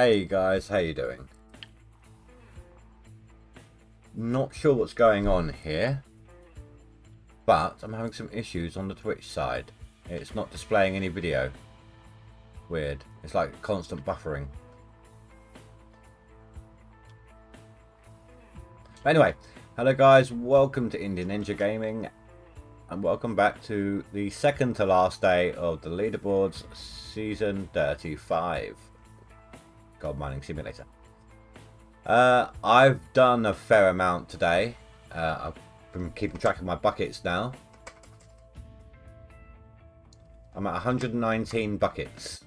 Hey guys, how you doing? Not sure what's going on here, but I'm having some issues on the Twitch side. It's not displaying any video. Weird. It's like constant buffering. Anyway, hello guys, welcome to Indie Ninja Gaming, and welcome back to the second to last day of the Leaderboards Season 35. Gold Mining Simulator. I've done a fair amount today. I've been keeping track of my buckets now. I'm at 119 buckets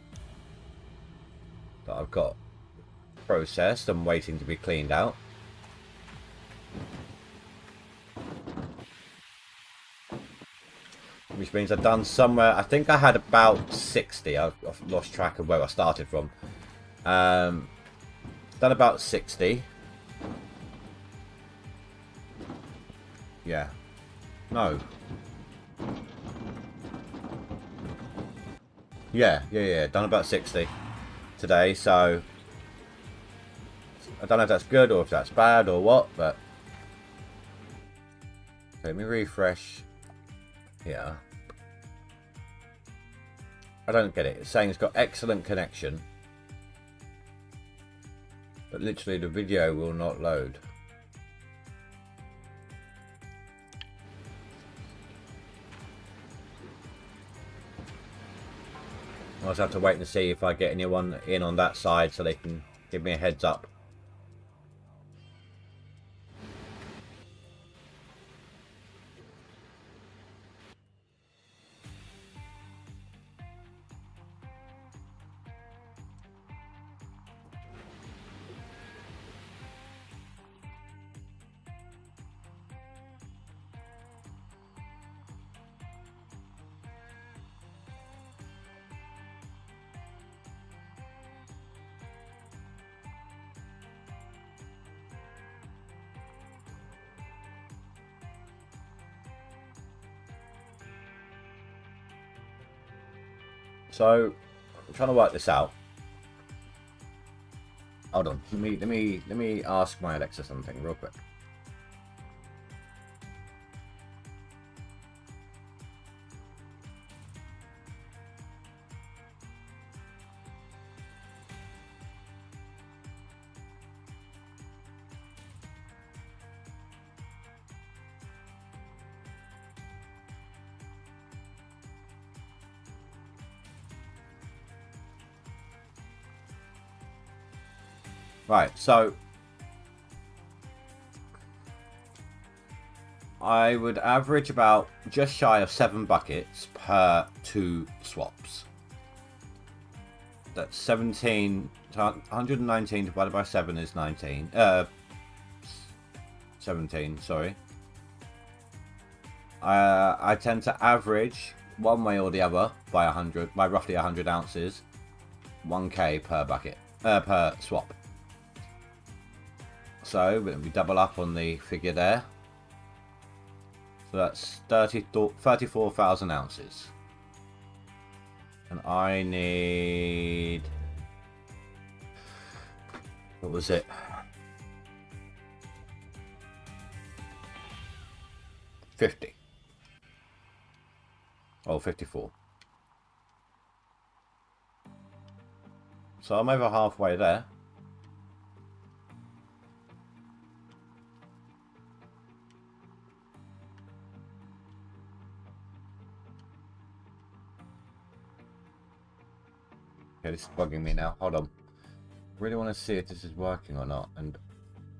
that I've got processed and waiting to be cleaned out. Which means I've done somewhere, I think I had about 60. I've lost track of where I started from. Done about 60. Yeah. No. Yeah. Done about 60 today, so I don't know if that's good or if that's bad or what, but let me refresh here. I don't get it. It's saying it's got excellent connection, but literally the video will not load. I'll just have to wait and see if I get anyone in on that side so they can give me a heads up. So, I'm trying to work this out. Hold on. Let me ask my Alexa something real quick. Right, so I would average about just shy of 7 buckets per 2 swaps. That's 17, 119 divided by 7 is 19. 17, sorry. I tend to average one way or the other by roughly 100 ounces, 1k per bucket, per swap. So we double up on the figure there. So that's 34,000 ounces. And I need... what was it? 50. Oh, 54. So I'm over halfway there. Okay, this is bugging me now. Hold on. Really want to see if this is working or not. And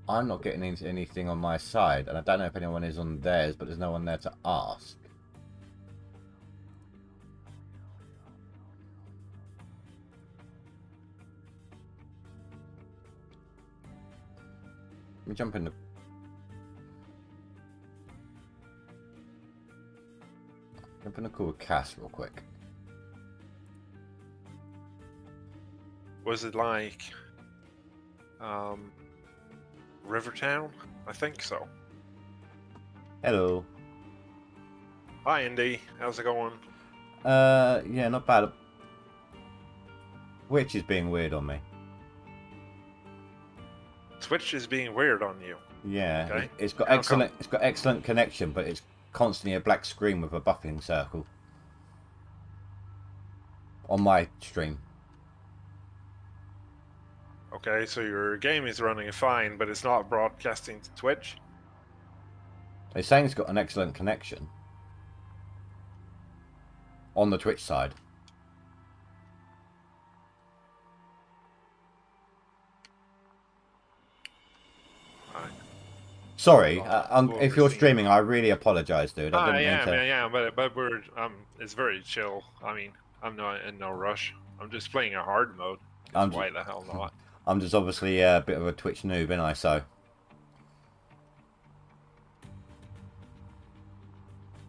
I'm not getting into anything on my side. And I don't know if anyone is on theirs, but there's no one there to ask. Let me jump in the call with Cass real quick. Was it like Rivertown? I think so. Hello. Hi, Indy. How's it going? Yeah, not bad. Which is being weird on me. Twitch is being weird on you. Yeah, Okay. it's got How excellent. It's got excellent connection, but it's constantly a black screen with a buffering circle on my stream. Okay, so your game is running fine, but it's not broadcasting to Twitch. They're saying it's got an excellent connection on the Twitch side. Alright. Sorry, Well, if you're streaming, I really apologise, dude. I didn't mean to. Yeah, but we're it's very chill. I mean, I'm not in no rush. I'm just playing a hard mode. Why the hell not? I'm just obviously a bit of a Twitch noob, ain't I? So.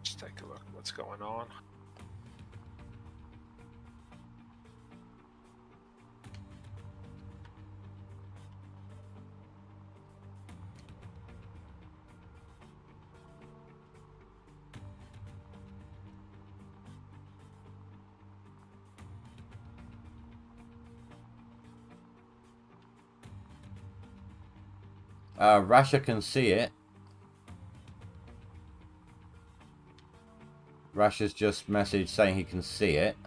Just take a look at what's going on. Rasha can see it. Rasha's just messaged saying he can see it.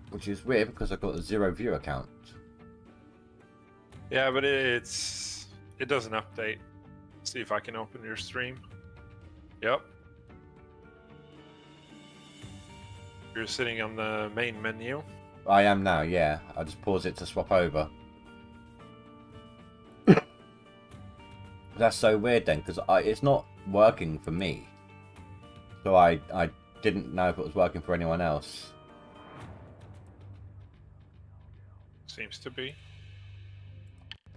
Which is weird because I've got a 0 view account. Yeah, but it doesn't update. See if I can open your stream. Yep. You're sitting on the main menu. I am now, yeah. I just pause it to swap over. That's so weird then, because it's not working for me. So I didn't know if it was working for anyone else. Seems to be.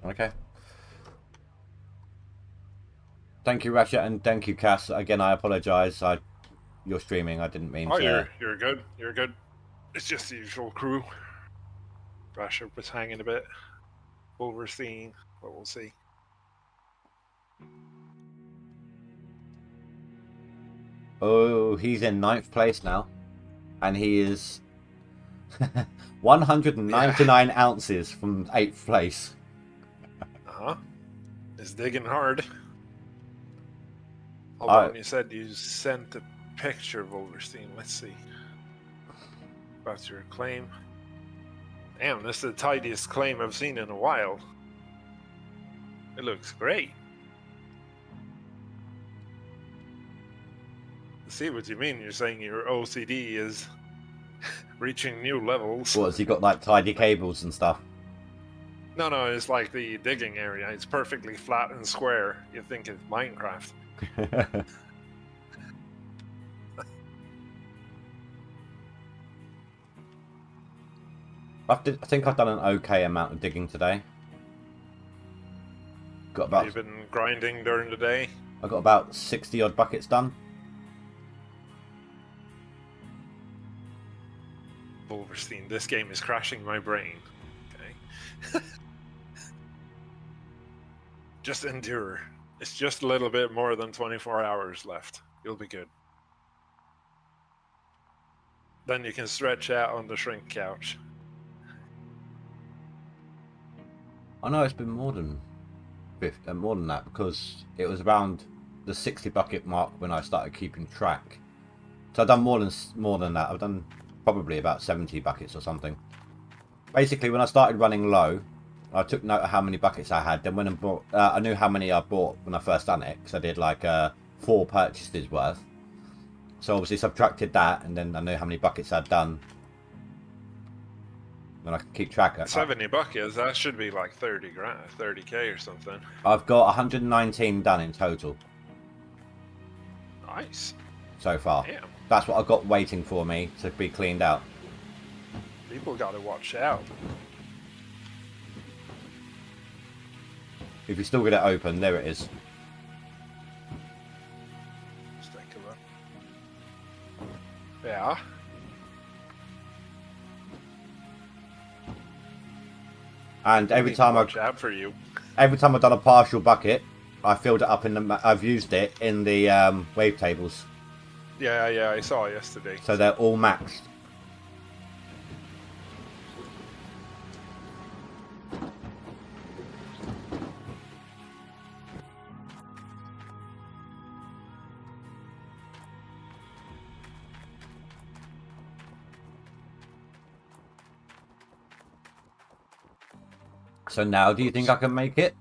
Okay. Thank you, Rasha, and thank you, Cass. Again, I apologise. You're streaming. I didn't mean to. You're good. You're good. It's just the usual crew. Rasha was hanging a bit. Wolverine, but we'll see. Oh, he's in 9th place now. And he is 199 ounces from 8th place. Uh-huh. It's digging hard. Hold on, you said you sent a picture of Wolverine. Let's see. About your claim. Damn, this is the tidiest claim I've seen in a while. It looks great. I see what you mean. You're saying your OCD is reaching new levels. What, has he got like tidy cables and stuff? No, it's like the digging area. It's perfectly flat and square. You think it's Minecraft. I think I've done an okay amount of digging today. Got about. You've been grinding during the day? I got about 60 odd buckets done. Wolverine, this game is crashing my brain. Okay. Just endure. It's just a little bit more than 24 hours left. You'll be good. Then you can stretch out on the shrink couch. I know it's been more than that because it was around the 60 bucket mark when I started keeping track. So I've done more than that. I've done probably about 70 buckets or something. Basically, when I started running low, I took note of how many buckets I had. Then when I bought, I knew how many I bought when I first done it because I did like 4 purchases worth. So obviously subtracted that, and then I knew how many buckets I'd done. And I can keep track of 70 buckets, that should be like 30k or something. I've got 119 done in total. Nice. So far. Damn. That's what I've got waiting for me to be cleaned out. People gotta watch out. If you still get it open, there it is. Let's take a look. Yeah. And every time watch out for you. Every time I've done a partial bucket, I filled it up in the. I've used it in the wavetables. Yeah, I saw it yesterday. So they're all maxed. So now, do you think I can make it?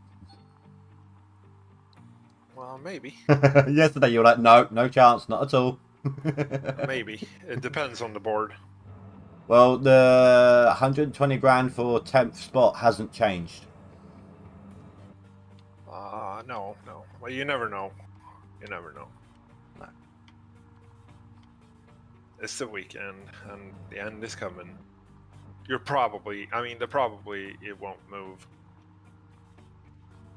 Well, maybe. Yesterday you were like, no, no chance, not at all. Maybe. It depends on the board. Well, the 120 grand for 10th spot hasn't changed. No. Well, you never know. You never know. No. It's the weekend, and the end is coming. It probably it won't move.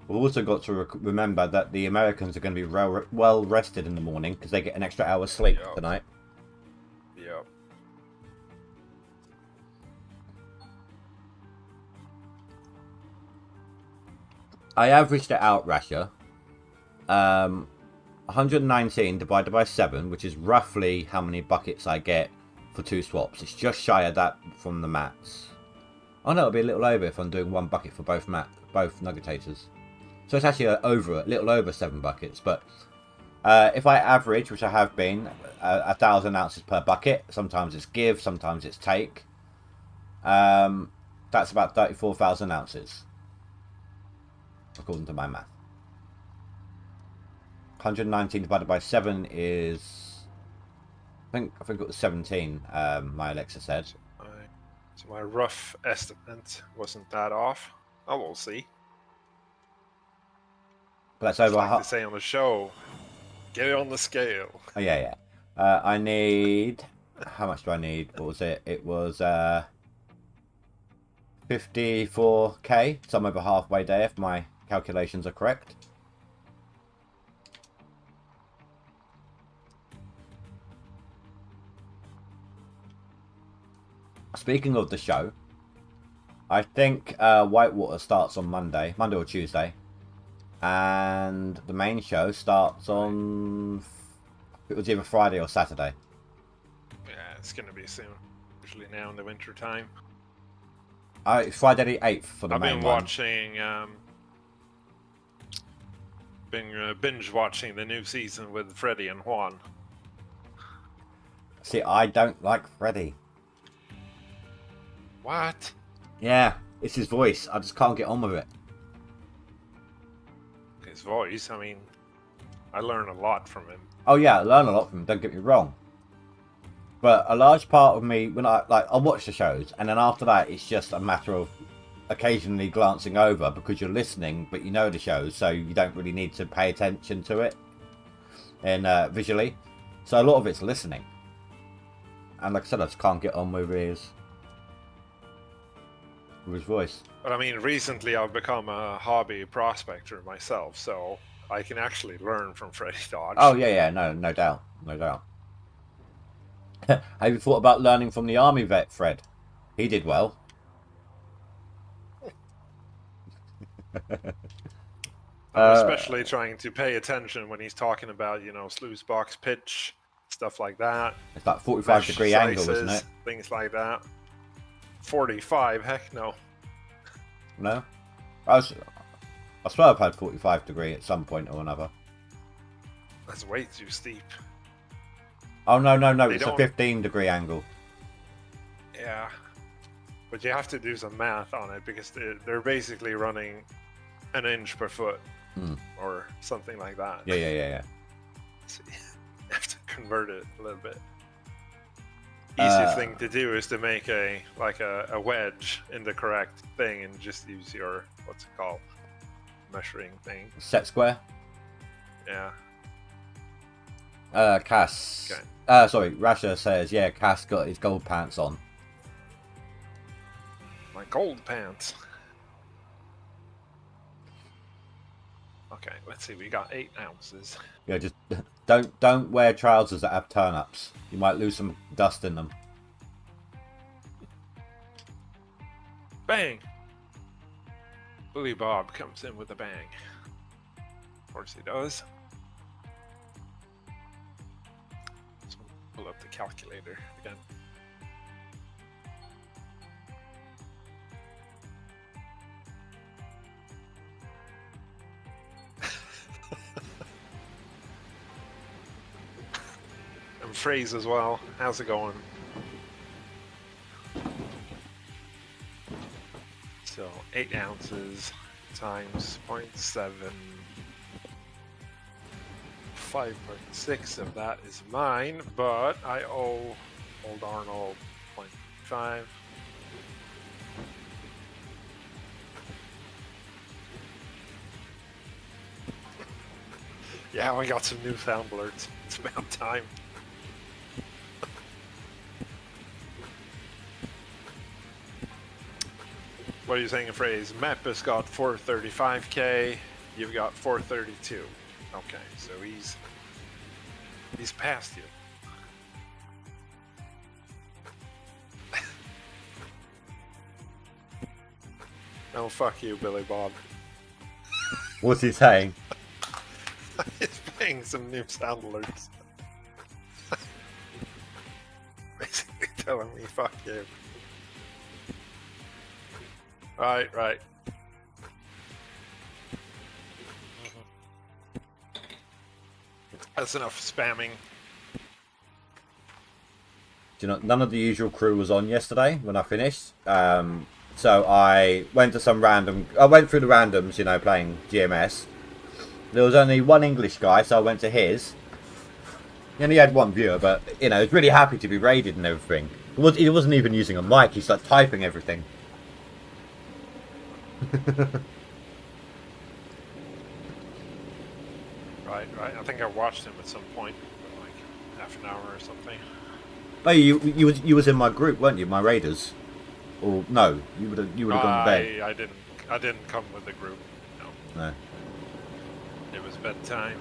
We've also got to remember that the Americans are going to be well rested in the morning because they get an extra hour's sleep tonight. Yep. I averaged it out, Rasha. 119 divided by 7, which is roughly how many buckets I get for 2 swaps. It's just shy of that from the mats. Oh no, it'll be a little over if I'm doing 1 bucket for both nuggetators. So it's actually a little over 7 buckets. But if I average, which I have been, 1,000 ounces per bucket, sometimes it's give, sometimes it's take. That's about 34,000 ounces, according to my math. 119 divided by 7 is, I think it was 17. My Alexa said. So my rough estimate wasn't that off. Oh, we'll see. But that's over. Like to say on the show, get it on the scale. Oh, yeah. I need. How much do I need? What was it? It was 54k. So I'm over halfway there if my calculations are correct. Speaking of the show, I think Whitewater starts on Monday or Tuesday, and the main show starts on, it was either Friday or Saturday. Yeah, it's going to be soon. Usually now in the winter time. It's Friday the 8th for the main one. I've been binge watching the new season with Freddie and Juan. See, I don't like Freddie. What? Yeah, it's his voice. I just can't get on with it. His voice, I mean, I learn a lot from him. Oh yeah, I learn a lot from him, don't get me wrong. But a large part of me, when I'll watch the shows, and then after that, it's just a matter of occasionally glancing over because you're listening, but you know the shows, so you don't really need to pay attention to it and visually. So a lot of it's listening. And like I said, I just can't get on with his voice. But I mean, recently I've become a hobby prospector myself, so I can actually learn from Freddie Dodge. Oh yeah, no doubt. Have you thought about learning from the army vet, Fred? He did well. I'm especially trying to pay attention when he's talking about, sluice box pitch, stuff like that. It's like 45-degree angle, isn't it? Things like that. 45? Heck no. No? I swear I've had 45-degree at some point or another. That's way too steep. Oh, no. It's a 15-degree angle. Yeah. But you have to do some math on it because they're basically running an inch per foot or something like that. Yeah. So you have to convert it a little bit. Easiest thing to do is to make a wedge in the correct thing and just use your, what's it called, measuring thing. Set square? Yeah. Cass. Okay. Sorry, Rasha says, yeah, Cass got his gold pants on. My gold pants. Okay, let's see, we got 8 ounces. Yeah, just don't wear trousers that have turn-ups. You might lose some dust in them. Bang! Billy Bob comes in with a bang. Of course he does. So pull up the calculator again. And Phrase as well. How's it going? So 8 ounces times 0.7. 5.6 of that is mine, but I owe Old Arnold 0.5. Yeah, we got some new sound alerts. It's about time. What are you saying, phrase? Mepis got 435k. You've got 432. Okay, so he's past you. No, fuck you, Billy Bob. What's he saying? He's playing some new sound alerts. Basically telling me, fuck you. Right. That's enough spamming. Do you know, none of the usual crew was on yesterday when I finished. So I went to I went through the randoms, you know, playing GMS. There was only one English guy, so I went to his. He only had one viewer, but, you know, he was really happy to be raided and everything. He wasn't even using a mic, he's like typing everything. Right. I think I watched him at some point, like half an hour or something. Oh, you was in my group, weren't you? My raiders. Or no, you would have gone to bed. I didn't come with the group. No. It was bedtime.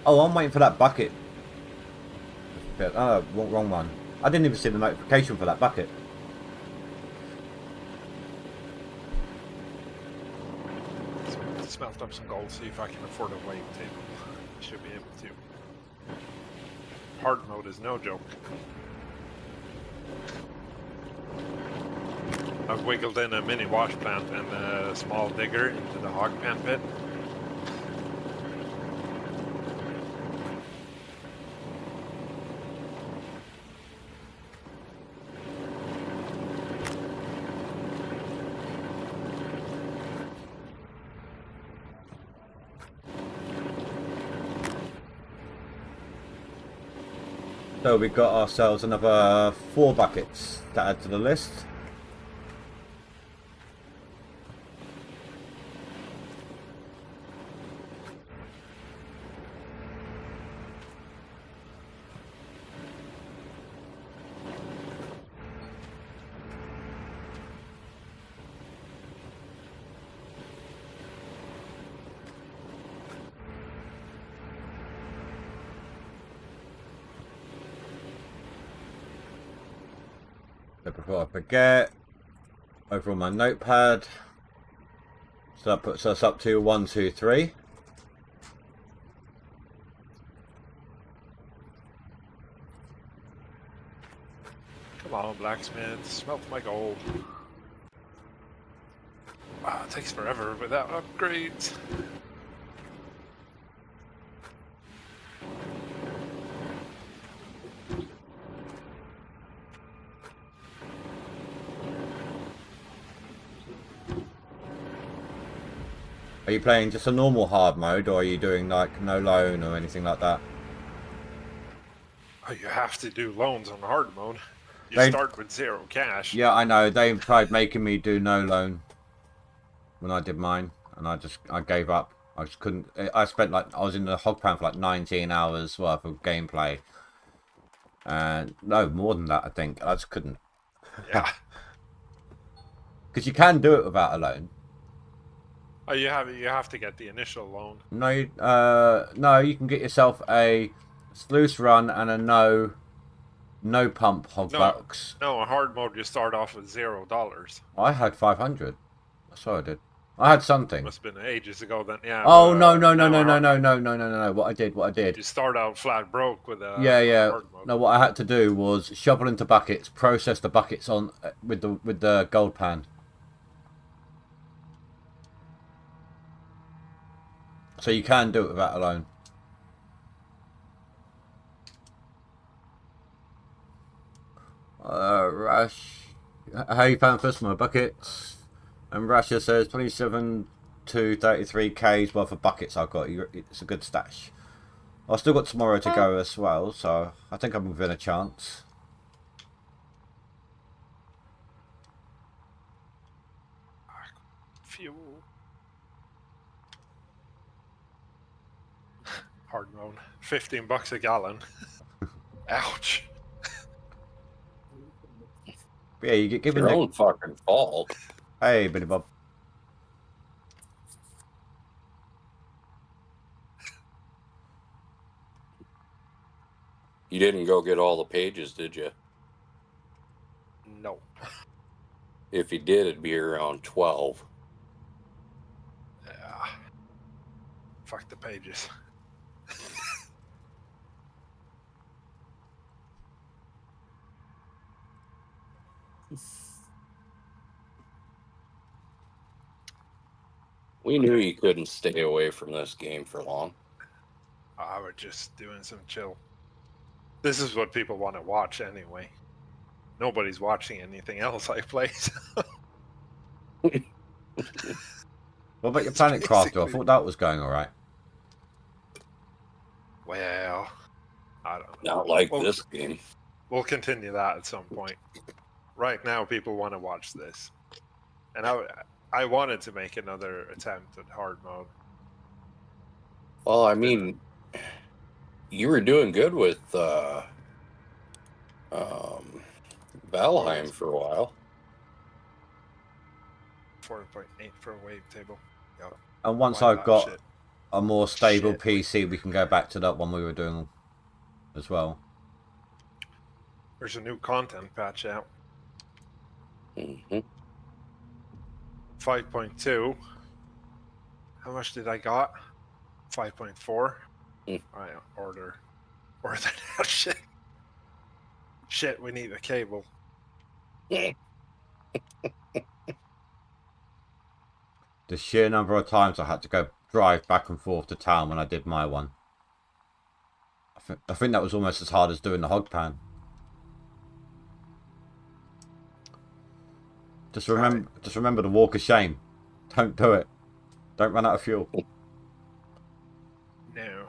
Oh, I'm waiting for that bucket. Oh, wrong one. I didn't even see the notification for that bucket. Smelt up some gold, see if I can afford a wave table. Should be able to. Hard mode is no joke. I've wiggled in a mini wash plant and a small digger into the hog pan pit. So we got ourselves another 4 buckets to add to the list. So before I forget, over on my notepad, so that puts us up to 1, 2, 3. Come on, blacksmith, smelt my gold. Wow, it takes forever without upgrades. Are you playing just a normal hard mode, or are you doing like no loan or anything like that? Oh, you have to do loans on hard mode. You start with 0 cash. Yeah, I know. They tried making me do no loan when I did mine, and I gave up. I just couldn't. I was in the hog pan for like 19 hours worth of gameplay, and no more than that. I think I just couldn't. Yeah. Because you can do it without a loan. Oh, you have to get the initial loan. No, no, you can get yourself a sluice run and a no pump hog bucks. No, in hard mode you start off with $0. I had 500. That's what I did. I had something. Must have been ages ago then. Yeah. Oh no. What I did. You start out flat broke with a yeah. hard mode. No, what I had to do was shovel into buckets, process the buckets on with the gold pan. So you can do it without a loan. Rash, how you found first my buckets? And Rasha says 27 to 33k's worth of buckets I've got. It's a good stash. I've still got tomorrow to go as well, so I think I'm within a chance. Fuel. Hard mode. $15 a gallon. Ouch. But yeah, you get given Your own fucking fault. Hey, Billy Bob. You didn't go get all the pages, did you? No. If you did, it'd be around 12. Yeah. Fuck the pages. We knew you couldn't stay away from this game for long. I was just doing some chill. This is what people want to watch anyway. Nobody's watching anything else I play. What about your Planet Crafter? I thought that was going alright. Well, I don't know. Not like this game. We'll continue that at some point. Right now, people want to watch this. And I wanted to make another attempt at hard mode. Well, I mean, you were doing good with Valheim for a while. 4.8 for a wave table. Yep. And once Why I've not? got Shit. a more stable Shit. PC, we can go back to that one we were doing as well. There's a new content patch out. Mm-hmm. 5.2. How much did I got? 5.4. Mm. Alright, order that shit. Shit, we need a cable. The sheer number of times I had to go drive back and forth to town when I did my one. I think that was almost as hard as doing the hog pan. Just remember the walk of shame. Don't do it. Don't run out of fuel. No.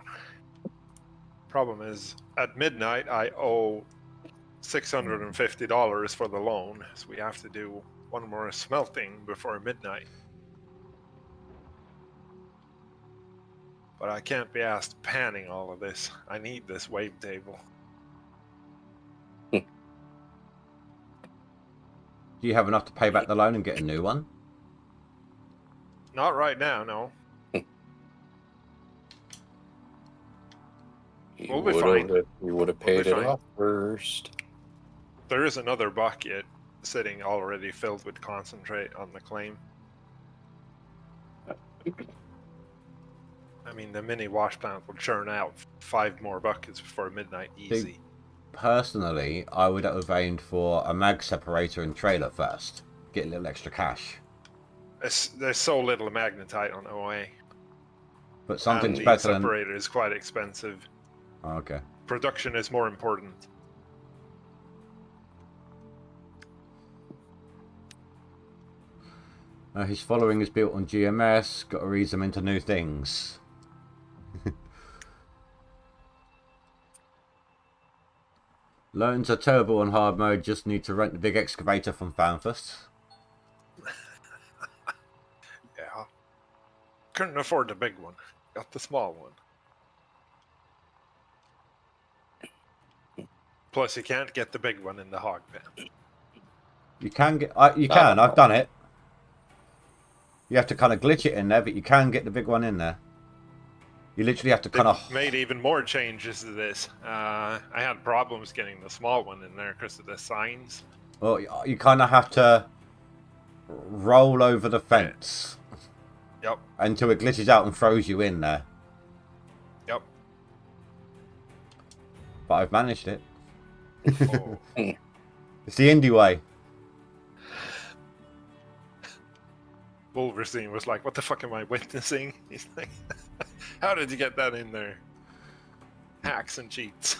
Problem is, at midnight, I owe $650 for the loan, so we have to do one more smelting before midnight. But I can't be asked panning all of this. I need this wave table. Do you have enough to pay back the loan and get a new one? Not right now, no. We'll be fine. You would have We'll be paid it fine. off first. There is another bucket sitting already filled with concentrate on the claim. I mean, the mini wash plant will churn out 5 more buckets before midnight, easy. Personally, I would have aimed for a mag separator and trailer first. Get a little extra cash. There's so little magnetite on OA. But something's and the better than... separator is quite expensive. Oh, okay. Production is more important. His following is built on GMS. Got to ease them into new things. Loans are terrible on hard mode. Just need to rent the big excavator from Fanfus. Yeah. Couldn't afford the big one. Got the small one. Plus, you can't get the big one in the hog pen. You can get. You can. I've done it. You have to kind of glitch it in there, but you can get the big one in there. You literally have to kind of... Made even more changes to this. I had problems getting the small one in there because of the signs. Well, you kind of have to roll over the fence. Yep. Until it glitches out and throws you in there. Yep. But I've managed it. Oh. It's the indie way. Wolverine was like, "What the fuck am I witnessing?" He's like, How did you get that in there? Hacks and cheats.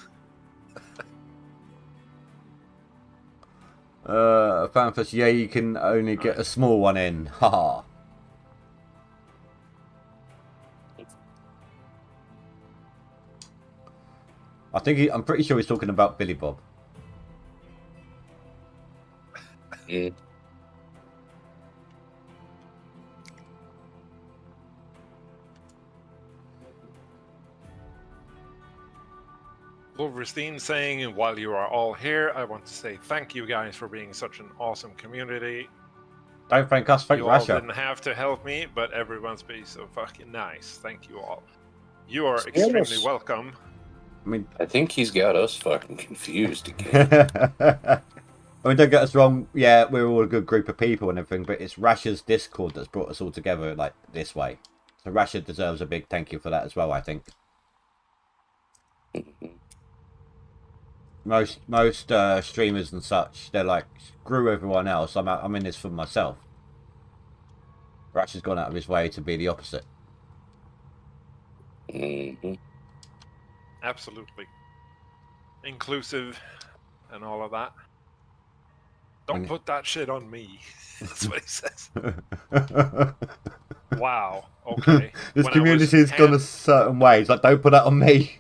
Fanfuss, yeah, you can only get a small one in. Haha. I'm pretty sure he's talking about Billy Bob. Mm. Wolverstein saying, while you are all here, I want to say thank you guys for being such an awesome community. Don't thank us, thank You all Russia. didn't have to help me, but everyone's been so fucking nice. Thank you all. You are extremely welcome. I mean, I think he's got us fucking confused again. I mean, don't get us wrong. Yeah, we're all a good group of people and everything, but it's Rasha's Discord that's brought us all together like this way. So Rasha deserves a big thank you for that as well, I think. Most streamers and such, they're like, screw everyone else. I'm in this for myself. Rasha's gone out of his way to be the opposite. Mm-hmm. Absolutely. Inclusive and all of that. Don't put that shit on me. That's what he says. Wow. Okay. This community's gone a certain way. It's like, don't put that on me.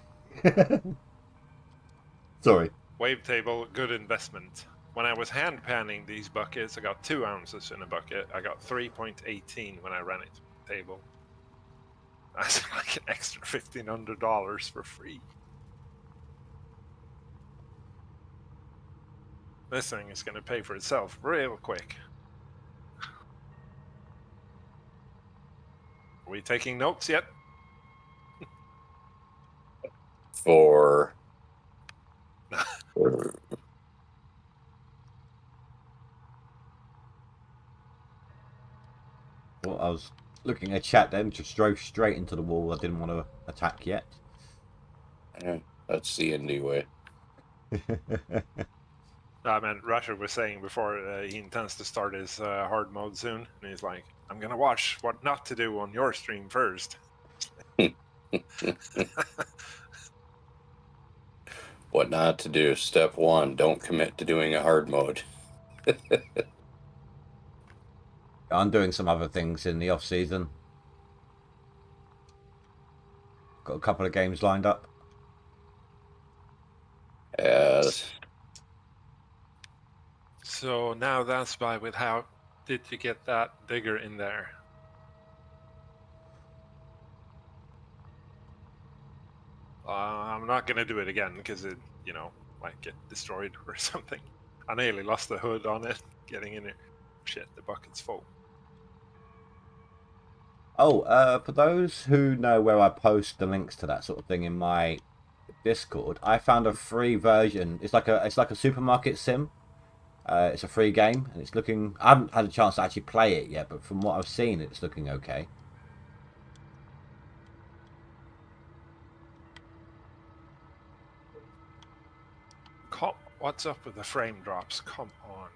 Sorry. Wavetable, good investment. When I was hand panning these buckets, I got 2 ounces in a bucket. I got 3.18 when I ran it to the table. That's like an extra $1,500 for free. This thing is going to pay for itself real quick. Are we taking notes yet? For Well, I was looking at chat then, just drove straight into the wall. I didn't want to attack yet. Yeah, that's the indie way. I mean, Rusher was saying before he intends to start his hard mode soon, and he's like, I'm gonna watch what not to do on your stream first. What not to do. Step 1, don't commit to doing a hard mode. I'm doing some other things in the off season. Got a couple of games lined up. Yes. So now that's by with how did you get that digger in there? I'm not gonna do it again because it, might get destroyed or something. I nearly lost the hood on it getting in it. Shit, the bucket's full. Oh, for those who know where I post the links to that sort of thing in my Discord, I found a free version. It's like a supermarket sim. It's a free game, and it's looking. I haven't had a chance to actually play it yet, but from what I've seen, it's looking okay. What's up with the frame drops? Come on.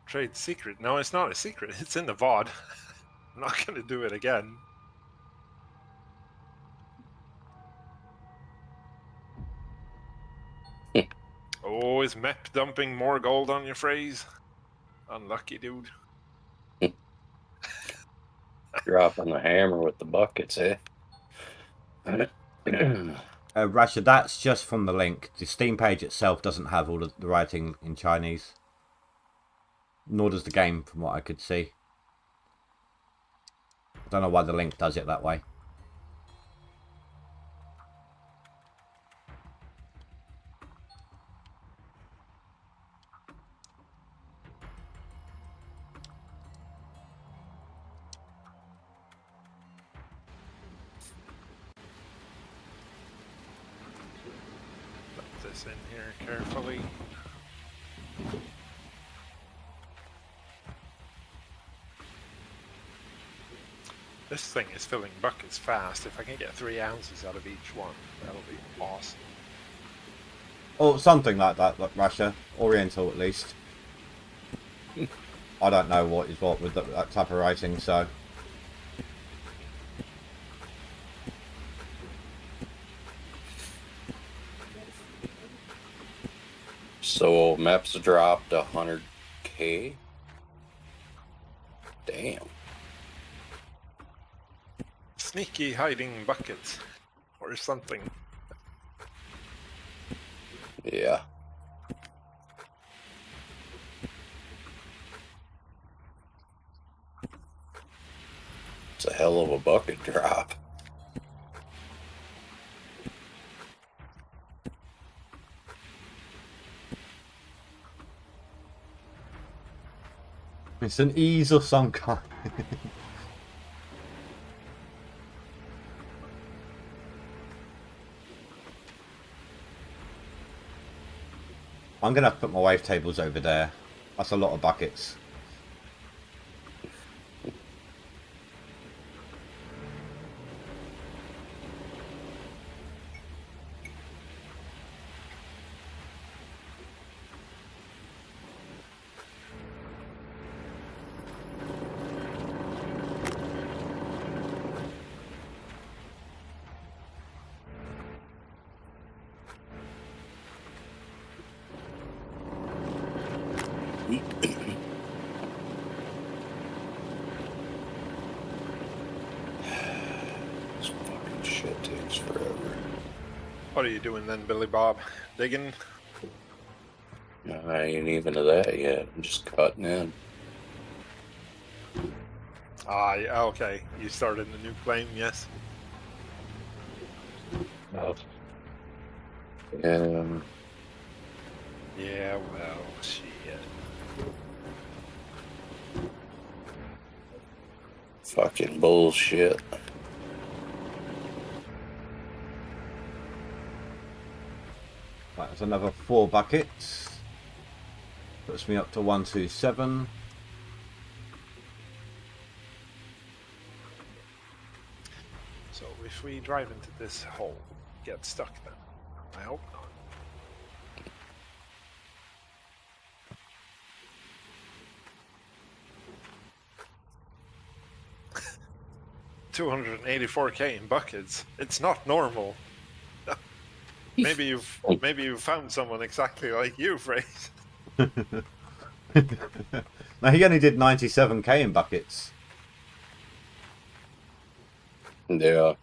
Trade secret? No, it's not a secret. It's in the VOD. I'm not gonna do it again. Oh, is Mep dumping more gold on your phrase? Unlucky, dude. Dropping the hammer with the buckets, eh? Rasha, that's just from the link. The Steam page itself doesn't have all of the writing in Chinese. Nor does the game, from what I could see. I don't know why the link does it that way. Put this in here carefully. This thing is filling buckets fast. If I can get 3 ounces out of each one, that'll be awesome. Or something like that, like Russia. Oriental, at least. I don't know what is what with that type of writing, so... So maps dropped 100k. Damn. Sneaky hiding buckets or something. Yeah. It's a hell of a bucket drop. It's an ease of some kind. I'm gonna have to put my wave tables over there. That's a lot of buckets. This fucking shit takes forever. What are you doing then, Billy Bob? Digging? I ain't even to that yet. I'm just cutting in. Ah, yeah, okay. You started a new claim, yes? Yeah, well, shit. Fucking bullshit. Right, there's another 4 buckets. Puts me up to 127. So if we drive into this hole, get stuck then? I hope not. $284k in buckets. It's not normal. Maybe you've found someone exactly like you, Fraser. Now he only did 97k in buckets. Yeah.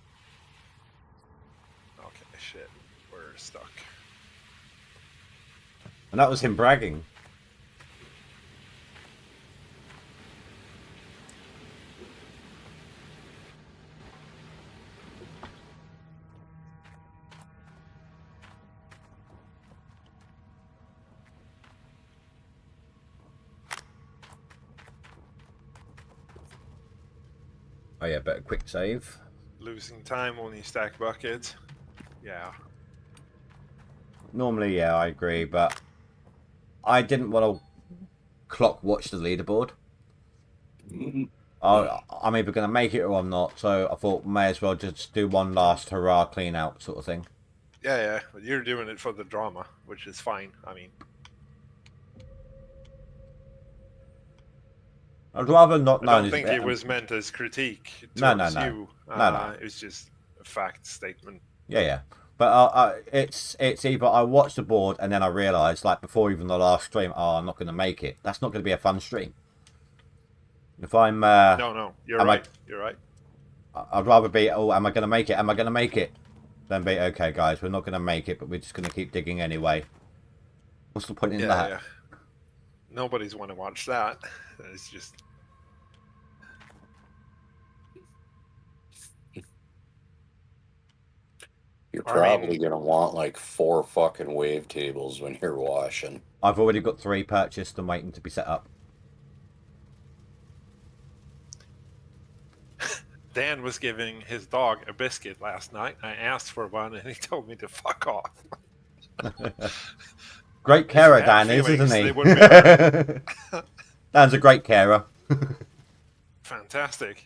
Okay, shit. We're stuck. And that was him bragging. Oh yeah, better quick save. Losing time when you stack buckets. Yeah. Normally, yeah, I agree, but I didn't want to clock watch the leaderboard. I'm either going to make it or I'm not, so I thought may as well just do one last hurrah clean out sort of thing. Yeah, yeah. But you're doing it for the drama, which is fine. I mean, I'd rather not I know. don't think it was meant as critique No, towards no, no. you. No. It was just a fact statement. Yeah, yeah. But it's either I watch the board and then I realise, like before even the last stream, oh, I'm not going to make it. That's not going to be a fun stream. If I'm No, you're right. You're right. I'd rather be, oh, am I going to make it? Am I going to make it? Then be, okay, guys, we're not going to make it, but we're just going to keep digging anyway. What's the point in that? Yeah. Nobody's want to watch that. It's just. You're probably gonna want like 4 fucking wave tables when you're washing. I've already got 3 purchased and waiting to be set up. Dan was giving his dog a biscuit last night. I asked for one and he told me to fuck off. Great carer Dan is, isn't he? Dan's a great carer. Fantastic.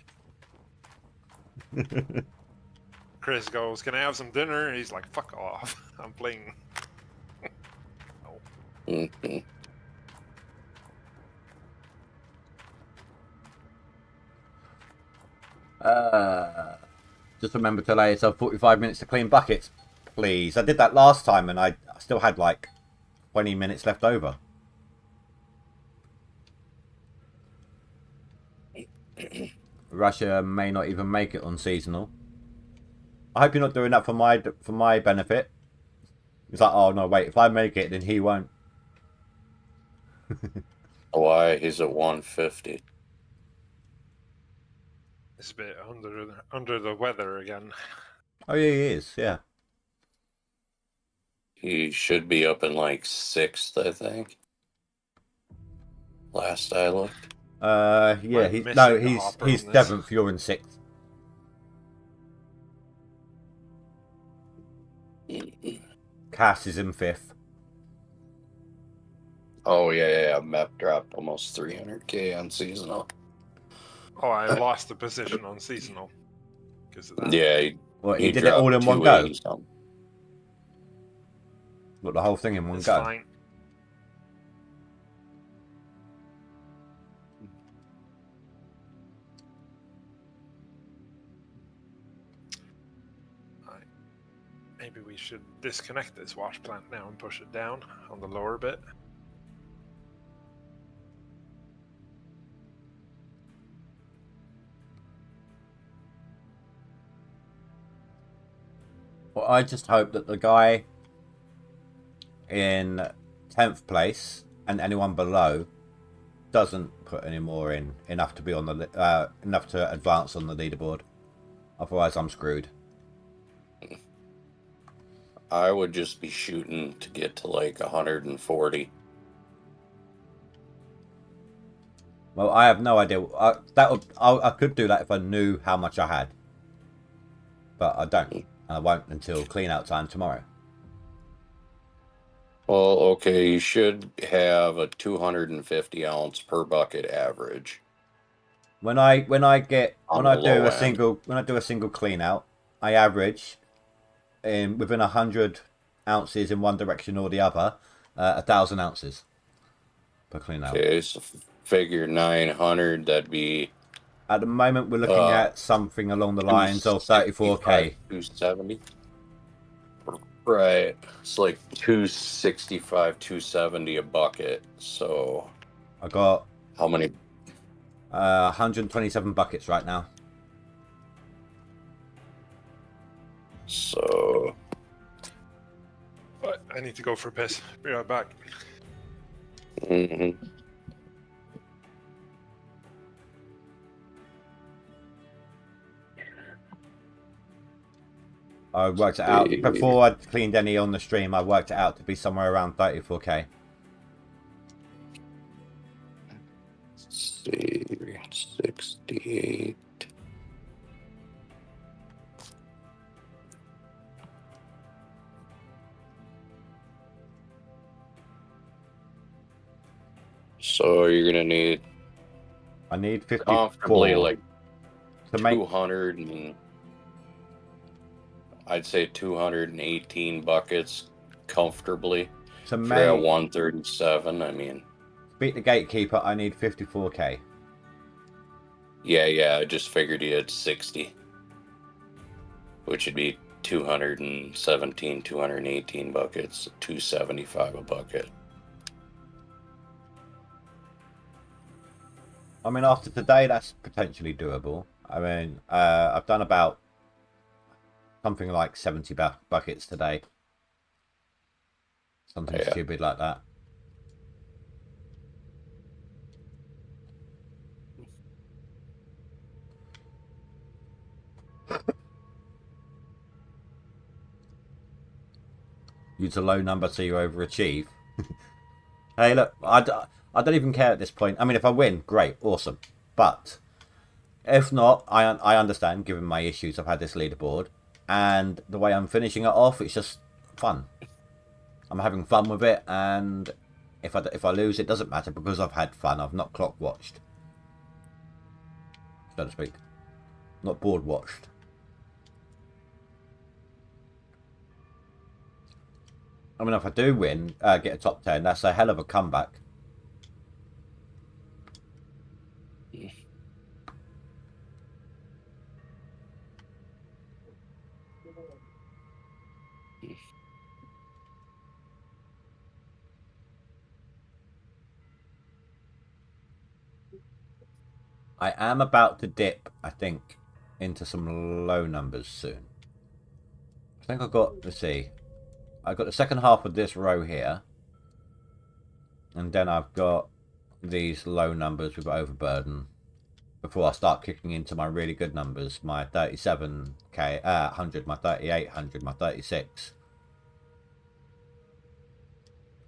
Chris goes, "Can I have some dinner?" He's like, "Fuck off. I'm playing." Mhm. Just remember to allow yourself 45 minutes to clean buckets, please. I did that last time and I still had like 20 minutes left over. Russia may not even make it on seasonal. I hope you're not doing that for my benefit. It's like, oh no, wait, if I make it, then he won't. Why? He's at 150. It's a bit under the weather again. Oh yeah, he is. Yeah. He should be up in like 6th, I think. Last I looked. Yeah. Might miss the He's hopper on this. 7th. You're in 6th. Cass is in 5th. Oh yeah. Mep dropped almost 300k on seasonal. Oh, I lost the position on seasonal because of that. Yeah, Well, he he did it all in one go. 280-something. Got the whole thing in one It's go. fine. Maybe we should disconnect this wash plant now and push it down on the lower bit. Well, I just hope that the guy in 10th place and anyone below doesn't put any more in enough to be on the enough to advance on the leaderboard. Otherwise, I'm screwed. I would just be shooting to get to like 140. Well, I have no idea. I could do that if I knew how much I had, but I don't. And I won't until clean out time tomorrow. Well, okay, you should have a 250 ounce per bucket average. When I do low a end. single clean out, I average within 100 ounces in one direction or the other, 1,000 ounces per clean out. Okay, so figure 900. That'd be At the moment, we're looking at something along the lines of 34k. 270. Right. It's like 265, 270 a bucket. So I got how many? 127 buckets right now. So But I need to go for a piss. Be right back. mhm. I worked it out before I cleaned any on the stream. I worked it out to be somewhere around 34k. Let's see, 68. So you're gonna need I need 54 comfortably like to make 200 and I'd say 218 buckets comfortably. to If you're at make 137, I mean, beat the gatekeeper. I need 54k. yeah, I just figured you had 60, which would be 217, 218 buckets, 275 a bucket. I mean, after today, that's potentially doable. I mean, I've done about something like 70 buckets today. Something Yeah. stupid like that. Use a low number so you overachieve. Hey, look, I don't even care at this point. I mean, if I win, great, awesome. But if not, I understand, given my issues I've had this leaderboard. And the way I'm finishing it off, it's just fun. I'm having fun with it, and if I lose, it doesn't matter because I've had fun. I've not clock watched, so to speak. Not board watched. I mean, if I do win, get a top 10, that's a hell of a comeback. I am about to dip, I think, into some low numbers soon. I think I've got, let's see, I've got the second half of this row here. And then I've got these low numbers with overburden before I start kicking into my really good numbers, my 37k, 100, my 3800, my 36.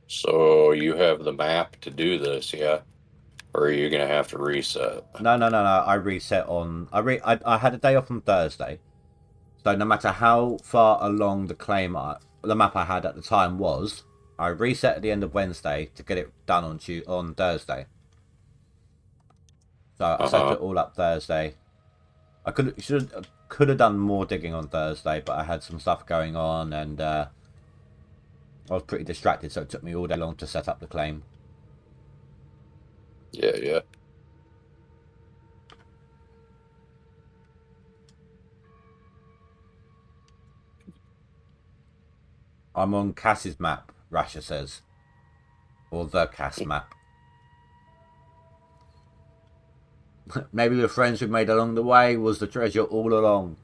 So you have the map to do this, yeah? Or are you gonna have to reset? No. I reset on. I had a day off on Thursday, so no matter how far along the map I had at the time was, I reset at the end of Wednesday to get it done on Thursday. So I set it all up Thursday. I could have done more digging on Thursday, but I had some stuff going on and I was pretty distracted, so it took me all day long to set up the claim. Yeah. I'm on Cass's map, Rasha says. Or the Cass map. Maybe the friends we made along the way was the treasure all along.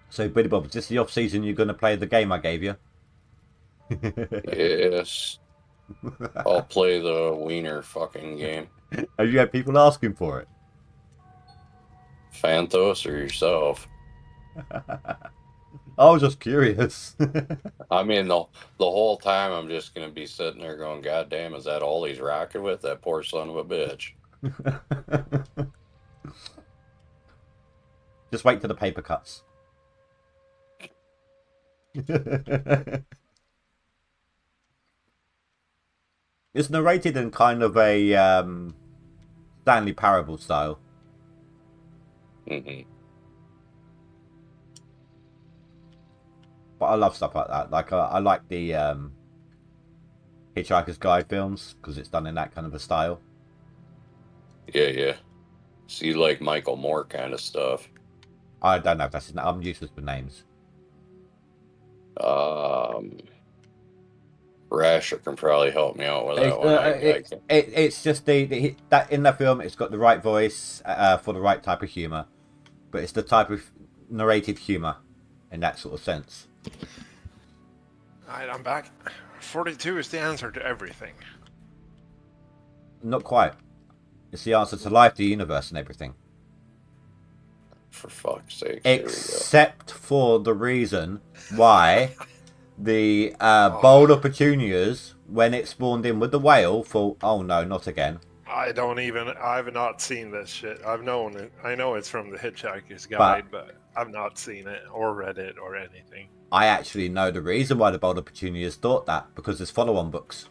So, Billy Bob, is this the off-season you're going to play the game I gave you? Yes. I'll play the Wiener fucking game. Have you had people asking for it? Phantos or yourself? I was just curious. I mean, the whole time I'm just gonna be sitting there going, "God damn, is that all he's rocking with? That poor son of a bitch." Just wait till the paper cuts. It's narrated in kind of a Stanley Parable style. But I love stuff like that. Like I like the Hitchhiker's Guide films because it's done in that kind of a style. Yeah. So you like Michael Moore kind of stuff? I don't know if that's his name. I'm useless with names. Rasher can probably help me out with that one. It's just that in the film, it's got the right voice for the right type of humor, but it's the type of narrated humor in that sort of sense. Alright, I'm back. 42 is the answer to everything. Not quite. It's the answer to life, the universe, and everything. For fuck's sake. Except for the reason why the bowl of petunias, when it spawned in with the whale, thought, oh no, not again. I've not seen this shit. I've known it. I know it's from the Hitchhiker's Guide, but I've not seen it or read it or anything. I actually know the reason why the bowl of petunias thought that, because there's follow-on books.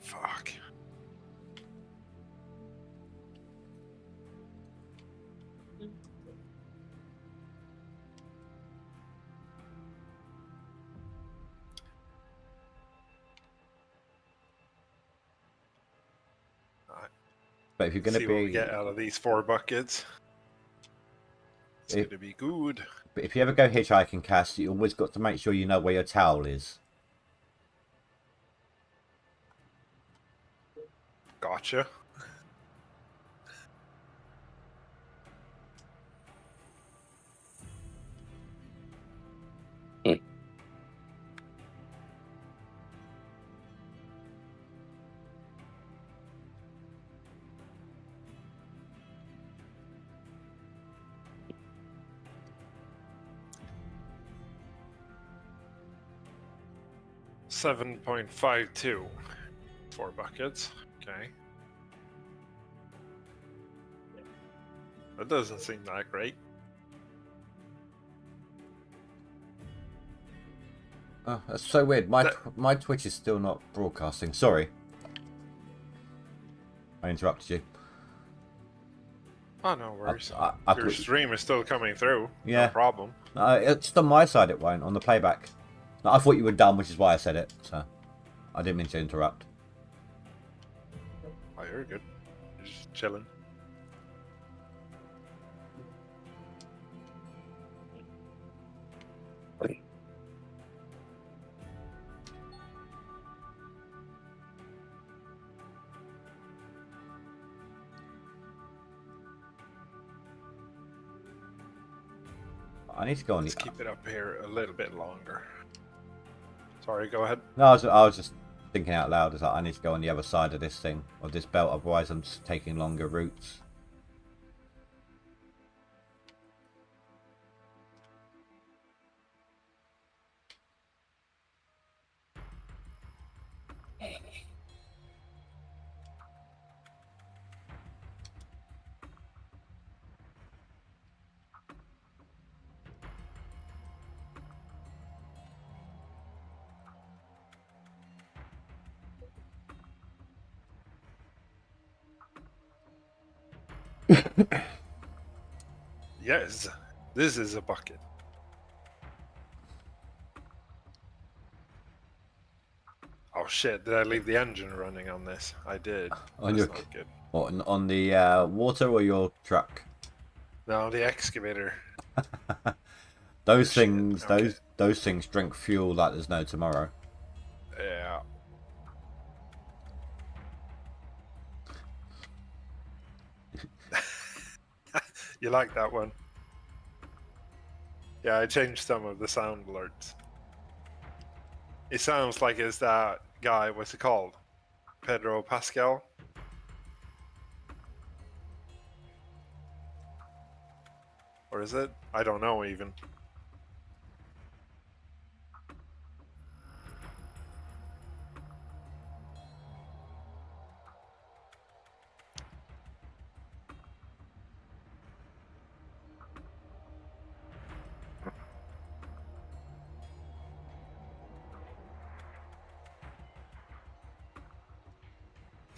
Fuck. But if you're going to what we get out of these 4 buckets, it's going to be good. But if you ever go hitchhiking, Cass, you always got to make sure you know where your towel is. Gotcha. $7.52. 4 buckets. Okay. That doesn't seem that great. Oh, that's so weird. My Twitch is still not broadcasting. Sorry. I interrupted you. Oh, no worries. Your thought... stream is still coming through. Yeah. No problem. It's on my side it won't, on the playback. I thought you were done, which is why I said it. So I didn't mean to interrupt. Oh, you're good. You're just chilling. I need to go on Let's the... keep it up here a little bit longer. Sorry, go ahead. No, I was just thinking out loud. Is like I need to go on the other side of this thing, of this belt. Otherwise, I'm just taking longer routes. Yes, this is a bucket. Oh shit, did I leave the engine running on this? I did. On That's your... not good. What, on the water or your truck? No, the excavator. Those Shit, things, okay. those things drink fuel like there's no tomorrow. Yeah. You like that one? Yeah, I changed some of the sound alerts. It sounds like it's that guy, what's it called? Pedro Pascal? Or is it? I don't know even.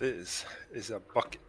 This is a bucket.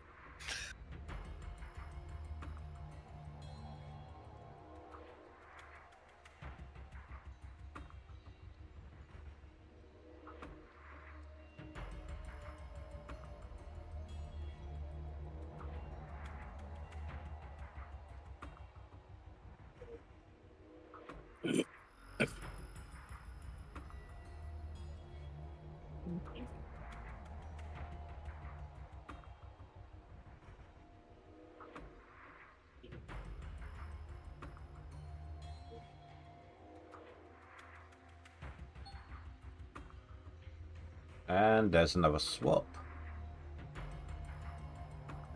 And there's another swap.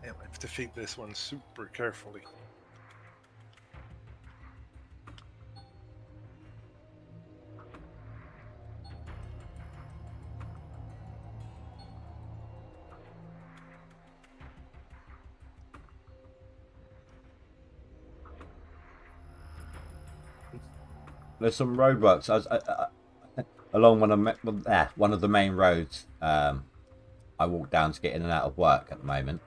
Damn, I have to feed this one super carefully. There's some roadworks. Along one of the main roads. I walk down to get in and out of work at the moment.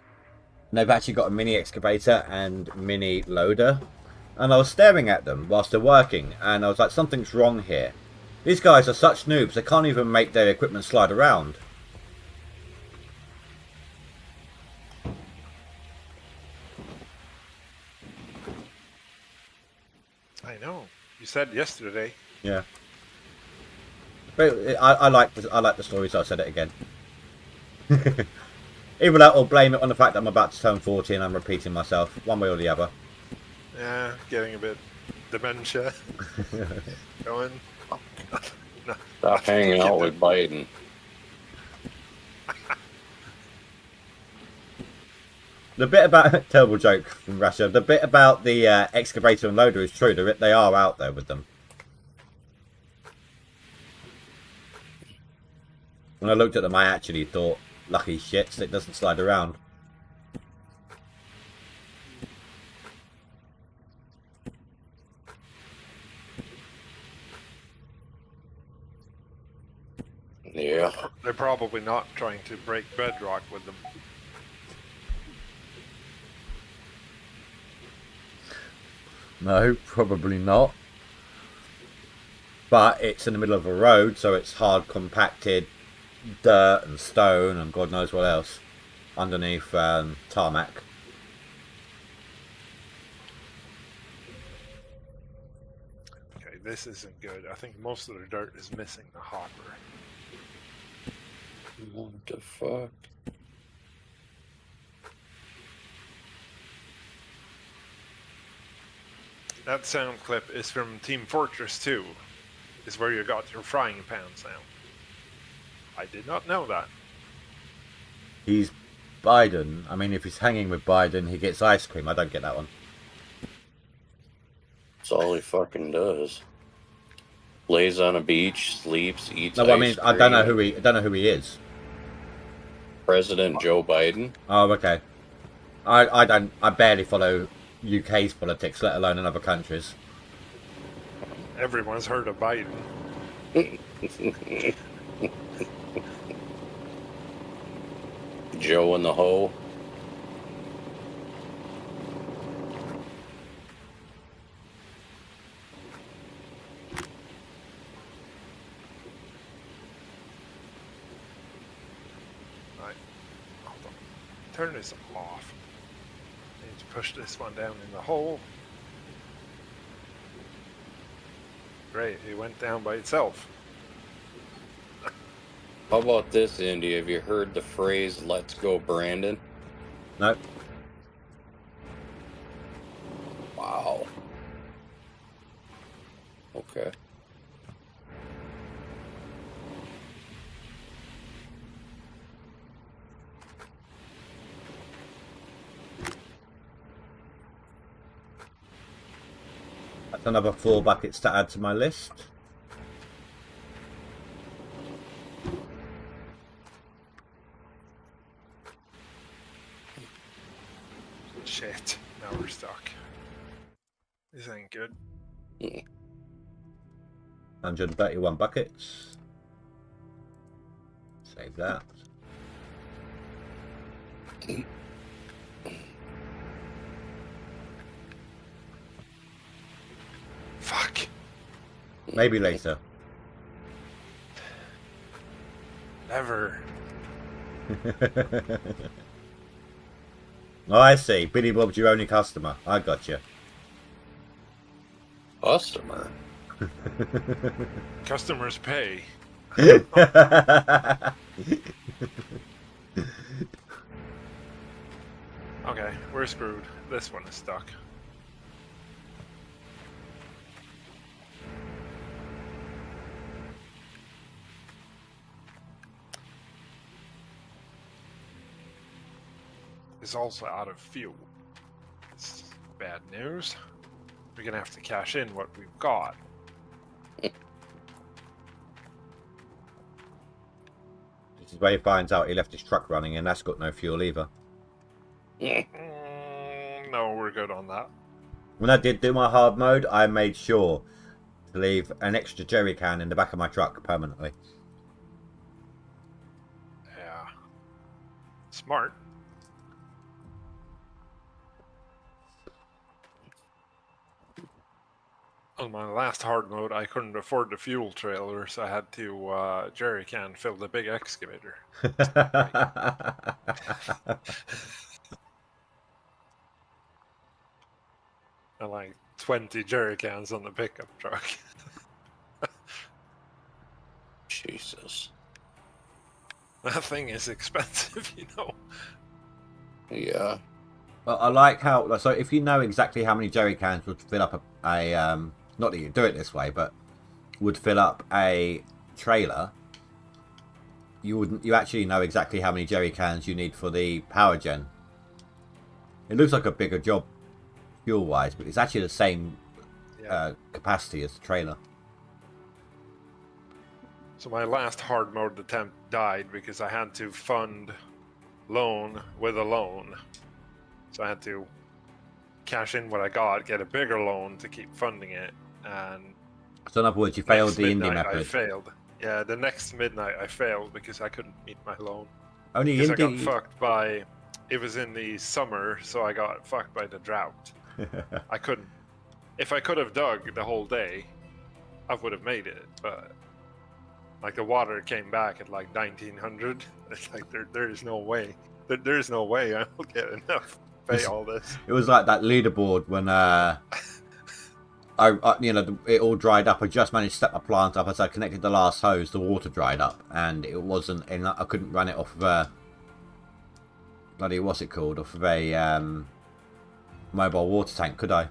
And they've actually got a mini excavator and mini loader. And I was staring at them whilst they're working, and I was like, something's wrong here. These guys are such noobs, they can't even make their equipment slide around. I know. You said yesterday. Yeah. But I like the story, so I said it again. Either that or blame it on the fact that I'm about to turn 40 and I'm repeating myself, one way or the other. Yeah, getting a bit dementia. Going. No, Stop hanging out with Biden. The bit about terrible joke from Russia. The bit about the excavator and loader is true. They are out there with them. When I looked at them, I actually thought, lucky shits, it doesn't slide around. Yeah. They're probably not trying to break bedrock with them. No, probably not. But it's in the middle of a road, so it's hard compacted dirt and stone and God knows what else underneath tarmac. Okay, this isn't good. I think most of the dirt is missing the hopper. What the fuck? That sound clip is from Team Fortress 2. Is where you got your frying pan sound. I did not know that. He's Biden. I mean, if he's hanging with Biden, he gets ice cream. I don't get that one. That's all he fucking does. Lays on a beach, sleeps, eats. No, I mean, I don't know who he is. President Joe Biden. Oh, okay. I barely follow UK's politics, let alone in other countries. Everyone's heard of Biden. Joe in the hole. Right. Hold on. Turn this off. Need to push this one down in the hole. Great, it went down by itself. How about this, Indy? Have you heard the phrase "Let's go, Brandon"? No. Wow. Okay. That's another 4 buckets to add to my list. Shit, now we're stuck. This ain't good. 131 buckets. Save that. Fuck. Maybe later. Never. Oh, I see. Billy Bob's your only customer. I got you. Customer. Customers pay. Okay, we're screwed. This one is stuck. It's also out of fuel. It's bad news. We're gonna have to cash in what we've got. This is where he finds out he left his truck running and that's got no fuel either. No, we're good on that. When I did do my hard mode, I made sure to leave an extra jerry can in the back of my truck permanently. Yeah. Smart. On my last hard mode, I couldn't afford the fuel trailer, so I had to jerry can fill the big excavator. And like 20 jerry cans on the pickup truck. Jesus. That thing is expensive, you know. Yeah. Well, I like how, so if you know exactly how many jerry cans would fill up a not that you do it this way, but would fill up a trailer, you actually know exactly how many jerry cans you need for the power gen. It looks like a bigger job fuel wise, but it's actually the same capacity as the trailer. So my last hard mode attempt died because I had to fund loan with a loan. So I had to cash in what I got, get a bigger loan to keep funding it, and So in other words, you failed the indie I method. failed. Yeah, the next midnight I failed because I couldn't meet my loan. Only Because I got indie. fucked by. It was in the summer, so I got fucked by the drought. I couldn't. If I could have dug the whole day, I would have made it. But like the water came back at like 1900. It's like there is no way. There is no way I will get enough to pay all this. It was like that leaderboard when it all dried up. I just managed to set my plant up as I connected the last hose. The water dried up, and it wasn't enough. I couldn't run it off of a bloody what's it called? Off of a mobile water tank, could I?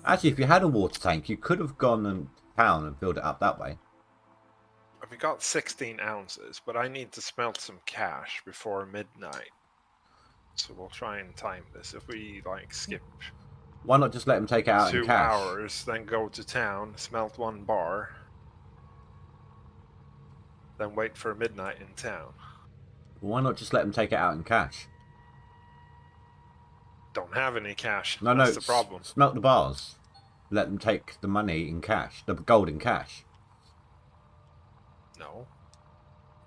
Actually, if you had a water tank, you could have gone and town and filled it up that way. We got 16 ounces, but I need to smelt some cash before midnight. So we'll try and time this. If we like skip Why not just let him take it out in 2 cash? hours, then go to town, smelt 1 bar, then wait for midnight in town. Why not just let him take it out in cash? Don't have any cash. No, That's the problem. Smelt the bars. Let them take the money in cash, the gold in cash. No.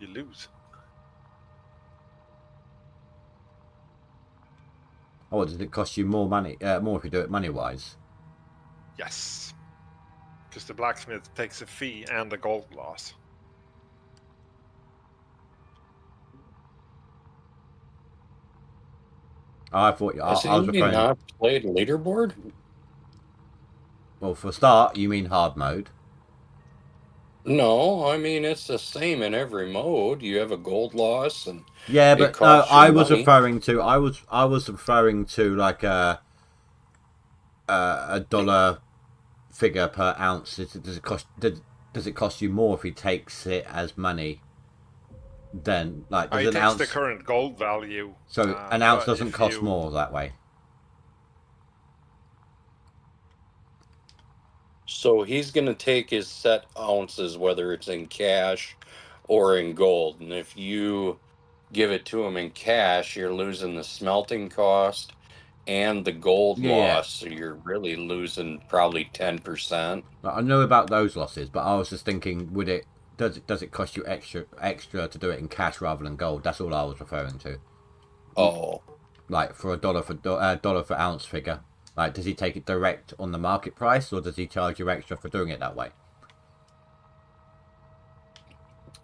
You lose. Oh, does it cost you more money? More if you do it money-wise? Yes. Because the blacksmith takes a fee and a gold loss. I thought I was Has he referring. not played leaderboard? Well, for a start, you mean hard mode. No, I mean it's the same in every mode. You have a gold loss, and Yeah, it but no, costs you I was money. referring to. I was referring to like a dollar figure per ounce. Does it cost you more if he takes it as money? Then like He does an takes ounce? the current gold value. So an ounce but doesn't if cost you- more that way. So he's going to take his set ounces, whether it's in cash or in gold. And if you give it to him in cash, you're losing the smelting cost and the gold Yeah. loss. So you're really losing probably 10%. I know about those losses, but I was just thinking, does it cost you extra to do it in cash rather than gold? That's all I was referring to. Oh, Like for a dollar for ounce figure. Like, does he take it direct on the market price, or does he charge you extra for doing it that way?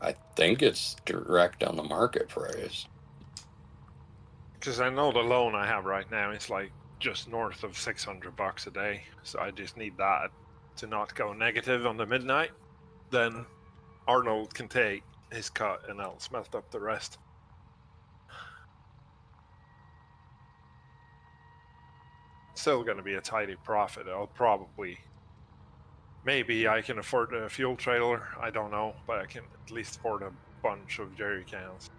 I think it's direct on the market price. Because I know the loan I have right now is like just north of $600 a day. So I just need that to not go negative on the midnight. Then Arnold can take his cut and I'll smelt up the rest. Still going to be a tidy profit. I'll probably. Maybe I can afford a fuel trailer. I don't know. But I can at least afford a bunch of jerry cans.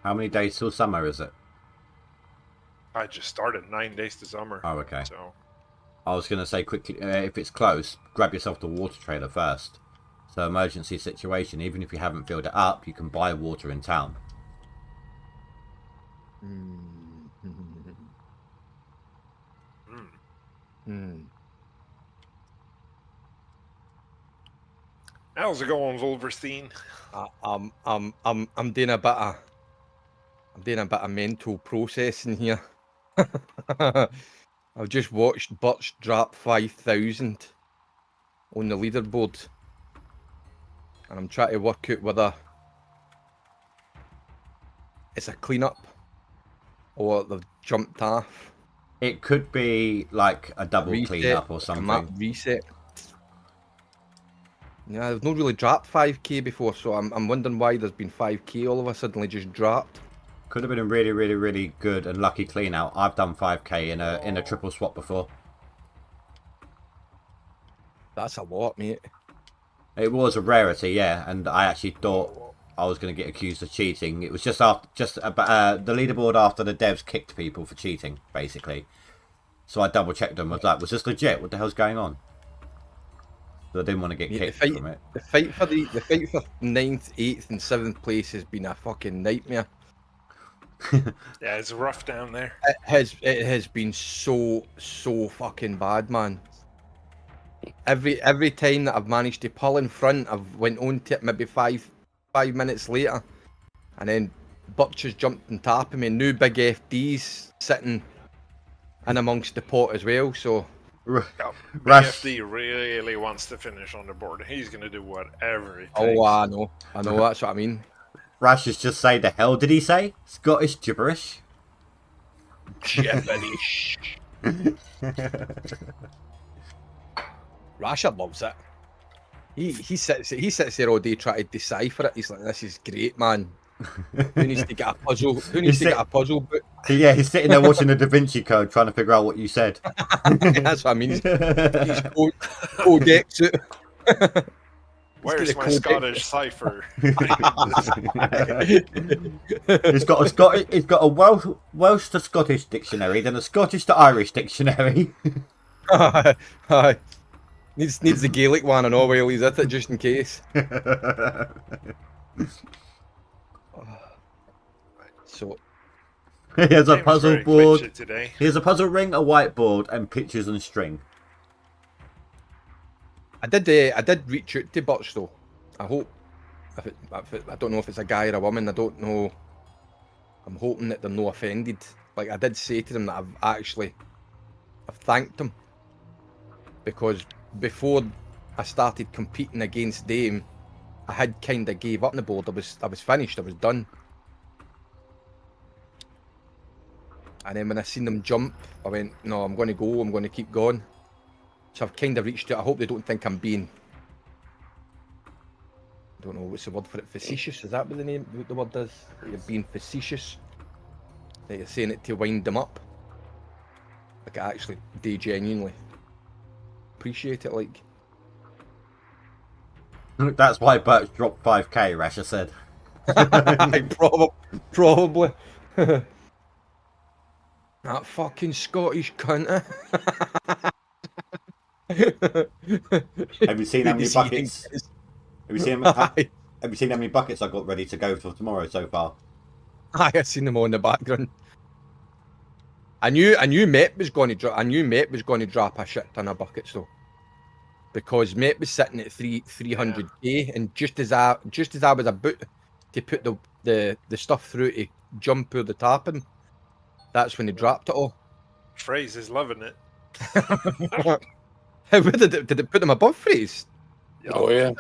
How many days till summer is it? I just started 9 days to summer. Oh, okay. So I was going to say quickly, if it's close, grab yourself the water trailer first. So emergency situation, even if you haven't filled it up, you can buy water in town. How's it going, Wolverstein? I'm doing a bit of mental processing here. I've just watched Butch drop 5,000 on the leaderboard, and I'm trying to work out whether it's a cleanup or they've jumped off. It could be like a double cleanup or like a map something. reset. Yeah, they've not really dropped 5k before, so I'm wondering why there's been 5k all of a sudden just dropped. Could have been a really, really, really good and lucky clean out. I've done 5k in a triple swap before. That's a lot, mate. It was a rarity, yeah, and I actually thought I was going to get accused of cheating. It was just after, the leaderboard after the devs kicked people for cheating, basically. So I double checked them. I was like, was this legit? What the hell's going on? So I didn't want to get kicked from it. The fight for 9th, 8th, and 7th place has been a fucking nightmare. Yeah, it's rough down there. It has been so fucking bad, man. Every time that I've managed to pull in front, I've went on to it maybe five minutes later, and then Butch has jumped on top of me. New big FD's sitting in amongst the pot as well. So Yeah, Rash- BFD really wants to finish on the board. He's going to do whatever it takes. oh, I know, that's what I mean. Rash has just say, the hell did he say? Scottish gibberish? Gibberish. Rashard loves it. He sits there all day trying to decipher it. He's like, this is great, man. Who needs to get a puzzle? Who needs to get a puzzle book? Yeah, he's sitting there watching the Da Vinci Code, trying to figure out what you said. That's what I mean. He's codex it. Where's my Scottish cipher? He's got a Welsh to Scottish dictionary, then a Scottish to Irish dictionary. Needs the Gaelic one and all while he's at it, just in case. So Here's a Game's puzzle very board. glitchy today. Here's a puzzle ring, a whiteboard, and pictures and string. I did reach out to Butch though. I hope I don't know if it's a guy or a woman. I don't know. I'm hoping that they're no offended. Like I did say to them that I've thanked them because before I started competing against them, I had kind of gave up on the board. I was finished. I was done. And then when I seen them jump, I went, no, I'm going to go. I'm going to keep going. So I've kind of reached out. I hope they don't think I'm being, I don't know what's the word for it, facetious. Is that what the word is? You're being facetious. That you're saying it to wind them up. Like I actually do genuinely appreciate it. Like That's why Birch dropped 5k, Rasha said. probably. That fucking Scottish cunt. Have you seen how many buckets? Have you seen how many buckets I got ready to go for tomorrow so far? I've seen them all in the background. I knew Met was going to drop. I knew Met was going to drop a shit ton of buckets though, because Met was sitting at 300k, and just as I was about to put the stuff through to jump over the tapping, that's when they dropped it all. Phrase is loving it. How did it put them above Freeze? Oh yeah.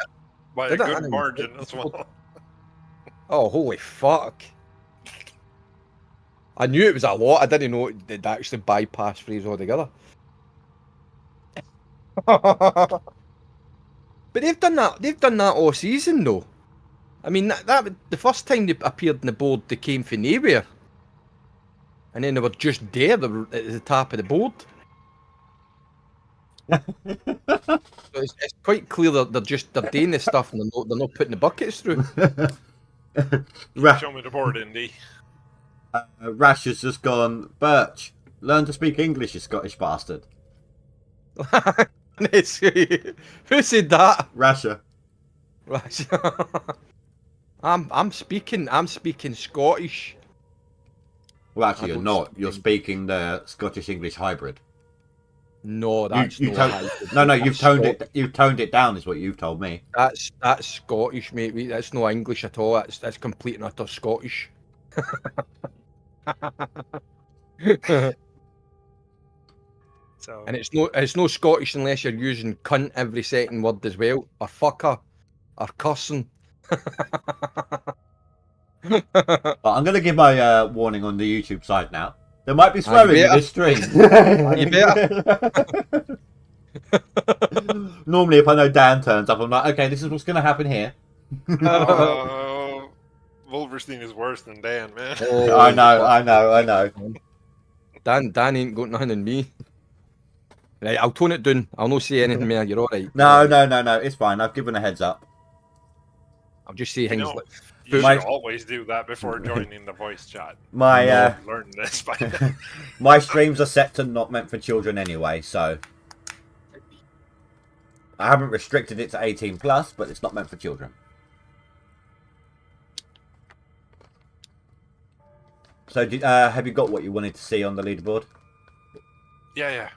By Did a it? I good didn't- margin as well. Oh, holy fuck. I knew it was a lot. I didn't know they'd actually bypass Freeze altogether. But they've done that all season though. I mean, that the first time they appeared on the board, they came from nowhere. And then they were just there, they were at the top of the board. So it's quite clear that they're doing this stuff and they're not putting the buckets through. Show me the board, Indy. Rash has just gone, Birch, learn to speak English, you Scottish bastard. Who said that? Rasha. I'm speaking Scottish. Well, actually, I you're don't not. speak You're speaking the Scottish-English hybrid. No, that's You not. toned- No, you've toned it. You've toned it down, is what you've told me. That's Scottish, mate. That's no English at all. That's complete and utter Scottish. So And it's no Scottish unless you're using cunt every second word as well, or fucker, or cussing. But I'm going to give my warning on the YouTube side now. There might be swearing in better. this stream. You better. Normally, if I know Dan turns up, I'm like, okay, this is what's going to happen here. Wolverstein is worse than Dan, man. Oh, I know. Dan ain't got nothing in me. Right, I'll tone it down. I'll not say anything more. You're all right. No, it's fine. I've given a heads up. I'll just say things know, like. You My- should always do that before joining the voice chat. My Learn this by now. my streams are set to not meant for children anyway, so I haven't restricted it to 18 plus, but it's not meant for children. So, have you got what you wanted to see on the leaderboard? Yeah.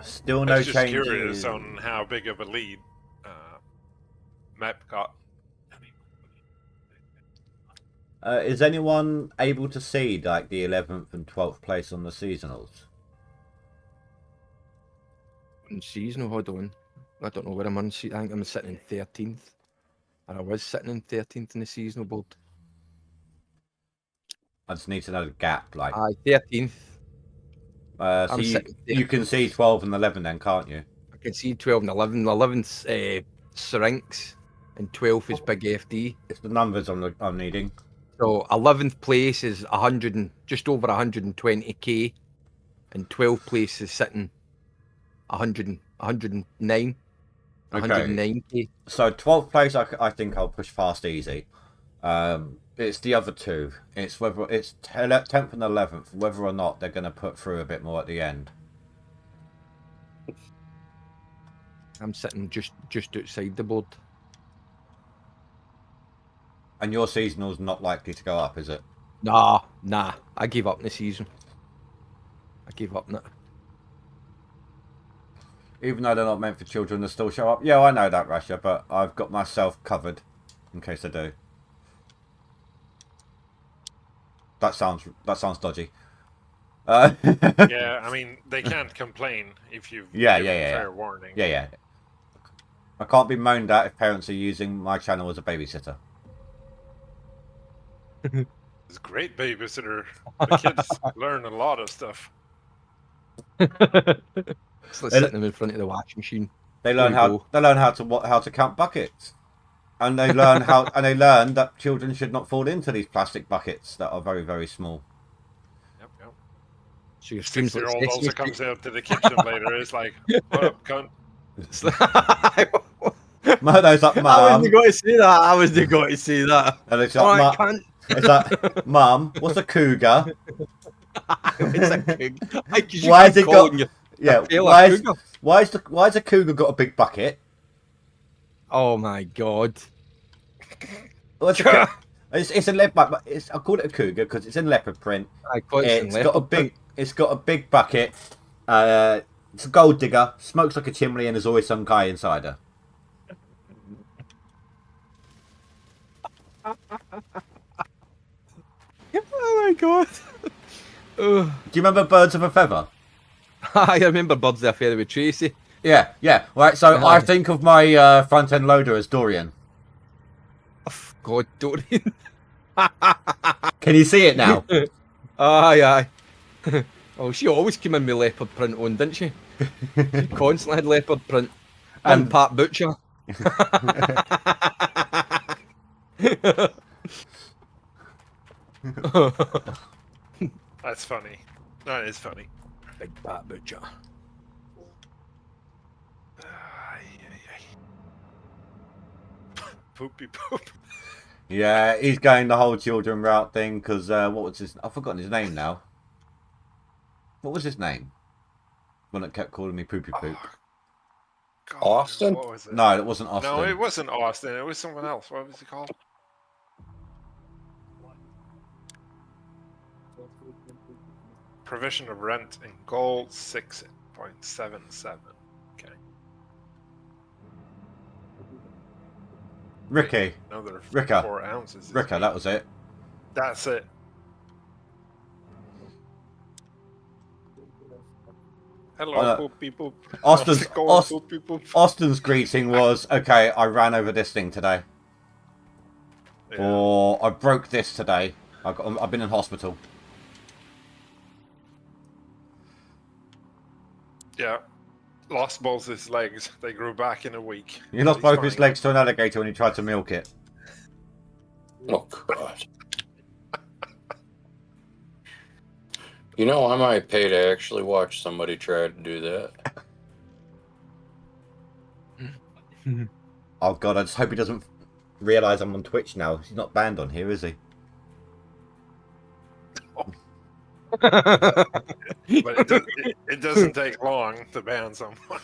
Still I no was just changes. curious on how big of a lead Map got. Is anyone able to see like the 11th and 12th place on the seasonals? Seasonal, hold on. I don't know where I'm on. I think I'm sitting in 13th. And I was sitting in 13th in the seasonal board. I just need to know the gap. Like, 13th. so I'm you sitting can see 12 and 11 then, can't you? I can see 12 and 11. 11's Syrinx. and 12th is Big FD. It's the numbers I'm needing. So 11th place is 100 and just over 120k, and 12th place is sitting 109. Okay. 109k. So 12th place, I think I'll push fast easy. It's the other two. It's whether it's 10th and 11th, whether or not they're going to put through a bit more at the end. I'm sitting just outside the board. And your seasonal's not likely to go up, is it? Nah. I gave up in the season. I gave up on it. Even though they're not meant for children, they still show up. Yeah, I know that, Russia, but I've got myself covered in case I do. That sounds dodgy. Yeah, I mean, they can't complain if you've Yeah, given yeah. fair warning. Yeah. I can't be moaned at if parents are using my channel as a babysitter. It's a great babysitter. The kids learn a lot of stuff. It's like sitting them in front of the washing machine. They learn There you how to count buckets, and they learn that children should not fall into these plastic buckets that are very, very small. Yep. So your streams like 6-year-old also comes out to the kitchen later. It's like, what up, cunt? Murdo's like, I Mum, wasn't going to say that. I wasn't going to say that. and it's Oh, I like, can't. it's like, Mum, what's a cougar? It's a cougar. Why has it got? Yeah, tail why has a cougar got a big bucket? Oh my god. What's it's a leopard. I call it a cougar because it's in leopard print. It's got a big bucket. It's a gold digger. Smokes like a chimney, and there's always some guy inside her. Oh my god. Do you remember Birds of a Feather? I remember Birds of a Feather with Tracy. Yeah. Right, so I think of my front end loader as Dorian. Oh, God, Dorian. Can you see it now? Aye. Oh, she always came in with leopard print on, didn't she? She constantly had leopard print. And Pat Butcher. That's funny. That is funny. Big Pat Butcher. Poopy poop. Yeah, he's going the whole children route thing because what was his? I've forgotten his name now. What was his name? One that kept calling me Poopy Poop. God, Austin? What was it? No, it wasn't Austin. No, it wasn't Austin. It was someone else. What was he called? Provision of rent in gold 6.77. Okay. Ricky. Another Ricker. 4 ounces. Ricker, that was it. That's it. Hello, poopy poop. Austin's, How's it going, Aust- poopy poop? Austin's greeting was, okay, I ran over this thing today. Yeah. Or I broke this today. I've been in hospital. Yeah. Lost both his legs. They grew back in a week. He lost He's both his fine. legs to an alligator when he tried to milk it. Oh, God. You know, I might pay to actually watch somebody try to do that. Oh God, I just hope he doesn't realise I'm on Twitch now. He's not banned on here, is he? But it doesn't take long to ban someone.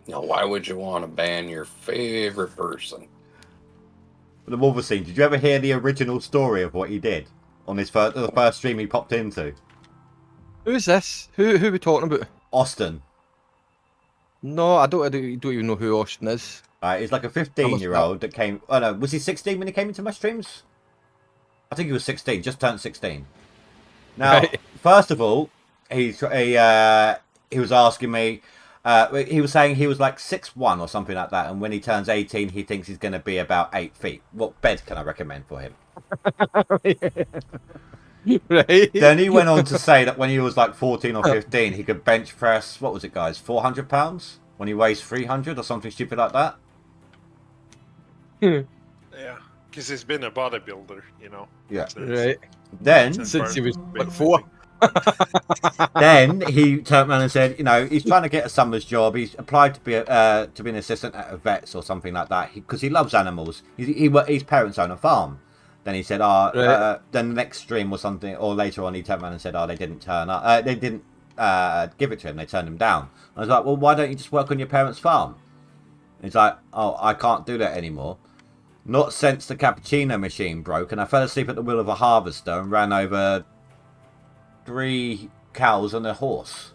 Now, why would you want to ban your favorite person? The Wolverine, did you ever hear the original story of what he did on his the first stream he popped into? Who's this? Who are we talking about? Austin. No, I don't even know who Austin is. He's like a 15-year-old that came... Oh no, was he 16 when he came into my streams? I think he was 16, just turned 16. Now, Right. first of all, he was asking me... he was saying he was like 6'1" or something like that, and when he turns 18, he thinks he's going to be about 8 feet. What bed can I recommend for him? Right. Then he went on to say that when he was like 14 or 15, he could bench press, what was it, guys, 400 pounds? When he weighs 300 or something stupid like that? Yeah, because he's been a bodybuilder, you know. Yeah. since- Right. Then, Since he was, been what, 4? then he turned around and said, you know, he's trying to get a summer's job. He's applied to be an assistant at a vet's or something like that because he loves animals. His parents own a farm. Then he said, Right. then the next stream or something, or later on, he turned around and said, they didn't turn up. They didn't give it to him. They turned him down. I was like, well, why don't you just work on your parents' farm? He's like, oh, I can't do that anymore. Not since the cappuccino machine broke, and I fell asleep at the wheel of a harvester and ran over 3 cows and a horse.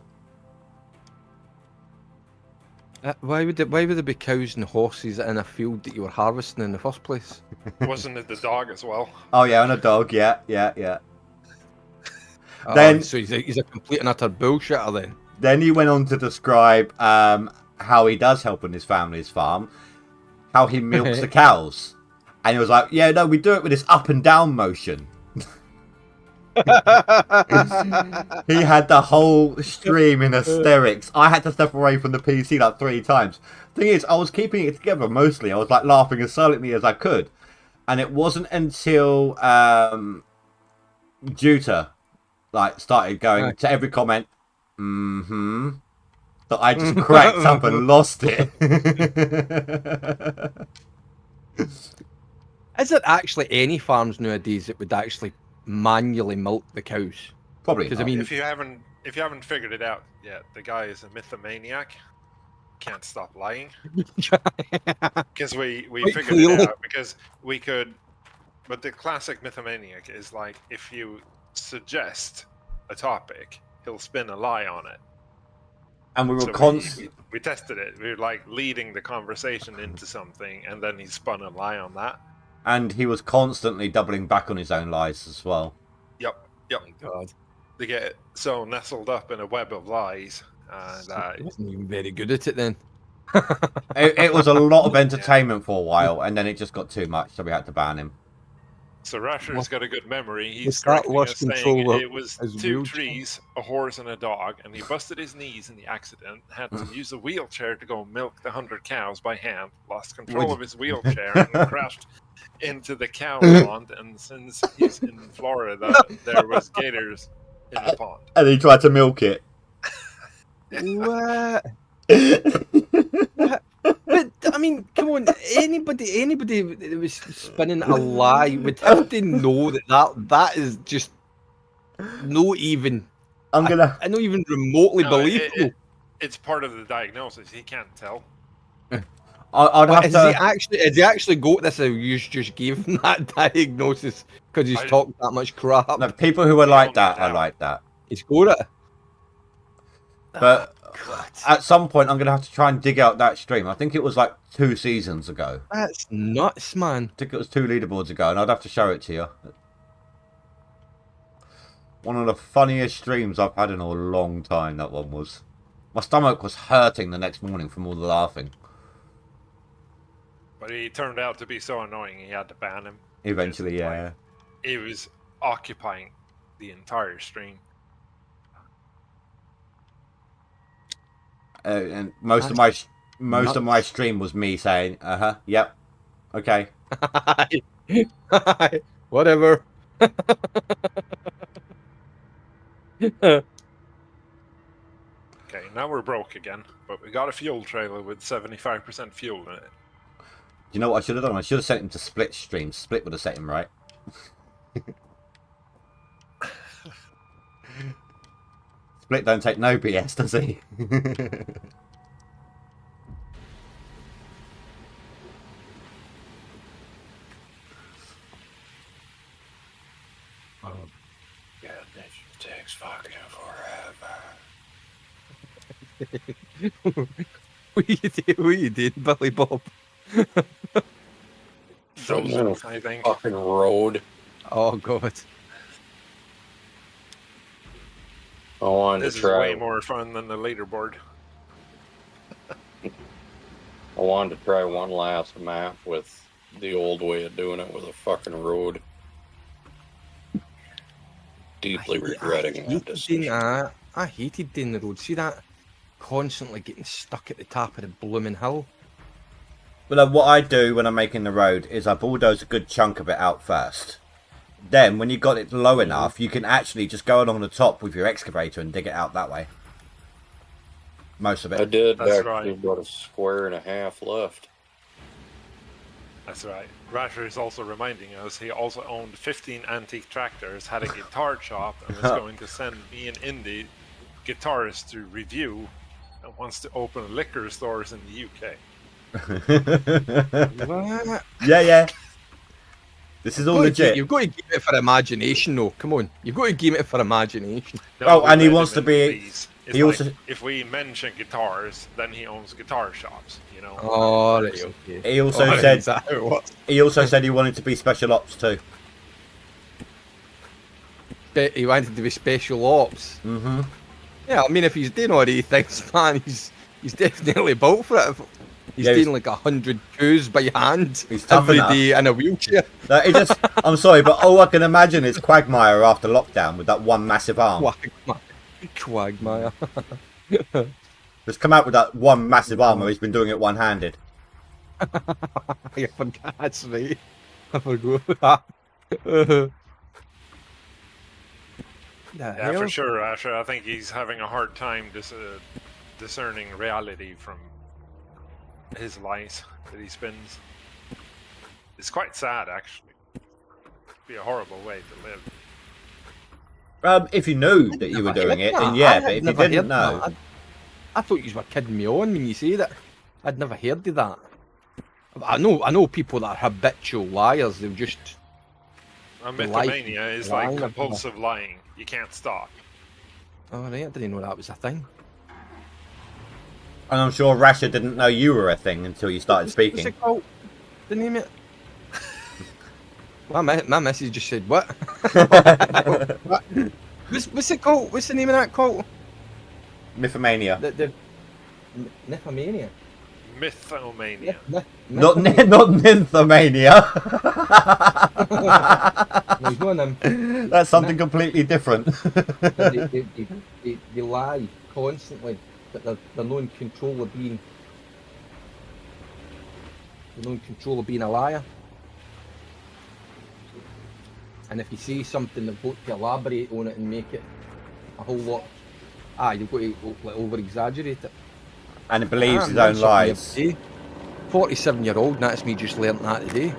Why would there be cows and horses in a field that you were harvesting in the first place? Wasn't it the dog as well? Oh yeah, and a dog. Yeah. Oh, Then- so he's a complete and utter bullshitter then. Then he went on to describe how he does help on his family's farm, how he milks the cows, and he was like, "Yeah, no, we do it with this up and down motion." He had the whole stream in hysterics. I had to step away from the PC like 3 times. Thing is, I was keeping it together mostly. I was like laughing as silently as I could, and it wasn't until Juta like started going Right. to every comment, that I just cracked up and lost it. Is there actually any farms nowadays that would actually manually milk the cows? Probably. Because I Not. mean, If you haven't figured it out yet, the guy is a mythomaniac. Can't stop lying. Because we Quite figured clearly. it out because we could. But the classic mythomaniac is like if you suggest a topic, he'll spin a lie on it. And we were So constantly. we tested it. We were like leading the conversation into something, and then he spun a lie on that. And he was constantly doubling back on his own lies as well. Yep. God, They get so nestled up in a web of lies, and he wasn't even very good at it then. It was a lot of entertainment for a while, and then it just got too much, so we had to ban him. so Rasher's got a good memory. He's What's that correcting lost us saying control it was as 2 wheelchair? trees, a horse, and a dog, and he busted his knees in the accident. Had to use a wheelchair to go milk the 100 cows by hand. Lost control of his wheelchair and crashed into the cow pond. And since he's in Florida, there was gators in the pond. And he tried to milk it. What? But I mean, come on, anybody that was spinning a lie would have to know that is just not even. I'm gonna. I don't even remotely No, believable. it's part of the diagnosis. He can't tell. I'd have Is he actually got this? You just gave him that diagnosis because he's I- talked that much crap. No, people who are like don't that are know. like that. He's got it. But God, at some point, I'm gonna have to try and dig out that stream. I think it was like 2 seasons ago. that's nuts, man. I think it was 2 leaderboards ago, and I'd have to show it to you. One of the funniest streams I've had in a long time. That one was. My stomach was hurting the next morning from all the laughing. But he turned out to be so annoying, he had to ban him. Eventually, yeah. He was occupying the entire stream. And most of my stream was me saying, yep, okay. Whatever. Okay, now we're broke again, but we got a fuel trailer with 75% fuel in it. You know what I should have done? I should have sent him to Split stream. Split would have set him right. Split don't take no BS, does he? Yeah, that takes fucking forever. What you did, Billy Bob? Frozen, I think. Fucking road. Oh God. I wanted This to is try. way more fun than the leaderboard. I wanted to try one last map with the old way of doing it with a fucking road. deeply regretting that hated decision. I hated doing the road. See that? Constantly getting stuck at the top of the blooming hill. Well, what I do when I'm making the road is I bulldoze a good chunk of it out first. Then, when you got it low enough, you can actually just go along the top with your excavator and dig it out that way. Most of I it. did That's actually right. about a square and a half left. That's right. Rasher is also reminding us he also owned 15 antique tractors, had a guitar shop, and was going to send me and Indy guitarists to review, and wants to open liquor stores in the UK. What? Yeah. This is all legit. You've got to give it for imagination, though. Come on, you've got to give it for imagination. Oh, we and he read wants him to in be- these. he It's like, also- if we mention guitars, then he owns guitar shops. You know. Oh, right, okay. He also Oh, said is that how it was? he also said he wanted to be special ops too. He wanted to be special ops. Mm-hmm. Yeah, I mean, if he's doing all these things, man, he's definitely built for it. He's Yeah, he's- doing like 100 coups by hand He's tough every enough. day in a wheelchair. No, it just, I'm sorry, but all I can imagine is Quagmire after lockdown with that one massive arm. Quagmire. Just come out with that one massive arm where he's been doing it one-handed. I forgot, that's right. I forgot that. The Yeah, hell? for sure, Asher. I think he's having a hard time discerning reality from his lies that he spins. It's quite sad, actually. It'd be a horrible way to live. If you knew that you were doing it, then yeah, but if you didn't know... I thought you were kidding me on when you say that. I'd never heard of that. I know people that are habitual liars. They'll just Mythomania is like lying about compulsive lying. You can't stop. oh right, I didn't know that was a thing. And I'm sure Rasher didn't know you were a thing until you started What's speaking. it called? The name it. My message just said what? What? What's it called? What's the name of that cult? Mythomania. The Nymphomania. Mythomania. Not Nymphomania. There's one of them. That's something completely different. They lie constantly, but they're not in control of being. They're not in control of being a liar. And if you say something, they've got to elaborate on it and make it a whole lot. You've got to like, over-exaggerate it. And he believes I'm his own something lies. every day. 47-year-old, and that's me just learnt that today.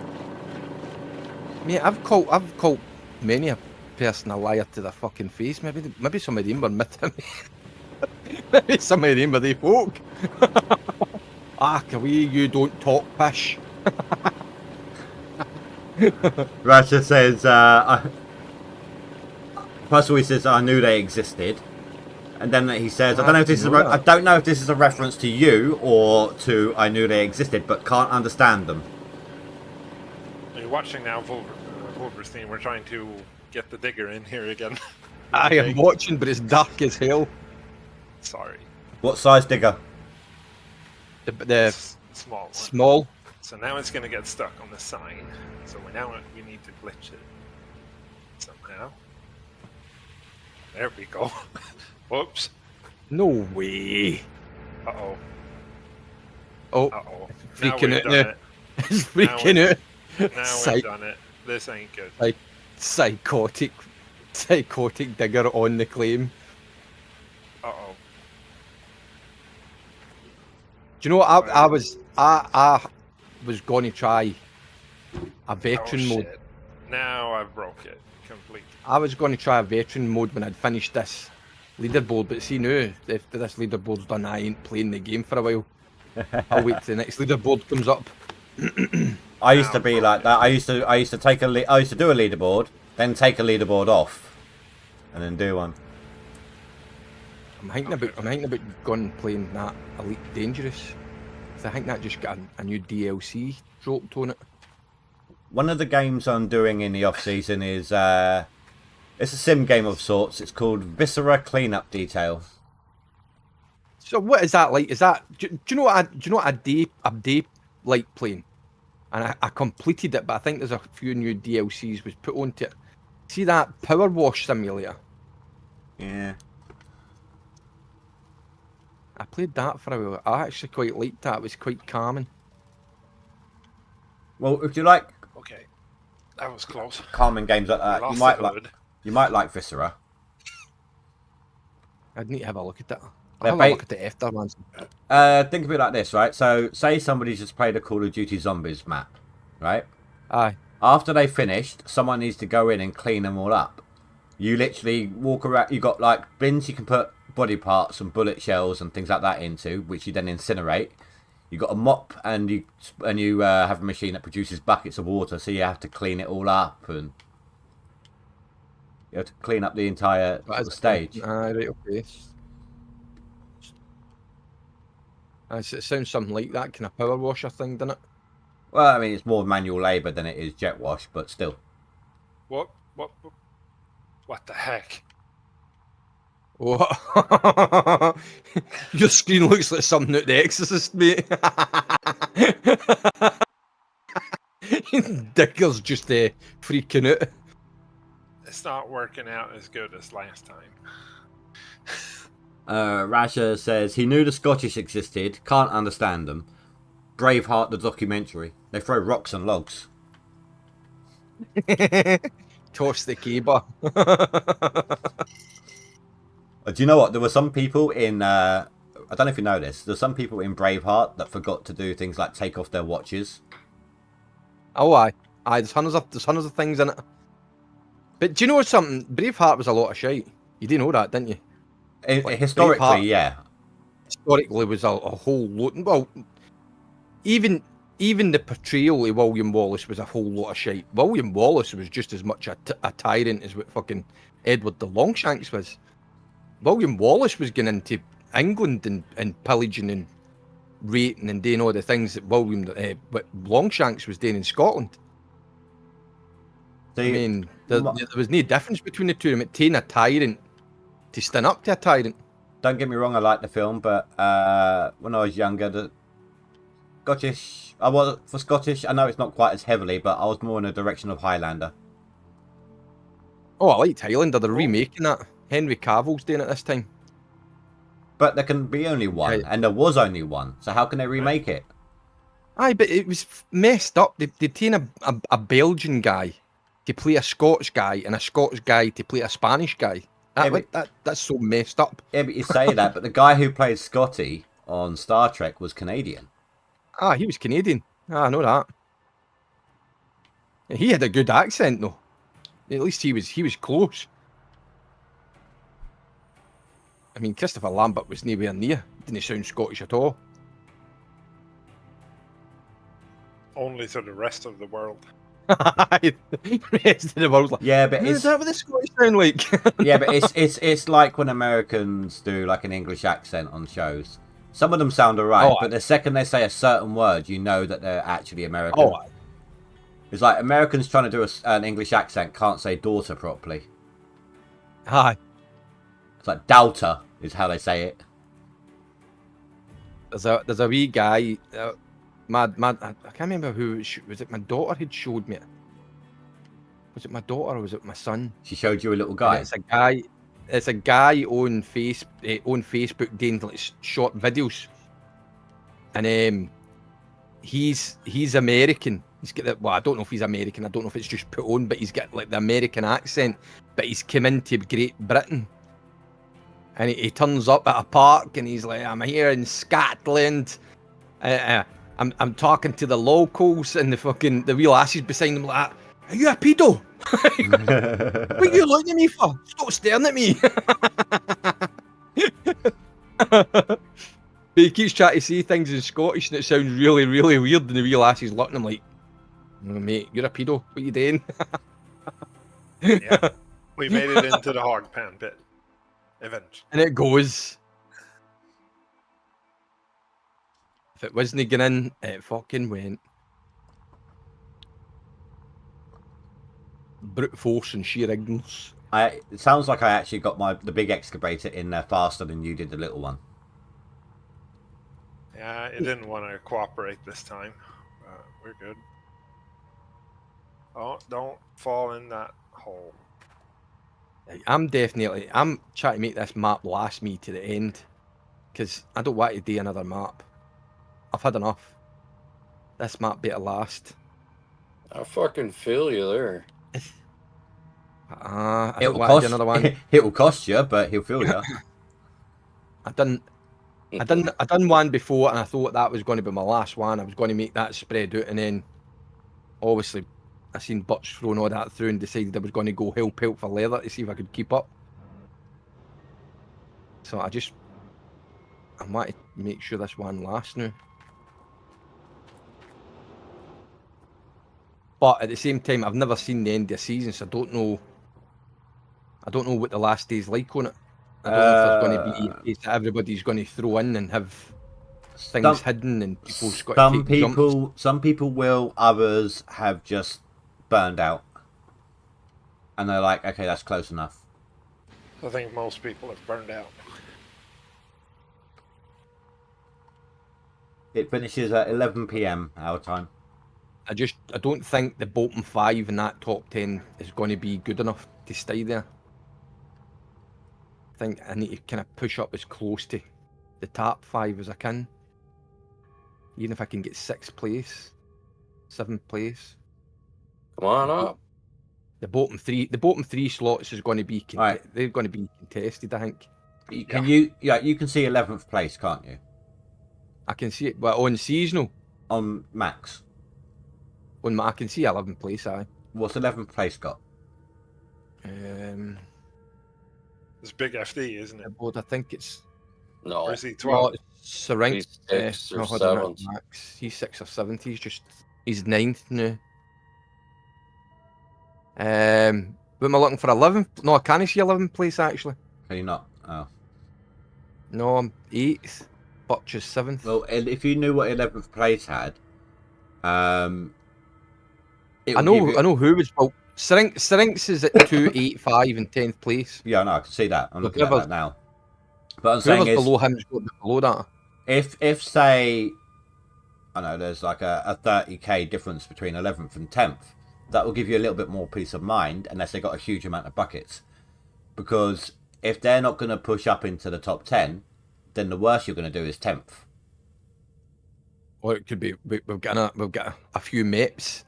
Mate, I've called many a person a liar to their fucking face. Maybe some of them were mything me. Maybe some of them were they folk. Away, you don't talk pish. Rasher says, first of all he says, I knew they existed. And then he says, I don't know if this is a reference to you or to I knew they existed, but can't understand them. You're watching now, Wolverstein. We're trying to get the digger in here again. I am watching, but it's dark as hell. Sorry. What size digger? The Small one. small. So now it's going to get stuck on the sign. So we need to glitch it somehow. There we go. Whoops. No way. Uh-oh. Oh, Uh-oh. it's Now freaking we've out done now. it. It's freaking out. Now Psych- we've done it. This ain't good. psychotic digger on the claim. Uh-oh. Do you know what I was going to try a veteran Oh, mode. shit. Now I've broke it completely. I was going to try a veteran mode when I'd finished this leaderboard, but see now, if this leaderboard's done, I ain't playing the game for a while. I'll wait till the next leaderboard comes up. I used to be like that. I used to do a leaderboard, then take a leaderboard off, and then do one. I'm thinking about going and playing that Elite Dangerous. 'Cause I think that just got a new DLC dropped on it. One of the games I'm doing in the off season is it's a sim game of sorts. It's called Viscera Cleanup Detail. So what is that like? Is that do you know what a day like playing? And I completed it, but I think there's a few new DLCs was put onto it. See that Power Wash Simulator? Yeah. I played that for a while. I actually quite liked that. It was quite calming. Well, if you like Okay, that was close. calming games like We that, lost the hood. you might like Viscera. I'd need to have a look at that. They're I'll have a look at it after, man. Think of it like this, right? So, say somebody's just played a Call of Duty Zombies map, right? Aye. After they finished, someone needs to go in and clean them all up. You literally walk around. You got like bins you can put body parts and bullet shells and things like that into, which you then incinerate. You got a mop and you have a machine that produces buckets of water, so you have to clean it all up and you have to clean up the entire sort of stage. Aye, right, okay. It sounds something like that kind of power washer thing, doesn't it? Well, I mean, it's more manual labour than it is jet wash, but still. What the heck? What? Your screen looks like something out The Exorcist, mate. Dicker's just freaking out. It's not working out as good as last time. Rasha says he knew the Scottish existed, can't understand them. Braveheart the documentary. They throw rocks and logs. Toss the cable. Do you know what? There were some people in. I don't know if you know this. There's some people in Braveheart that forgot to do things like take off their watches. Oh, aye. There's hundreds of things in it. But do you know something? Braveheart was a lot of shite. You didn't know that, didn't you? Historically, Braveheart yeah. Historically was a whole lot. Well, even the portrayal of William Wallace was a whole lot of shite. William Wallace was just as much a tyrant as what fucking Edward the Longshanks was. William Wallace was going into England and pillaging and raping and doing all the things that what Longshanks was doing in Scotland. I mean, there was no difference between the two of them. It taking a tyrant to stand up to a tyrant. Don't get me wrong, I like the film, but when I was younger, the Scottish. For Scottish, I know it's not quite as heavily, but I was more in the direction of Highlander. Oh, I liked Highlander. They're remaking that. Henry Cavill's doing it this time. But there can be only one, Right. and there was only one. So how can they remake it? Aye, but it was messed up. They'd taken a Belgian guy to play a Scots guy and a Scots guy to play a Spanish guy. That's so messed up. Yeah, but you say that, but the guy who played Scotty on Star Trek was Canadian. Ah, he was Canadian. I know that. He had a good accent though. At least he was close. I mean, Christopher Lambert was nowhere near. Didn't sound Scottish at all. Only to the rest of the world. The rest of the world's like, Yeah, but is that what the Scottish sound like? yeah, but it's like when Americans do like an English accent on shows. Some of them sound alright, but the second they say a certain word, you know that they're actually American. Oh, it's like Americans trying to do an English accent can't say daughter properly. hi. It's like daughter is how they say it. There's a wee guy. I can't remember who was it. My daughter had showed me it. Was it my daughter or was it my son? She showed you a little And guy. it's a guy. It's a guy on Facebook doing like short videos, and he's American. He's got that. Well, I don't know if he's American. I don't know if it's just put on, but he's got like the American accent. But he's come into Great Britain, and he turns up at a park, and he's like, "I'm here in Scotland. I'm talking to the locals," and the real asses beside him like, "Are you a pedo? What are you looking at me for? Stop staring at me." But he keeps trying to say things in Scottish and it sounds really, really weird, and the real asses looking at him like, "Oh, mate, you're a pedo. What are you doing?" Yeah, we made it into the hog pan bit. Eventually. And it goes. If it wasn't going in, it fucking went. Brute force and sheer ignorance. It sounds like I actually got the big excavator in there faster than you did the little one. Yeah, it didn't want to cooperate this time. We're good. Oh, don't fall in that hole. I'm trying to make this map last me to the end, because I don't want to do another map. I've had enough. This map better last. I fucking feel you there. I It don't will want to cost. do another one. It will cost you, but he'll feel you. I done one before, and I thought that was going to be my last one. I was going to make that spread out, and then obviously I seen Butch throwing all that through and decided I was going to go hell pelt for leather to see if I could keep up. So I want to make sure this one lasts now. But at the same time, I've never seen the end of the season, so I don't know what the last day's like on it. I don't know if there's going to be a case that everybody's going to throw in and have things hidden and people's got to take jumps. Some people will, others have just burned out. And they're like, okay, that's close enough. I think most people have burned out. It finishes at 11 PM our time. I don't think the bottom 5 in that top 10 is going to be good enough to stay there. I think I need to kind of push up as close to the top 5 as I can. Even if I can get 6th place, 7th place. Come on up. The bottom three slots is going to be Right. They're going to be contested, I think. You can see 11th place, can't you? I can see it, but on seasonal, On Max. I can see 11th place. What's 11th place got? It's Big FD, isn't it? I think it's No. Or is he 12? Serinx. He's 6th or hold on, 7th. Max. He's 6th or 7th. He's 9th now. But am I looking for 11th? No, I can't see 11th place actually. Can you not? Oh. No, I'm 8th. Butch is 7th. Well, if you knew what 11th place had, I know who was. Well, Serinx is at 2, 8, 5 and 10th place. Yeah, no, I can see that. I'm looking at Whoever's- that now. But I'm saying Whoever's is, below him's got to be below that. if say, I know there's like a 30k difference between 11th and 10th, that will give you a little bit more peace of mind, unless they got a huge amount of buckets. Because if they're not going to push up into the top 10, then the worst you're going to do is 10th. Or it could be we've got a few maps.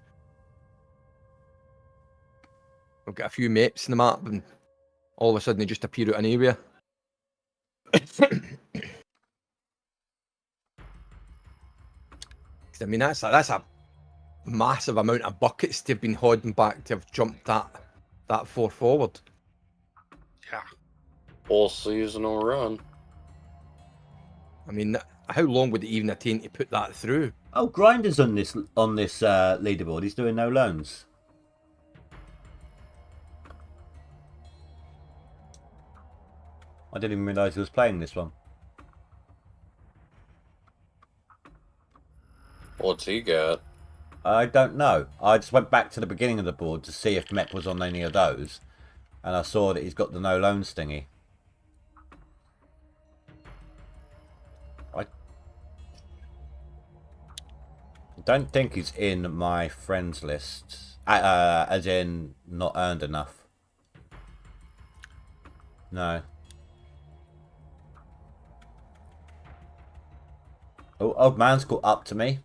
We've got a few maps in the map, and all of a sudden they just appear out an area. I mean, that's a massive amount of buckets to have been holding back to have jumped that far forward. Yeah. Whole seasonal run. I mean, how long would it even attain to put that through? Oh, Grinder's on this leaderboard. He's doing no loans. I didn't even realise he was playing this one. What's he got? I don't know. I just went back to the beginning of the board to see if Mep was on any of those, and I saw that he's got the no loans thingy. I don't think he's in my friends list, as in not earned enough. No. Oh, old man's got up to me.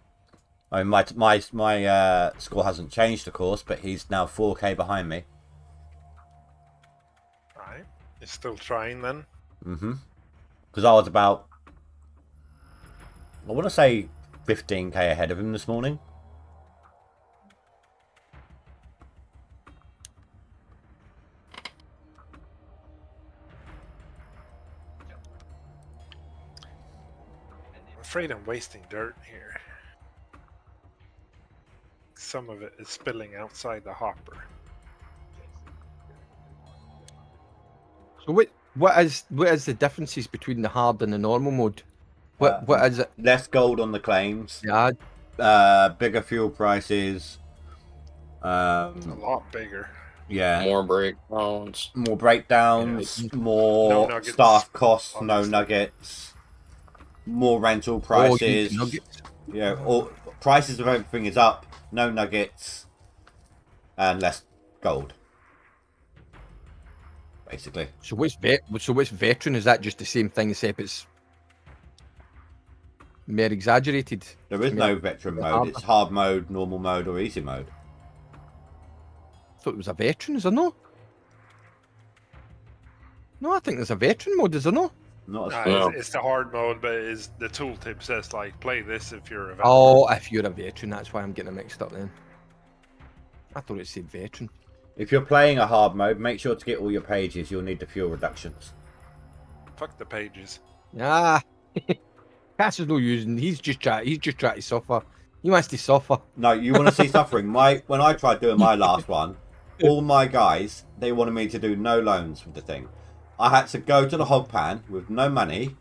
I mean, my score hasn't changed, of course, but he's now 4k behind me. Right. He's still trying then. Mm-hmm. Because I was about, I want to say 15k ahead of him this morning. I'm afraid I'm wasting dirt here. Some of it is spilling outside the hopper. So what is the differences between the hard and the normal mode? What is it? Less gold on the claims. Yeah, Bigger fuel prices. A lot bigger. Yeah. More breakdowns. More breakdowns. Yeah. More No nuggets. staff costs. No Honestly. nuggets. More rental Oh, prices. nuggets. Yeah. All prices of everything is up. No nuggets. And less gold. basically. So what's veteran? Is that just the same thing except it's more exaggerated? There is no veteran mode. It's hard mode, normal mode, or easy mode. I thought it was a veteran, is there no? No, I think there's a veteran mode, is there no? Not as No. It's the hard mode, but is the tooltip says like play this if you're a veteran. Oh, if you're a veteran, that's why I'm getting it mixed up then. I thought it said veteran. If you're playing a hard mode, make sure to get all your pages. You'll need the fuel reductions. Fuck the pages. Ah, Cass is no using. He's just trying to suffer. He wants to suffer. No, you want to see suffering. When I tried doing my last one, all my guys, they wanted me to do no loans with the thing. I had to go to the hog pan with no money,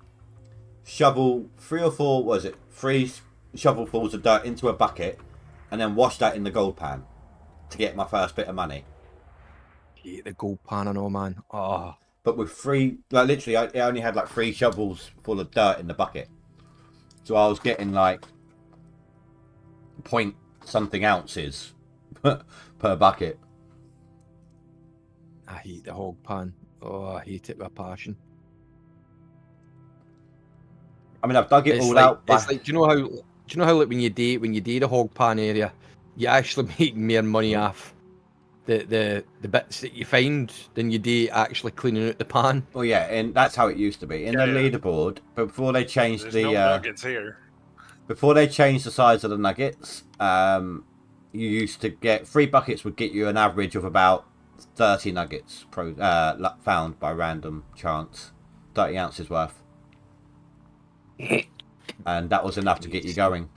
shovel 3 or 4, 3 shovelfuls of dirt into a bucket, and then wash that in the gold pan to get my first bit of money. Hate the gold pan and all, man. Oh, But with 3, like literally, I only had like 3 shovels full of dirt in the bucket. So I was getting like point something ounces per bucket. I hate the hog pan. Oh, I hate it with a passion. I mean, I've dug it It's all like, out. it's like, do you know how like when you do the hog pan area, you actually make more money off the bits that you find than you do actually cleaning out the pan. Well, yeah, and that's how it used to be in the Yeah. leaderboard. But before they changed There's the no nuggets here. before they changed the size of the nuggets, you used to get 3 buckets would get you an average of about 30 nuggets found by random chance, 30 ounces worth, and that was enough to get you going.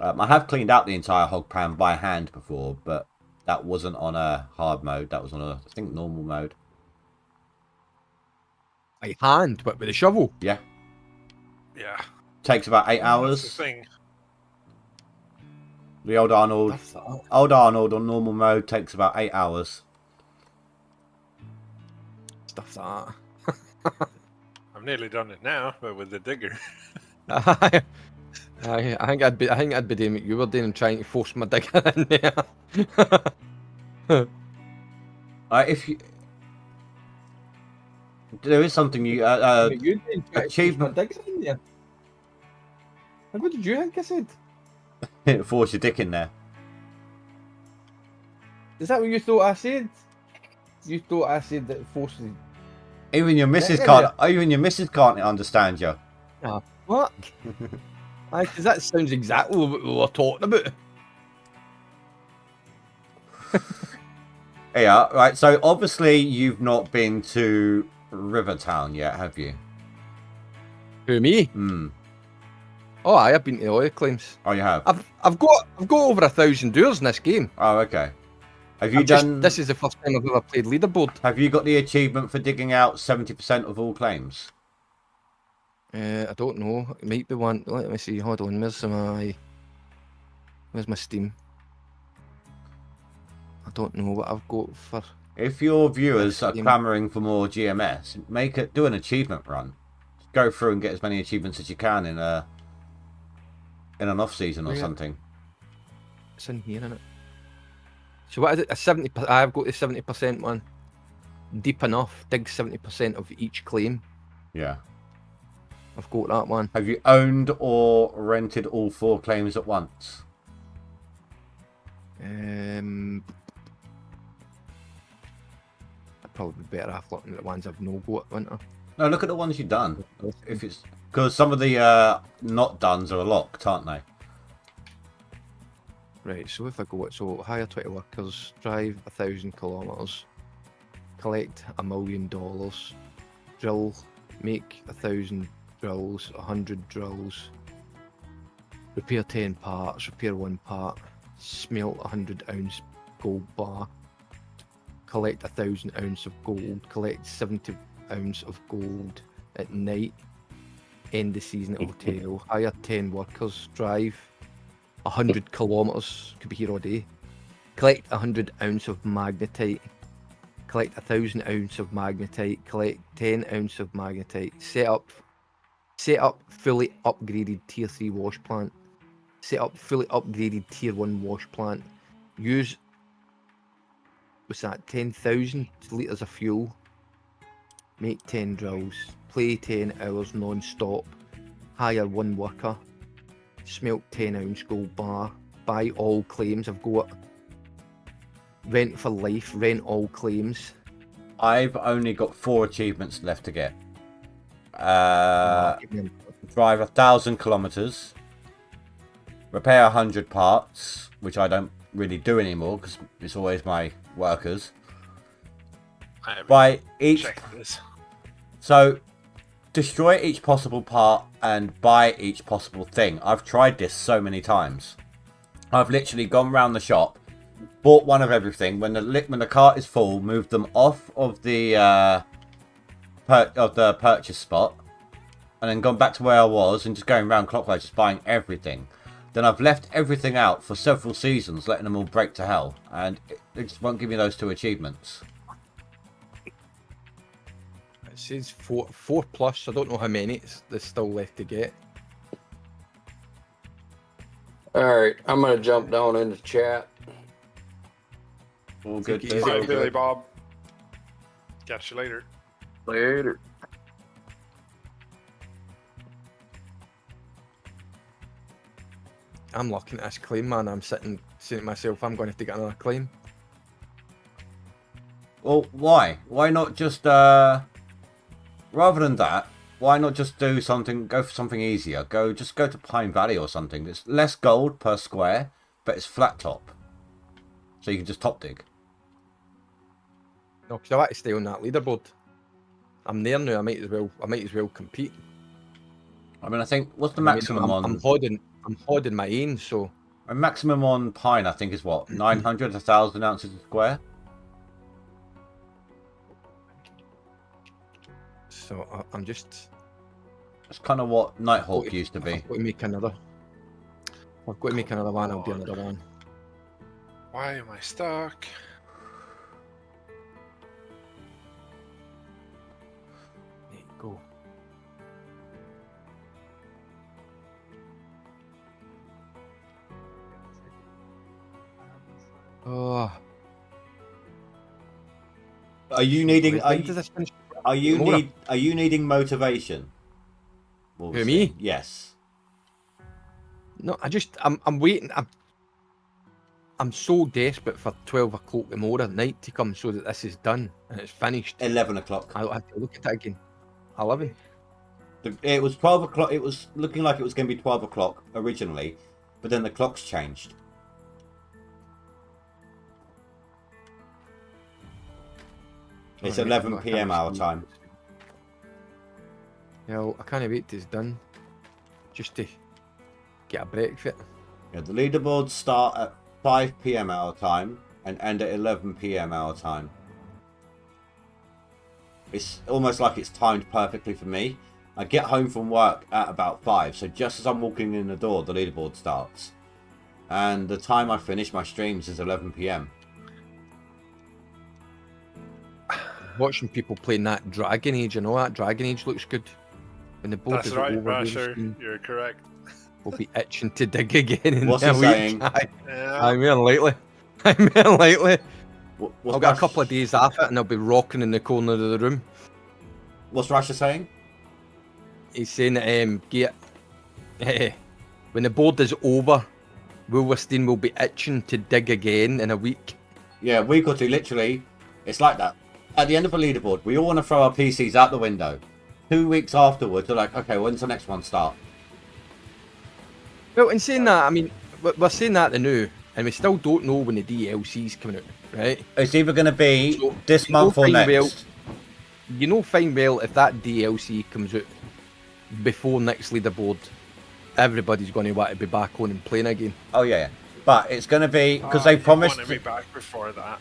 I have cleaned out the entire hog pan by hand before, but that wasn't on a hard mode. That was on a, I think, normal mode. By hand, but with a shovel. Yeah, Yeah. takes about 8 That's the hours. thing. The old Arnold on normal mode takes about 8 hours. Stuff that. I'm nearly done it now, but with the digger. I think I'd be doing what you were doing and trying to force my digger in there. If you, there is something you you did achievement- my digger in there. And what did you think I said? force your dick in there. Is that what you thought I said? You thought I said that it forces. Even your missus Yeah. can't understand you. What? Because that sounds exactly what we were talking about. Yeah, right. So obviously you've not been to Rivertown yet, have you? Who, me? Hmm. Oh, I've been to all the claims. Oh, you have. I've got over 1,000 doors in this game. Oh, okay. Have you done? This is the first time I've ever played leaderboard. Have you got the achievement for digging out 70% of all claims? I don't know. It might be one. Let me see. Hold on. Where's my Steam? I don't know what I've got for. If your viewers are Steam. clamoring for more GMS, do an achievement run. Go through and get as many achievements as you can in an off season or Yeah. something. It's in here, innit? So what is it? A 70. I've got the 70% one. Deep enough. Dig 70% of each claim. Yeah. I've got that one. Have you owned or rented all 4 claims at once? I'd probably be better off looking at the ones I've no got, wouldn't I? No, look at the ones you've done. If it's because some of the not dones are locked, aren't they? Right, so if I go, so hire 20 workers, drive 1,000 kilometers, collect $1 million, drill, make 1,000 drills, 100 drills, repair 10 parts, repair 1 part, smelt 100-ounce gold bar, collect 1,000 ounce of gold, collect 70 ounce of gold at night, end the season at a hotel, hire 10 workers, drive 100 kilometers, could be here all day, collect 100 ounce of magnetite, collect 1,000 ounce of magnetite, collect 10 ounce of magnetite, set up fully upgraded tier 3 wash plant, set up fully upgraded tier 1 wash plant, use, what's that, 10,000 litres of fuel, make 10 drills, play 10 hours non-stop, hire 1 worker, smelt 10-ounce gold bar, buy all claims I've got, rent for life, rent all claims. I've only got 4 achievements left to get. Drive 1,000 kilometers, repair 100 parts, which I don't really do anymore because it's always my workers. I haven't By each, checked this. so destroy each possible part and buy each possible thing. I've tried this so many times. I've literally gone round the shop, bought one of everything. When the cart is full, moved them off of the purchase spot, and then gone back to where I was and just going round clockwise, just buying everything. Then I've left everything out for several seasons, letting them all break to hell, and it just won't give me those 2 achievements. It says 4 plus. I don't know how many there's still left to get. Alright, I'm gonna jump down into chat. All good. Take it easy. Bye, all Billy good. Bob. Catch you later. Later. I'm looking at this claim, man. I'm sitting saying to myself, I'm going to have to get another claim. Well, why? Why not just, rather than that, why not just do something, go for something easier? Just go to Pine Valley or something. It's less gold per square, but it's flat top. So you can just top dig. No, because I want to stay on that leaderboard. I'm there now. I might as well compete. I mean, I think, what's the I mean, maximum on... I'm hodding my aim, so A maximum on Pine, I think, is what? 900, 1,000 ounces a square? I'm just. That's kind of what Nighthawk used to be. I've got to make another. I've got to make another one. I'll do another one. Why am I stuck? There you go. Oh, Are you needing? when does this finish? Are you Tomorrow. needing motivation? What was Who, me? it? Yes. No, I'm waiting. I'm so desperate for 12 o'clock tomorrow night to come so that this is done and it's finished. 11 o'clock. I'll have to look at it again. 11. It was 12 o'clock. It was looking like it was going to be 12 o'clock originally, but then the clocks changed. It's Alright, 11 I can't p.m. our see. time. Well, I can't wait till it's done. Just to get a break for it. Yeah, the leaderboards start at 5 p.m. our time and end at 11 p.m. our time. It's almost like it's timed perfectly for me. I get home from work at about 5, so just as I'm walking in the door, the leaderboard starts. And the time I finish my streams is 11 p.m. Watching people playing that Dragon Age, and all that Dragon Age looks good. When the board That's is right, over, Rasher. You're correct. we'll be itching to dig again in What's a he week. saying? Yeah. I'm here lately. I'm here lately. What's I've got a Rash- couple of days off it, and I'll be rocking in the corner of the room. What's Rasha saying? He's saying that when the board is over, Wolverstein will be itching to dig again in a week. Yeah, a week or two, literally. It's like that. At the end of a leaderboard, we all want to throw our PCs out the window. 2 weeks afterwards, they're like, okay, when's the next one start? Well, in saying that, I mean, we're saying that the new, and we still don't know when the DLC's coming out, right? It's either going to be So, this you know month or fine next. well- You know fine well if that DLC comes out before next leaderboard, everybody's going to want to be back on and playing again. Oh, yeah. But it's going to be, because they You promised... wanted me back before that.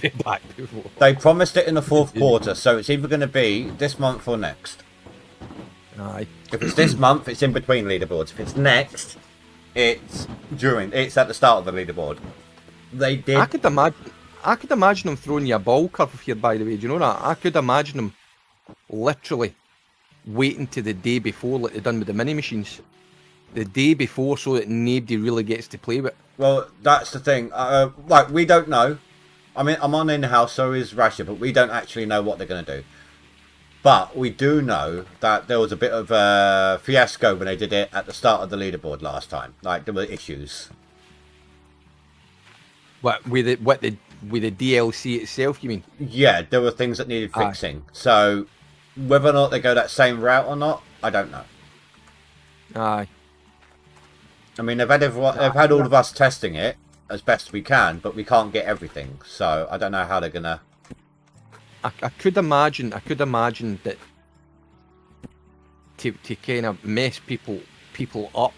Be back before. They promised it in the fourth quarter, so it's either going to be this month or next. Aye. If it's this month, it's in between leaderboards. If it's next, it's at the start of the leaderboard. They did. I could imagine them throwing you a ball curve here, by the way. Do you know that? I could imagine them literally waiting to the day before, like they done with the mini machines. The day before, so that nobody really gets to play with it. Well, that's the thing. Like, we don't know. I mean, I'm on in-house, so is Rasha, but we don't actually know what they're going to do. But we do know that there was a bit of a fiasco when they did it at the start of the leaderboard last time. Like, there were issues. What with the DLC itself? You mean? Yeah, there were things that needed Aye. fixing. So, whether or not they go that same route or not, I don't know. Aye. I mean, they've had all of us testing it as best we can, but we can't get everything. So, I don't know how they're gonna. I could imagine that to kind of mess people up,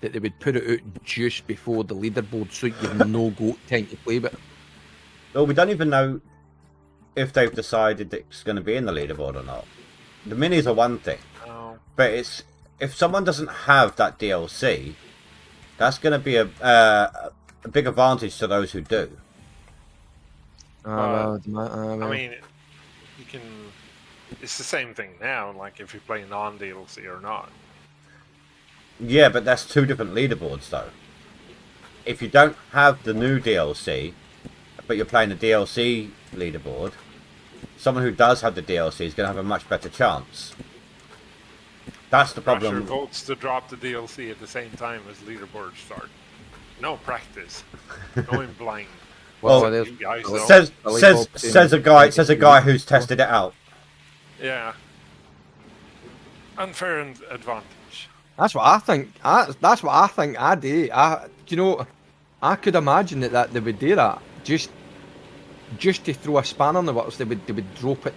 that they would put it out just before the leaderboard, so you've no go time to play with it. Well, we don't even know if they've decided that it's going to be in the leaderboard or not. The minis are one thing, Oh, but it's if someone doesn't have that DLC, that's going to be a big advantage to those who do. I mean, you can. It's the same thing now. Like if you play non-DLC or not. Yeah, but that's two different leaderboards, though. If you don't have the new DLC, but you're playing the DLC leaderboard, someone who does have the DLC is going to have a much better chance. That's the Russia problem. votes to drop the DLC at the same time as leaderboard start. No practice. Going blind. Well, there's You guys know. Says a guy who's tested it out. Yeah. Unfair advantage. that's what I think. That's what I think. I do. You know, I could imagine that they would do that just to throw a spanner in the works. They would drop it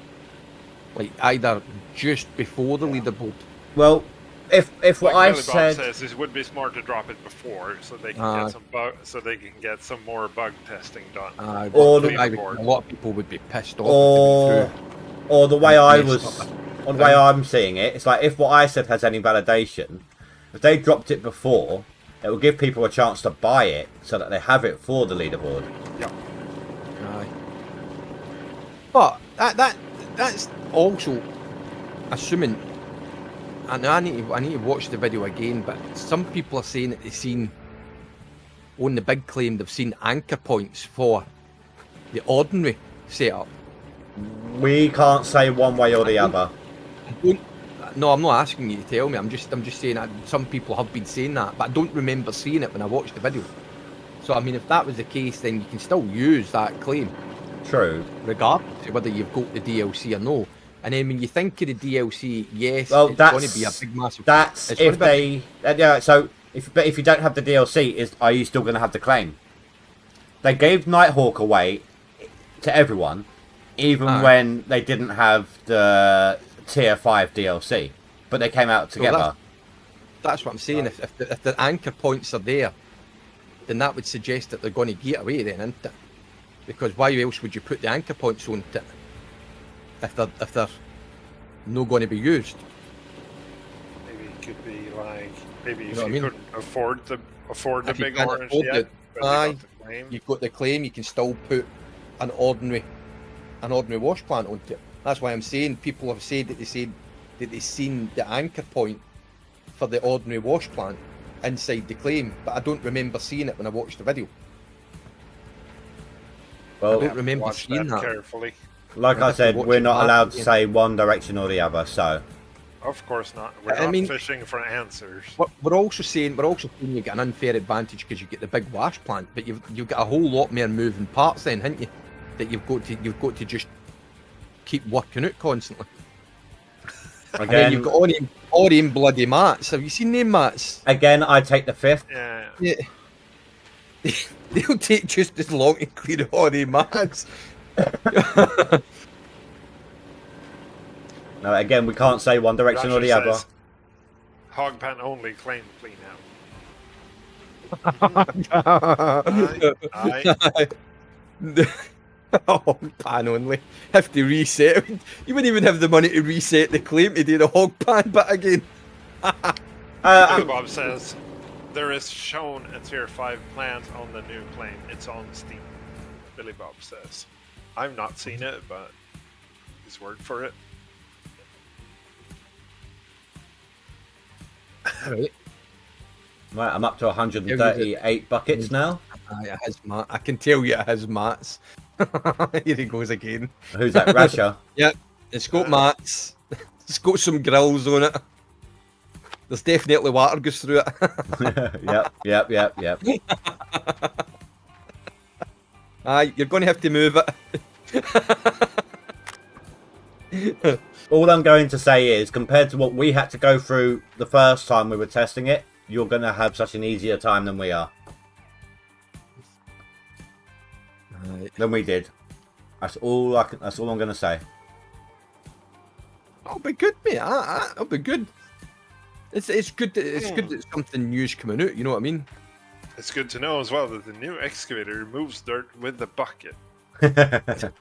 like either just before the leaderboard. Well, if what Like I've Billy Bob said, says, it would be smart to drop it before, so they can Aye. get some more bug testing done. Or the- A lot of people would be pissed off. or the way I Yes, was, not or the way I'm seeing it, it's like if what I said has any validation, if they dropped it before, it will give people a chance to buy it so that they have it for the leaderboard. Yeah. Aye. But that's also assuming. And I need to watch the video again. But some people are saying that they've seen on the big claim they've seen anchor points for the ordinary setup. We can't say one way or the other. No, I'm not asking you to tell me. I'm just saying that some people have been saying that, but I don't remember seeing it when I watched the video. So I mean, if that was the case, then you can still use that claim, True. regardless of whether you've got the DLC or no. And then when you think of the DLC, yes, Well, it's going that's to be a big massive. That's it's if gonna be- they yeah. So if you don't have the DLC, are you still going to have the claim? They gave Nighthawk away to everyone, even Aye. when they didn't have the Tier 5 DLC, but they came out together. That's what I'm saying. If the anchor points are there, then that would suggest that they're going to get away then, isn't it? Because why else would you put the anchor points on it if they're not going to be used? Maybe it could be like maybe if know what I you mean? couldn't afford the If you big can't orange afford yet, it, but you aye. got the claim. You've got the claim, you can still put an ordinary wash plant onto it. That's why I'm saying people have said that they've seen the anchor point for the ordinary wash plant inside the claim, but I don't remember seeing it when I watched the video. I Well, don't remember Watch seeing that. carefully. like I'd I have to said, watch we're it not back allowed to again. say one direction or the other. So Of course not. We're I not mean- fishing for answers. We're also saying you get an unfair advantage because you get the big wash plant, but you've got a whole lot more moving parts then, haven't you? That you've got to just keep working out constantly. And then you've again, got all them bloody mats. Have you seen them mats? again, I take the fifth. Yeah. Yeah. They'll take just as long to clear all the mats. No, again, we can't say one direction or the Roger other. says, Hog pan only, claim clean out. Aye. Oh, pan only. Have to reset. You wouldn't even have the money to reset the claim to do the hog pan bit again. Billy Bob says there is shown a tier 5 plant on the new claim. It's on Steam. Billy Bob says. I've not seen it, but his word for it. Right. Right, I'm up to 138 buckets now. Aye, it has mat. I can tell you it has mats. Here he goes again. Who's that, Rasha? Yep, it's got mats. It's got some grills on it. There's definitely water goes through it. Yep. Aye, you're going to have to move it. All I'm going to say is, compared to what we had to go through the first time we were testing it, you're going to have such an easier time than we are. Right. Than we did. That's all I'm going to say. I'll be good, mate. I'll be good. It's good. It's good that something new's coming out. You know what I mean? It's good to know as well that the new excavator moves dirt with the bucket. It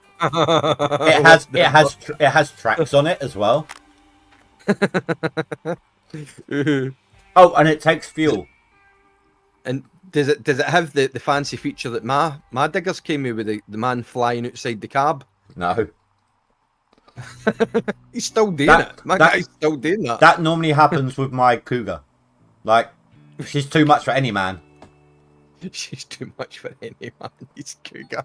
has tracks on it as well. Oh, and it takes fuel. And does it have the fancy feature that my diggers came with the man flying outside the cab? No. He's still doing it. My guy's still doing that. That normally happens with my cougar. Like, she's too much for any man. She's too much for any man. He's cougar.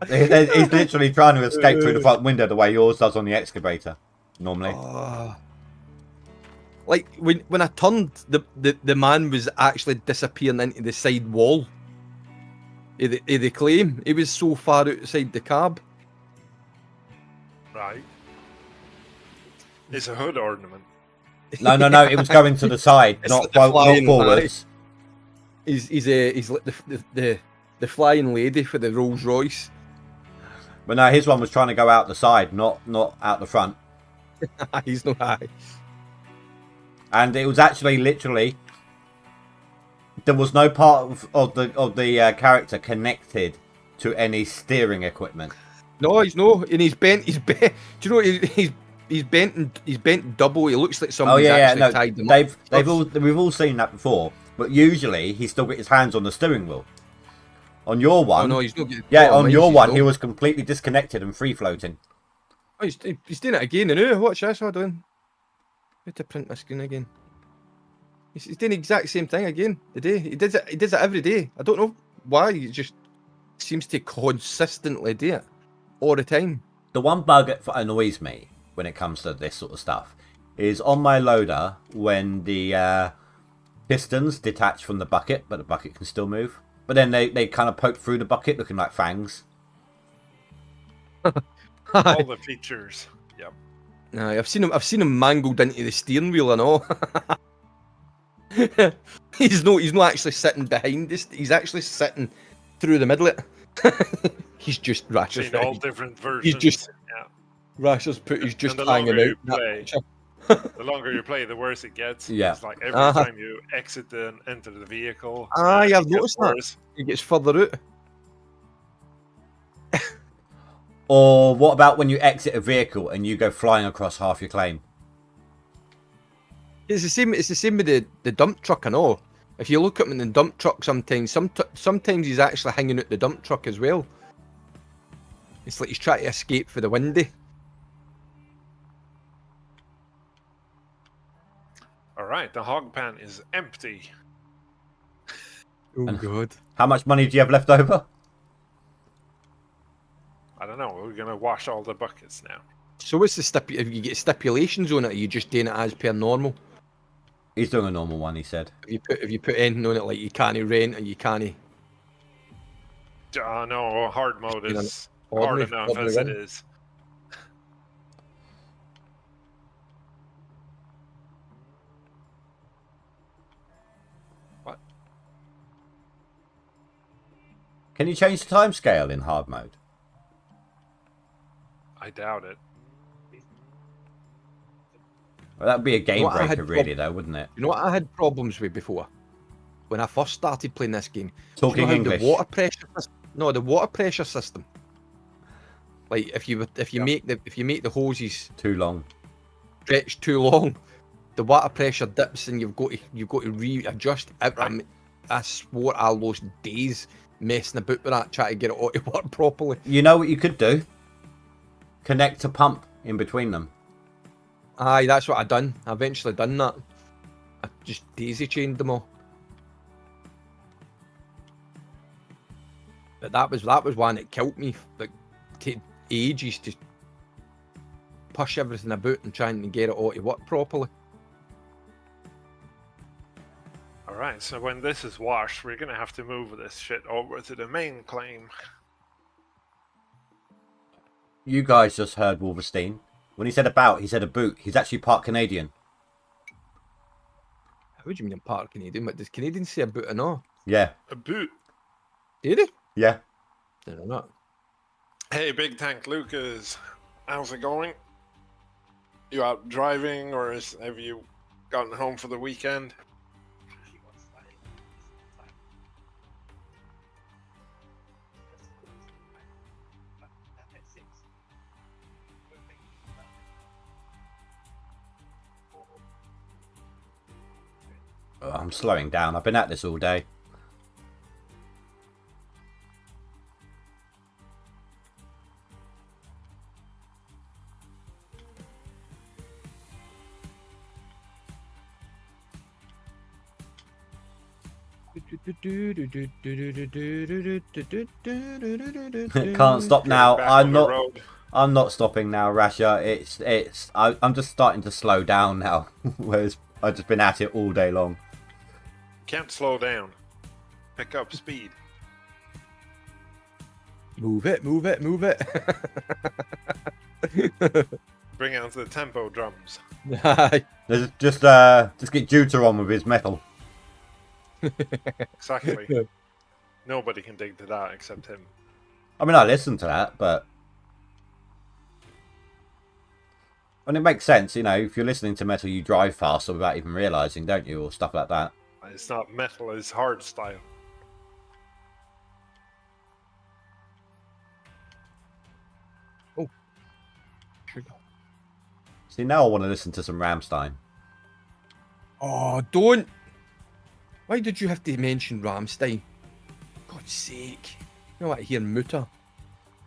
He's literally trying to escape through the front window the way yours does on the excavator, normally. Oh. Like when I turned, the man was actually disappearing into the side wall of the claim. He was so far outside the cab. Right. It's a hood ornament. No, it was going to the side, It's not like the flying forwards. He's like the flying lady for the Rolls Royce. But no, his one was trying to go out the side, not out the front. He's no high. And it was actually literally, there was no part of the character connected to any steering equipment. No, he's no, and he's bent. Do you know he's bent double. He looks like somebody's actually tied them up. We've all seen that before. But usually he's still got his hands on the steering wheel. On your one, Oh no, he's not getting. yeah, on your one, he was completely disconnected and free floating. Oh, he's doing it again. And watch this. Hold on. I have to print my screen again. He's doing the exact same thing again today. He does it every day. I don't know why. He just seems to consistently do it all the time. The one bug that annoys me when it comes to this sort of stuff is on my loader when the pistons detach from the bucket, but the bucket can still move. But then they kind of poke through the bucket looking like fangs. All the features. Yep. Nah, I've seen him mangled into the steering wheel and all. He's not actually sitting behind this. He's actually sitting through the middle of it. He's just Rasher's. Seen all different versions. He's just yeah. Rasher's put. He's just And the hanging longer out. you in that play, picture. The longer you play, the worse it gets. Yeah. It's like every time you exit and enter the vehicle. Aye, it I've gets noticed that. worse. He gets further out. Or what about when you exit a vehicle and you go flying across half your claim? It's the same. It's the same with the dump truck and all. If you look at him in the dump truck, sometimes he's actually hanging out the dump truck as well. It's like he's trying to escape for the windy. All right, the hog pan is empty. Oh god. How much money do you have left over? I don't know. We're gonna wash all the buckets now. So what's the if you get stipulations on it, are you just doing it as per normal? He's doing a normal one, he said. If you put anything on it like you can't rent or you can't. No, hard mode You know, is hard enough as it is. What? Can you change the timescale in hard mode? I doubt it. Well, that would be a game You know what I breaker, had really, though, wouldn't it? You know what I had problems with before? When I first started playing this game. Talking you know how English. The water pressure. The water pressure system. Like if you make the hoses Too long. stretch too long, the water pressure dips and you've got to readjust. I swore I lost days messing about with that, trying to get it all to work properly. You know what you could do? Connect a pump in between them. Aye, that's what I done. I eventually done that. just daisy chained them all. But that was one that killed me. Like, take ages to push everything about and trying to get it all to work properly. Alright, so when this is washed, we're gonna have to move this shit over to the main claim. You guys just heard Wolverstein. When he said about, he said a boot. He's actually part Canadian. How do you mean I'm part Canadian? What does Canadians say about or not? Yeah. A boot. Do they? Yeah. No, not. Hey, Big Tank Lucas. How's it going? You out driving, or have you gotten home for the weekend? Oh, I'm slowing down. I've been at this all day. Can't stop now. Back on the I'm road. not stopping now, Rasha. I'm just starting to slow down now. Whereas I've just been at it all day long. Can't slow down. Pick up speed. Move it, move it, move it. Bring out the tempo drums. Aye. Just get Juter on with his metal. Exactly. Nobody can dig to that except him. I mean, I listen to that, but and it makes sense, you know. If you're listening to metal, you drive faster without even realizing, don't you, or stuff like that. It's not metal, it's hard style. See, now I want to listen to some Rammstein. Oh, don't. Why did you have to mention Rammstein? God's sake. You know what I hear Mutter?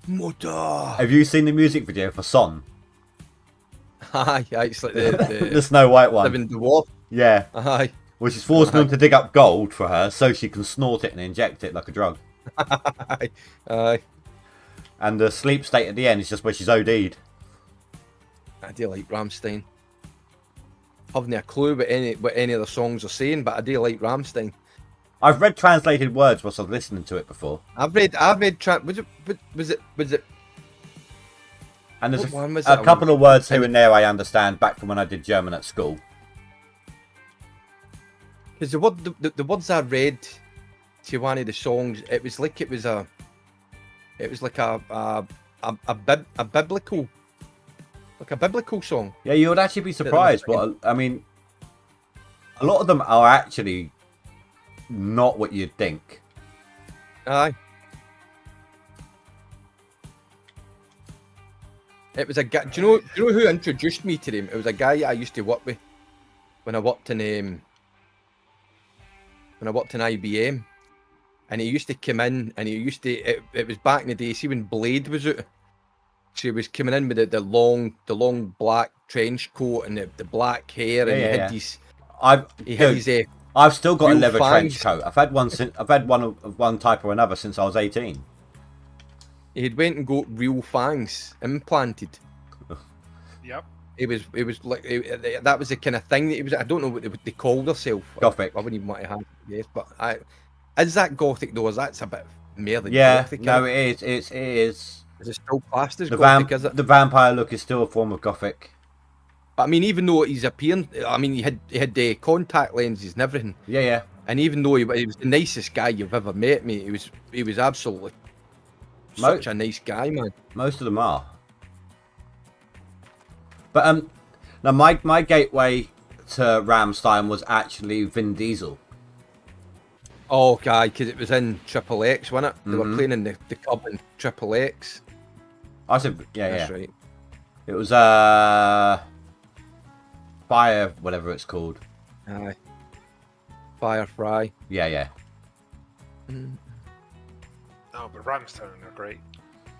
Mutter! Have you seen the music video for Son? Aye, it's like The the Snow White one. living dwarf. Yeah. Aye. Which is forcing them to dig up gold for her so she can snort it and inject it like a drug. Aye. Aye. And the sleep state at the end is just where she's OD'd. I do like Rammstein. Haven't a clue what any of the songs are saying, but I do like Rammstein. I've read translated words whilst I was listening to it before. Was it? And there's What one was a it? couple of words here and there I understand back from when I did German at school. Because the words I read to one of the songs, it was like a biblical, like a biblical song. Yeah, you would actually be surprised, but I mean, a lot of them are actually not what you'd think. Aye. It was a guy. Do you know who introduced me to him? It was a guy I used to work with when I worked in IBM, and he used to come in, and he used to. It was back in the day. See when Blade was out, so he was coming in with the long black trench coat and the black hair, and he had his. I've still got a real leather fangs. trench coat. I've had one of one type or another since I was 18. He had went and got real fangs implanted. Yep. It was like that was the kind of thing that he was. I don't know what they called herself. Gothic. I wouldn't even want to have yes, but is that gothic though? Is that's a bit more than Yeah, gothic? no, it is. It is. Is it still classed as The, gothic? Is it? the vampire look is still a form of gothic. But I mean, even though he's appearing, I mean, he had the contact lenses and everything, Yeah, yeah. and even though he was the nicest guy you've ever met, mate, he was absolutely such a nice guy, man. Most of them are. But now my gateway to Rammstein was actually Vin Diesel. Oh, guy, because it was in Triple X, wasn't it? They were Mhm. playing in the club in Triple X. I said, yeah, That's yeah. right. It was Fire, whatever it's called. Aye. Firefly. Yeah, yeah. No, but Rammstein are great.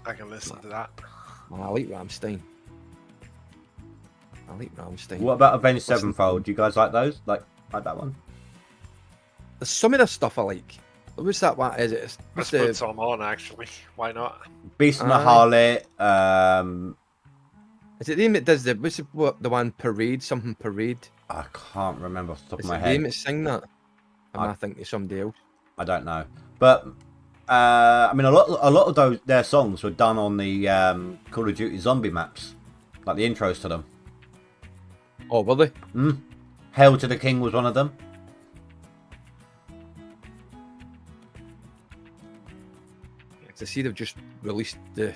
I can listen to that. I like Rammstein. What about Avenged Sevenfold? Do you guys like those? Like Like that one. There's some of the stuff I like. What's that one? Is it? Let's What's put the, some on, actually. Why not? Beast and the Aye. Harlot. is it the name that does the what's the one parade? Something parade. I can't remember off the top Is of my it the name head. that sing that? Am I- I thinking of somebody else? I don't know, but I mean, a lot of those their songs were done on the Call of Duty zombie maps, like the intros to them. Oh, were they? Hail to the King was one of them. I see they've just released the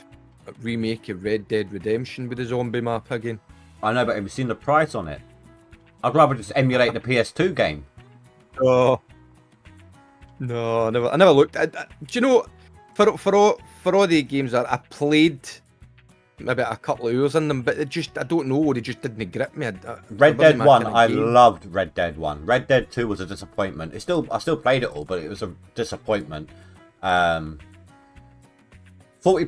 remake of Red Dead Redemption with the zombie map again. I know, but have you seen the price on it? I'd rather just emulate the PS2 game. Oh. No, I never looked. Do you know, for all the games that I played, maybe a couple of hours in them, but I don't know, they just didn't grip me. Red Dead 1, I loved Red Dead 1. Red Dead 2 was a disappointment. I still played it all, but it was a disappointment. £40.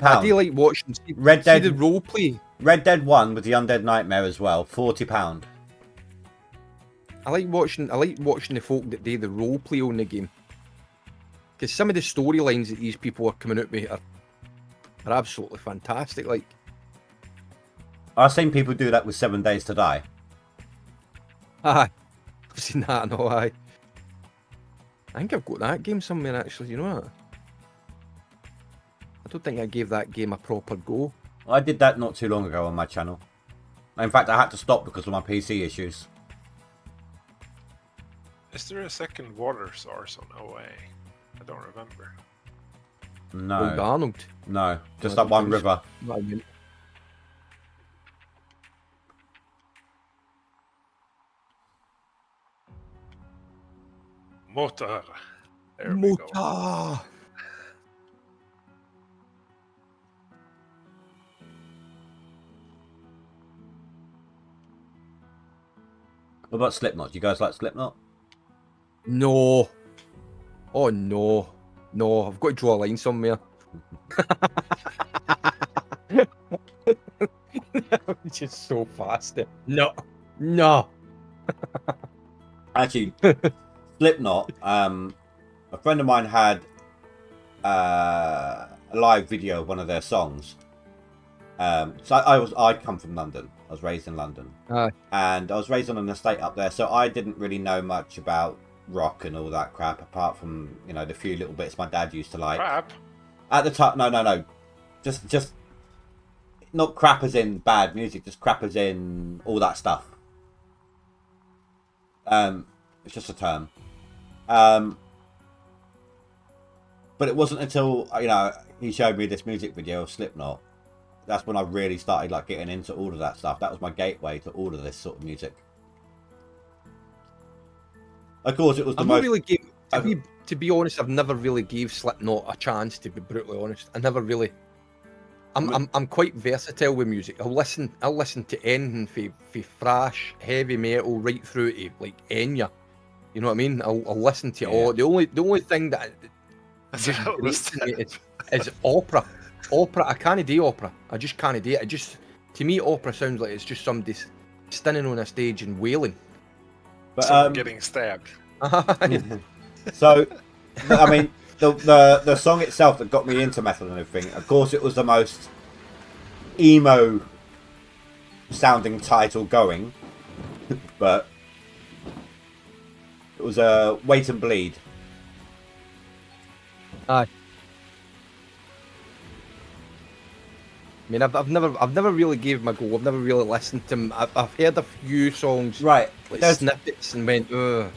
I do like watching. Red See Dead- the role play. Red Dead 1 with the Undead Nightmare as well, £40. I like watching the folk that do the role play on the game. Because some of the storylines that these people are coming out with are absolutely fantastic. Like, I've seen people do that with 7 Days to Die. I've seen that, no, I think I've got that game somewhere, actually, you know that? I don't think I gave that game a proper go. I did that not too long ago on my channel. In fact, I had to stop because of my PC issues. Is there a second water source on OA? I don't remember. Old No, Arnold. no, just No, that one it was- river. What I meant. Motor. There we go. Motor. What about Slipknot? Do you guys like Slipknot? No. Oh no. No, I've got to draw a line somewhere. It's just so fast. No. No. Actually, Slipknot. A friend of mine had a live video of one of their songs. So I come from London. I was raised in London, Aye. and I was raised on an estate up there. So I didn't really know much about rock and all that crap, apart from the few little bits my dad used to like. Crap. At the time, no, just not crap as in bad music, just crap as in all that stuff. It's just a term. But it wasn't until he showed me this music video of Slipknot. That's when I really started getting into all of that stuff. That was my gateway to all of this sort of music. Of course, it was the I've not most. really gave, to be honest, I've never really gave Slipknot a chance, to be brutally honest. I never really. I'm quite versatile with music. I'll listen to anything from thrash, heavy metal, right through to Enya. You know what I mean? I'll listen to it all. The only thing that That's just how it was grates me is opera. Opera, I can't do opera. I just can't do it. It just, to me, opera sounds like it's just somebody standing on a stage and wailing. But Someone getting stabbed. so, I mean, the song itself that got me into metal and everything. Of course, it was the most emo sounding title going, but it was a Wait and Bleed. Aye. I mean, I've never really gave him a go. I've never really listened to him. I've heard a few songs, Right. like There's, snippets, and went, ugh.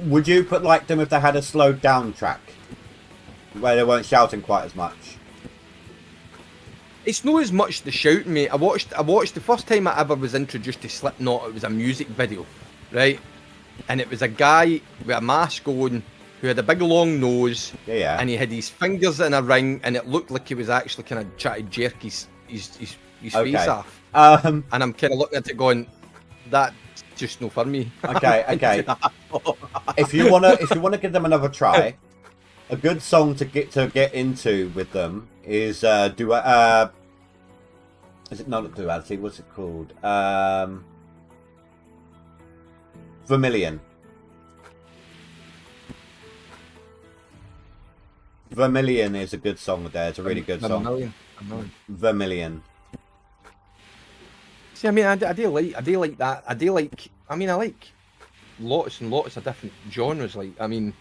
would you put them if they had a slowed down track where they weren't shouting quite as much? It's not as much the shouting, mate. I watched the first time I ever was introduced to Slipknot. It was a music video, right? And it was a guy with a mask on who had a big long nose, Yeah. and he had his fingers in a ring, and it looked like he was actually kind of trying to jerk his face Okay. off. Um. And I'm kind of looking at it going, that's just no for me. Okay. If you wanna give them another try, a good song to get into with them is is it not Duality? What's it called? Vermilion. Vermilion is a good song there. It's a really good song. Vermilion. Vermilion. See, I mean, I do like that. I mean, I like lots and lots of different genres. Like, I mean,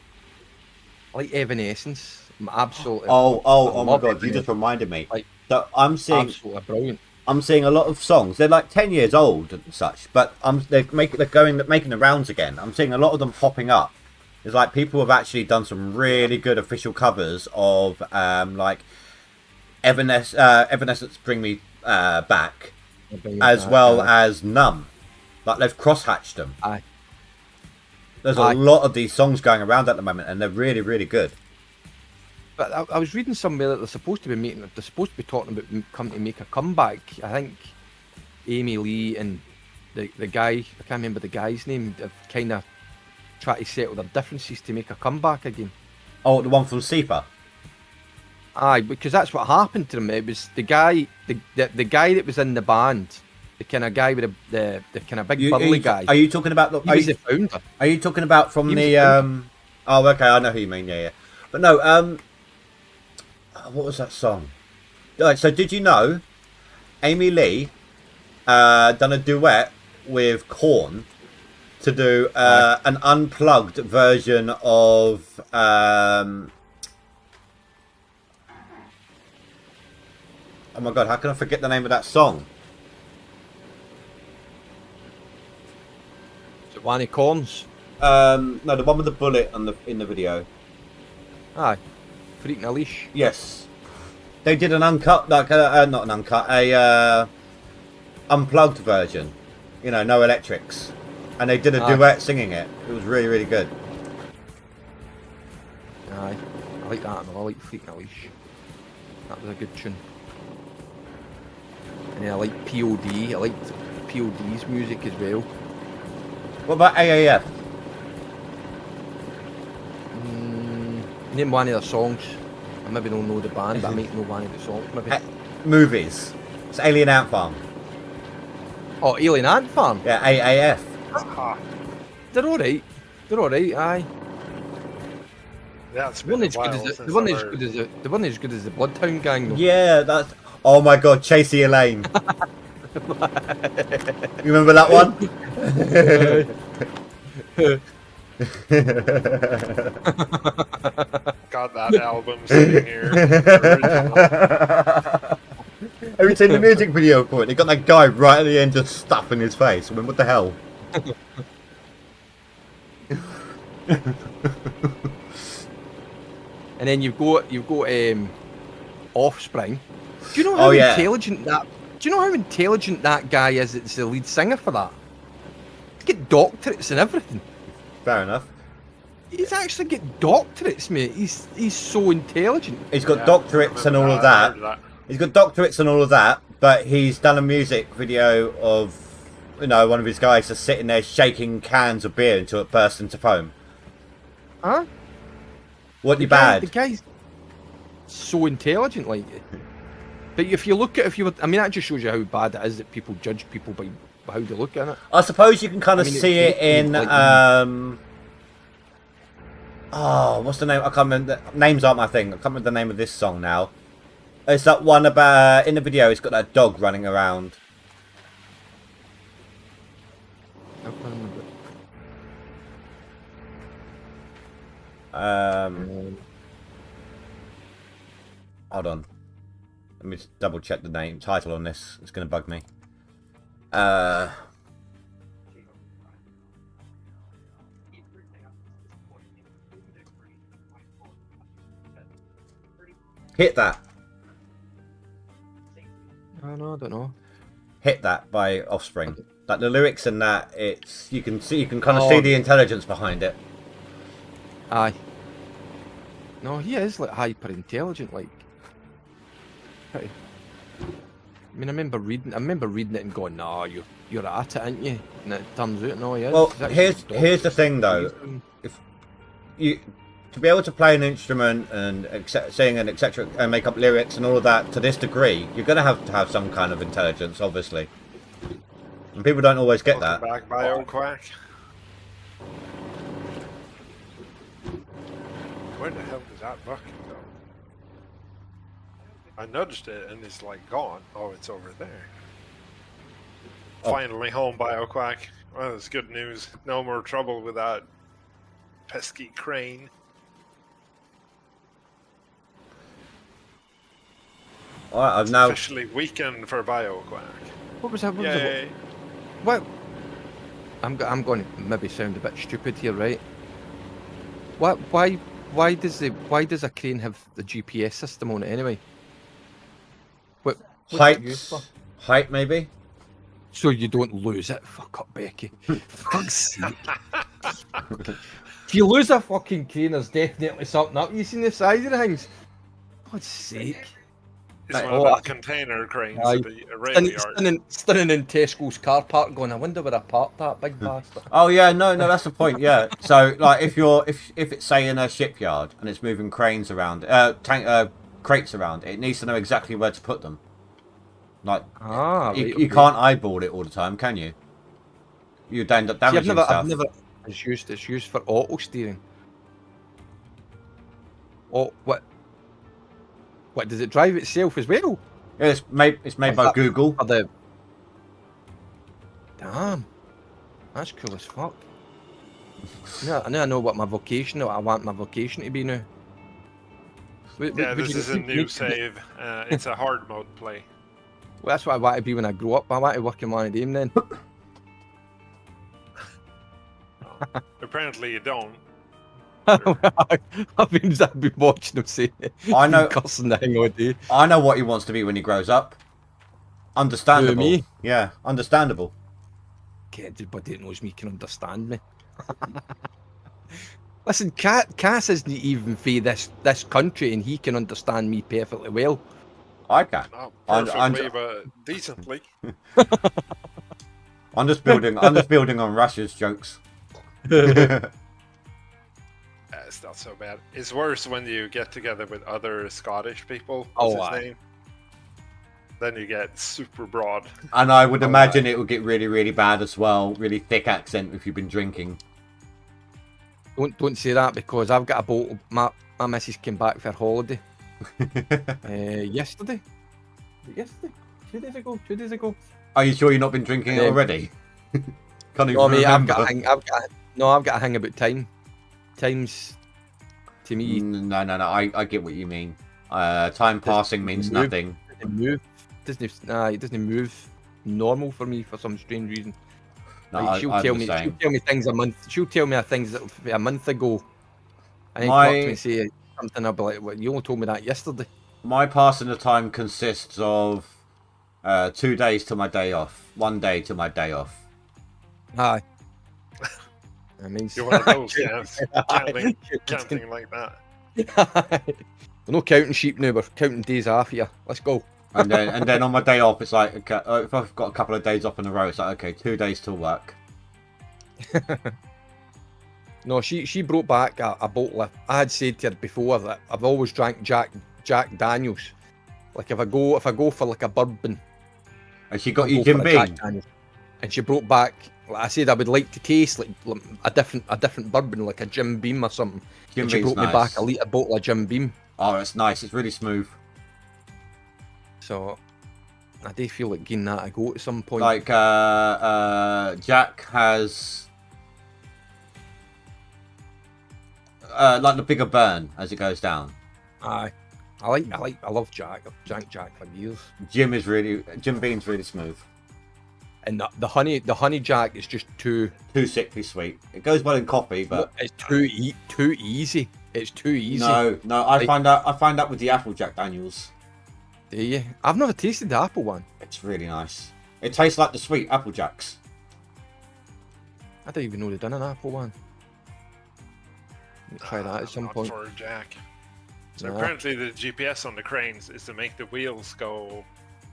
I like Evanescence. I'm absolutely. Oh my love god! You Evanescence. just reminded me. Like, So I'm seeing absolutely brilliant. I'm seeing a lot of songs. They're like 10 years old and such, but they're making the rounds again. I'm seeing a lot of them popping up. It's like people have actually done some really good official covers of like Evanescence Bring Me Back, as well as Numb. Like they've cross-hatched them. Aye. There's a lot of these songs going around at the moment, and they're really, really good. But I was reading somewhere that they're supposed to be talking about coming to make a comeback. I think Amy Lee and the guy, I can't remember the guy's name, have kind of tried to settle their differences to make a comeback again. Oh, the one from SEPA. Aye, because that's what happened to them. It was the guy, the guy that was in the band, the kind of guy with the kind of big burly guy. Are you talking about the? He was the founder. Are you talking about from He was the? the Oh, okay, I know who you mean. Yeah. But no, what was that song? Right, so did you know Amy Lee done a duet with Korn to do an unplugged version of oh my god, how can I forget the name of that song? Is it Wanny Corns? No, the one with the bullet on in the video. Aye, Freaking a Leash. Yes, they did an uncut, like not an uncut, a unplugged version. You know, no electrics, and they did a duet singing it. It was really, really good. Aye, I like that. I like Freaking a Leash. That was a good tune. And then I like POD. I liked POD's music as well. What about AAF? Name one of their songs. I maybe don't know the band, but I might know one of the songs. Maybe. Movies. It's Alien Ant Farm. Oh, Alien Ant Farm. Yeah, AAF. Aha. They're alright. They're alright. Aye. That's The one been a as good while as since the one I've as heard. good as the one as good as the Bloodhound Gang. Though. Yeah, that's. Oh my god, Chasey Elaine. You remember that one? Got that album sitting here. Original. Have you seen the music video for it? They got that guy right at the end just stuffing his face. I mean, what the hell? And then you've got Offspring. Do you know how intelligent that? Do you know how intelligent that guy is? That's the lead singer for that. He's got doctorates and everything. Fair enough. He's actually got doctorates, mate. He's so intelligent. He's got Yeah, doctorates and all of I that. heard that. He's got doctorates and all of that, but he's done a music video of, you know, one of his guys just sitting there shaking cans of beer until it bursts into foam. Huh? What you bad? The guy's so intelligent, like. But if you look at, I mean, that just shows you how bad it is that people judge people by how they look at it. I suppose you can kind of I mean, see it in like, oh, what's the name? I can't remember. Names aren't my thing. I can't remember the name of this song now. It's that one about in the video. It's got that dog running around. I can't remember. Hold on. Let me just double check the title on this. It's going to bug me. Hit That. Oh, no, I don't know. Hit That by Offspring. Like the lyrics and that, it's you can kind of see the intelligence behind it. Aye. No, he is like hyper intelligent, like. Pretty. I mean, I remember reading it and going, "No, you're at it, aren't you?" And it turns out, no, he is. Well, He's actually here's the thing though. If you to be able to play an instrument and sing and etc. and make up lyrics and all of that to this degree, you're going to have some kind of intelligence, obviously. And people don't always get that. Back by old Quack. Where the hell does that bucket go? I nudged it and it's like gone. Oh, it's over there. Oh. Finally home, Bioquack. Well, that's good news. No more trouble with that pesky crane. Alright, I've It's now. officially weekend for Bioquack. What was that? What was it? Yay! What? I'm going to maybe sound a bit stupid here, right? What? Why does a crane have the GPS system on it anyway? What's it used for? Height, maybe? So you don't lose it. Fuck up, Becky. Fuck's sake. If you lose a fucking crane, there's definitely something up. You seen the size of the things? God's sake. It's Right, one oh, of I- the container cranes Aye. at the rail yard. Stunning in Tesco's car park going, I wonder where I parked that big bastard. Oh yeah, no, that's the point. Yeah. So like, if it's say in a shipyard and it's moving cranes around, crates around, it needs to know exactly where to put them. Like, Ah, you, right, you okay. can't eyeball it all the time, can you? You'd end up See, damaging stuff. It's used for auto steering. Oh, what does it drive itself as well? Yeah, it's made by that- Google. For the damn, that's cool as fuck. Now I know what my vocation. What I want my vocation to be now. Yeah, this is a need new to be- save. It's a hard mode play. Well, that's what I want to be when I grow up. I want to work in one of them then. Apparently you don't. I've been watching them say it. I know- Cussing the thing all day. I know what he wants to be when he grows up. Understandable. Who, me? Yeah, understandable. Okay, everybody that knows me can understand me. Listen, Cass isn't even for this country, and he can understand me perfectly well. I can. Not I'm- perfectly, but decently. I'm just building on Russia's jokes. It's not so bad. It's worse when you get together with other Scottish people. Oh, What's his aye. name? Then you get super broad. And I would Oh, imagine it would get really, really bad as well. Really thick accent if you've been drinking. Don't say that because I've got a bottle. My missus came back for holiday yesterday. Was it yesterday? 2 days ago. 2 days ago. Are you sure you've not been drinking it Yeah. already? Can't even No, mate, I've remember. got a hang about time. Time's to me No. I get what you mean. Time passing means move. nothing. doesn't move. It doesn't move normal for me for some strange reason. No, Like, she'll I'm tell the me same. things a month. She'll tell me things that a month ago, and then My- come up to me and say something. I'll be like, "Well, you only told me that yesterday." My passing of time consists of 2 days to my day off, 1 day to my day off. Aye. I mean, You're one of those cats. Counting like that. We're not counting sheep now. We're counting days off here. Let's go. And then on my day off, it's like, okay, if I've got a couple of days off in a row, it's like, okay, 2 days till work. No, she brought back a bottle of. I had said to her before that I've always drank Jack Daniels. Like if I go for like a bourbon, And she got I'll you go Jim for a Jack Beam. Daniels. And she brought back. Like I said I would like to taste like a different bourbon, like a Jim Beam or something. Jim And she Beam's brought nice. me back a litre bottle of Jim Beam. Oh, it's nice. It's really smooth. So I do feel like getting that a go at some point. Like Jack has like the bigger burn as it goes down. Aye. I love Jack. I've drank Jack for years. Jim Beam's really smooth. And the honey Jack is just too Too sickly sweet. It goes well in coffee, but it's too easy. It's too easy. no. I Like- find out with the Apple Jack Daniels. Do you? I've never tasted the apple one. It's really nice. It tastes like the sweet Apple Jacks. I don't even know they've done an apple one. Let me try that at some Not point. for Jack. So No. apparently the GPS on the cranes is to make the wheels go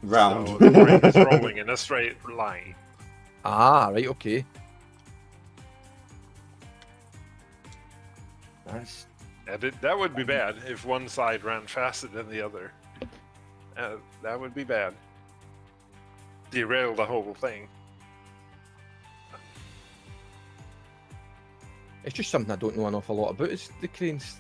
Round. so the crane is rolling in a straight line. Ah, right, okay. That's And that would be bad if one side ran faster than the other. That would be bad. Derail the whole thing. it's just something I don't know an awful lot about. Is the cranes.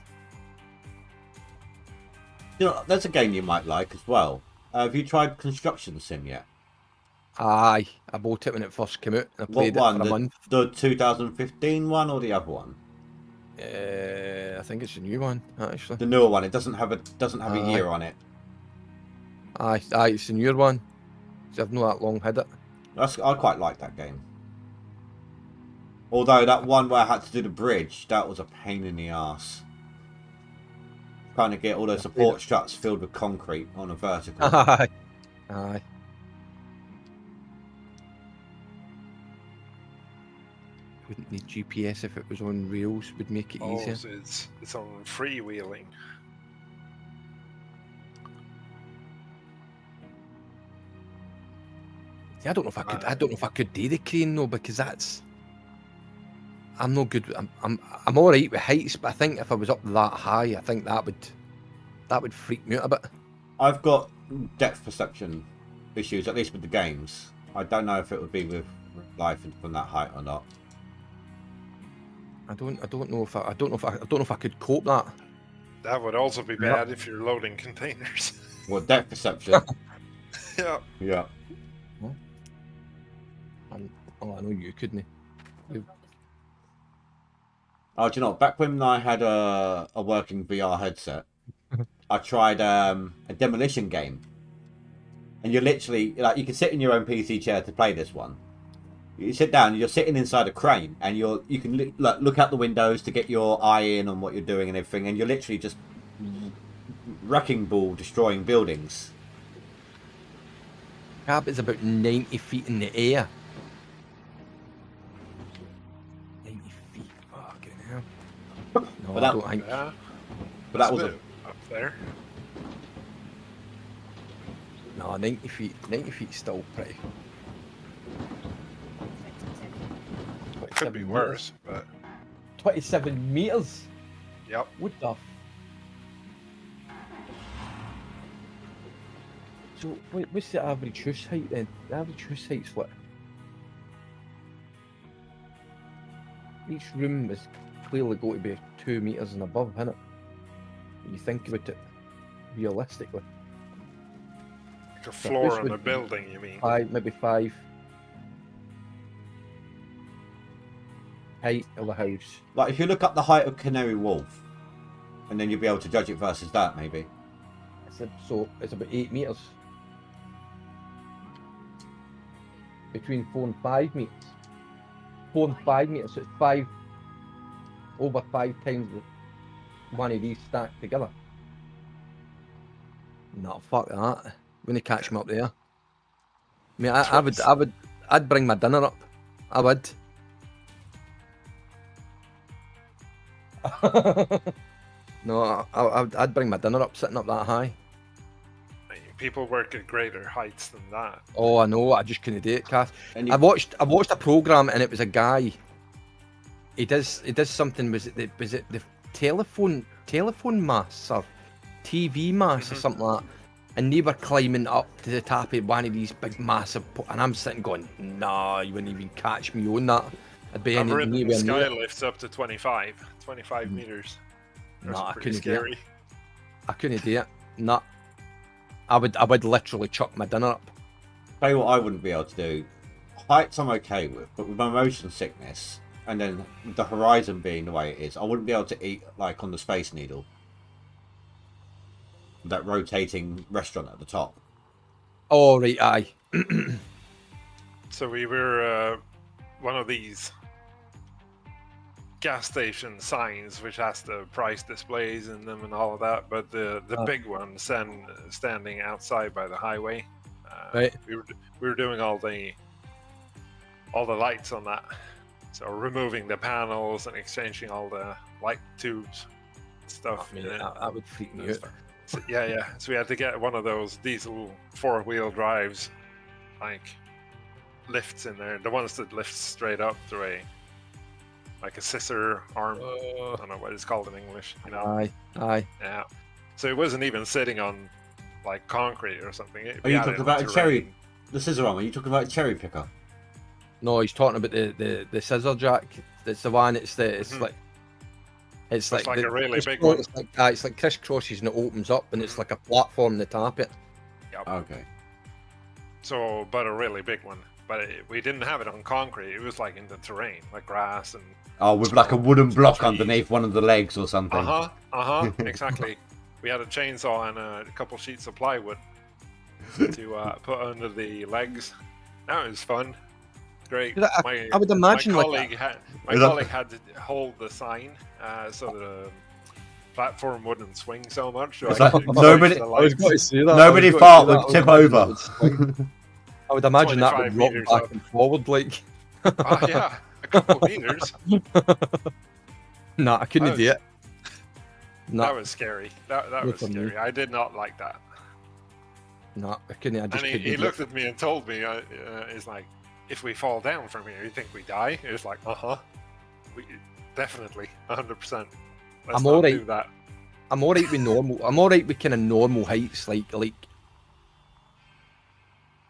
You know, there's a game you might like as well. Have you tried Construction Sim yet? Aye, I bought it when it first came out. And I What played one? it for a month. The 2015 one or the other one? I think it's a new one actually. The newer one. It doesn't have a Aye. year on it. Aye, it's a newer one. So I've not that long had it. I quite like that game. Although that one where I had to do the bridge, that was a pain in the ass. Trying to get all those support struts filled with concrete on a vertical. Aye, aye. Wouldn't need GPS if it was on rails. Would make it Oh, easier. so it's on freewheeling. See, I don't know if I could. I don't know if I could do the crane though, because that's. I'm no good. I'm all right with heights, but I think if I was up that high, I think that would freak me out a bit. I've got depth perception issues, at least with the games. I don't know if it would be with life from that height or not. I don't know if I could cope that. That would also be Yeah. bad if you're loading containers. What, depth perception? Yeah. Yeah. I know you couldn't. Oh, do you know, back when I had a working VR headset, I tried a demolition game. And you're literally, like, you can sit in your own PC chair to play this one. You sit down, you're sitting inside a crane, and you can look out the windows to get your eye in on what you're doing and everything, and you're literally just wrecking ball destroying buildings. Cab is about 90 feet in the air. 90 feet, fucking hell. No, But I that- don't think. Yeah. But that It's was a a bit up there. No, 90 feet. 90 feet still pretty. Could be 27 worse, but 27 meters. yep. What the? So what's the average house height then? The average house height's what? Each room is clearly going to be 2 meters and above, isn't it? When you think about it realistically. Like a floor this on would a be building, you mean? Maybe 5. Height of a house. like, if you look up the height of Canary Wharf, and then you'll be able to judge it versus that, maybe. So it's about 8 meters. Between 4 and 5 meters. 4 and 5 meters, so it's over 5 times one of these stacked together. No, fuck that. Wouldn't catch me up there. I mean, I'd bring my dinner up. I would. No, I'd bring my dinner up sitting up that high. I mean, people work at greater heights than that. Oh, I know. I just couldn't do it, Cass. And you, I watched a program and it was a guy. He does something. Was it the telephone masts or TV masts or something like that? And they were climbing up to the top of one of these big massive. And I'm sitting going, nah, you wouldn't even catch me on that. I'd be I've anywhere ridden near it. skylifts up to 25 meters. That's Nah, I pretty couldn't do it. scary. I couldn't do it. Nah. I would literally chuck my dinner up. tell you what I wouldn't be able to do. Heights I'm okay with, but with my motion sickness, and then the horizon being the way it is, I wouldn't be able to eat like on the Space Needle. That rotating restaurant at the top. Oh right, aye. So we were one of these gas station signs which has the price displays in them and all of that, but the big one standing outside by the highway. Right. We were doing all the lights on that, so removing the panels and exchanging all the light tubes and stuff. I mean, in it. that would freak me out. So, yeah. So we had to get one of those diesel 4-wheel drives, like lifts in there. The ones that lift straight up through like a scissor arm. I don't know what it's called in English. You know. Aye. Yeah. So it wasn't even sitting on like concrete or something. Are you talking about a cherry? The scissor arm? Are you talking about a cherry picker? No, he's talking about the scissor jack. It's the one. It's Mhm. like It's It's like a really big crisscross- one. It's like crisscrosses and it opens up and it's like a platform on the top it. Okay. So, but a really big one. But we didn't have it on concrete. It was like in the terrain, like grass and. Oh, with like a wooden block Trees. underneath one of the legs or something. Exactly. We had a chainsaw and a couple sheets of plywood to put under the legs. That was fun. Great. I would imagine my like colleague had Is that- colleague had to hold the sign so the platform wouldn't swing so much. So It's I like could nobody- encourage the I was legs. going to say that. Nobody thought would tip over. I would imagine that would 25 rock meters back up. and forward like. Oh yeah, a couple meters. Nah, I couldn't That do it. Nah, That was scary. That No was for me. scary. I did not like that. nah, I couldn't. I just And couldn't he do looked it. at me and told me, "He's like, if we fall down from here, you think we die?" It was like, we definitely, 100%. Let's I'm not alright. do that. I'm alright with normal. I'm alright with kind of normal heights. Like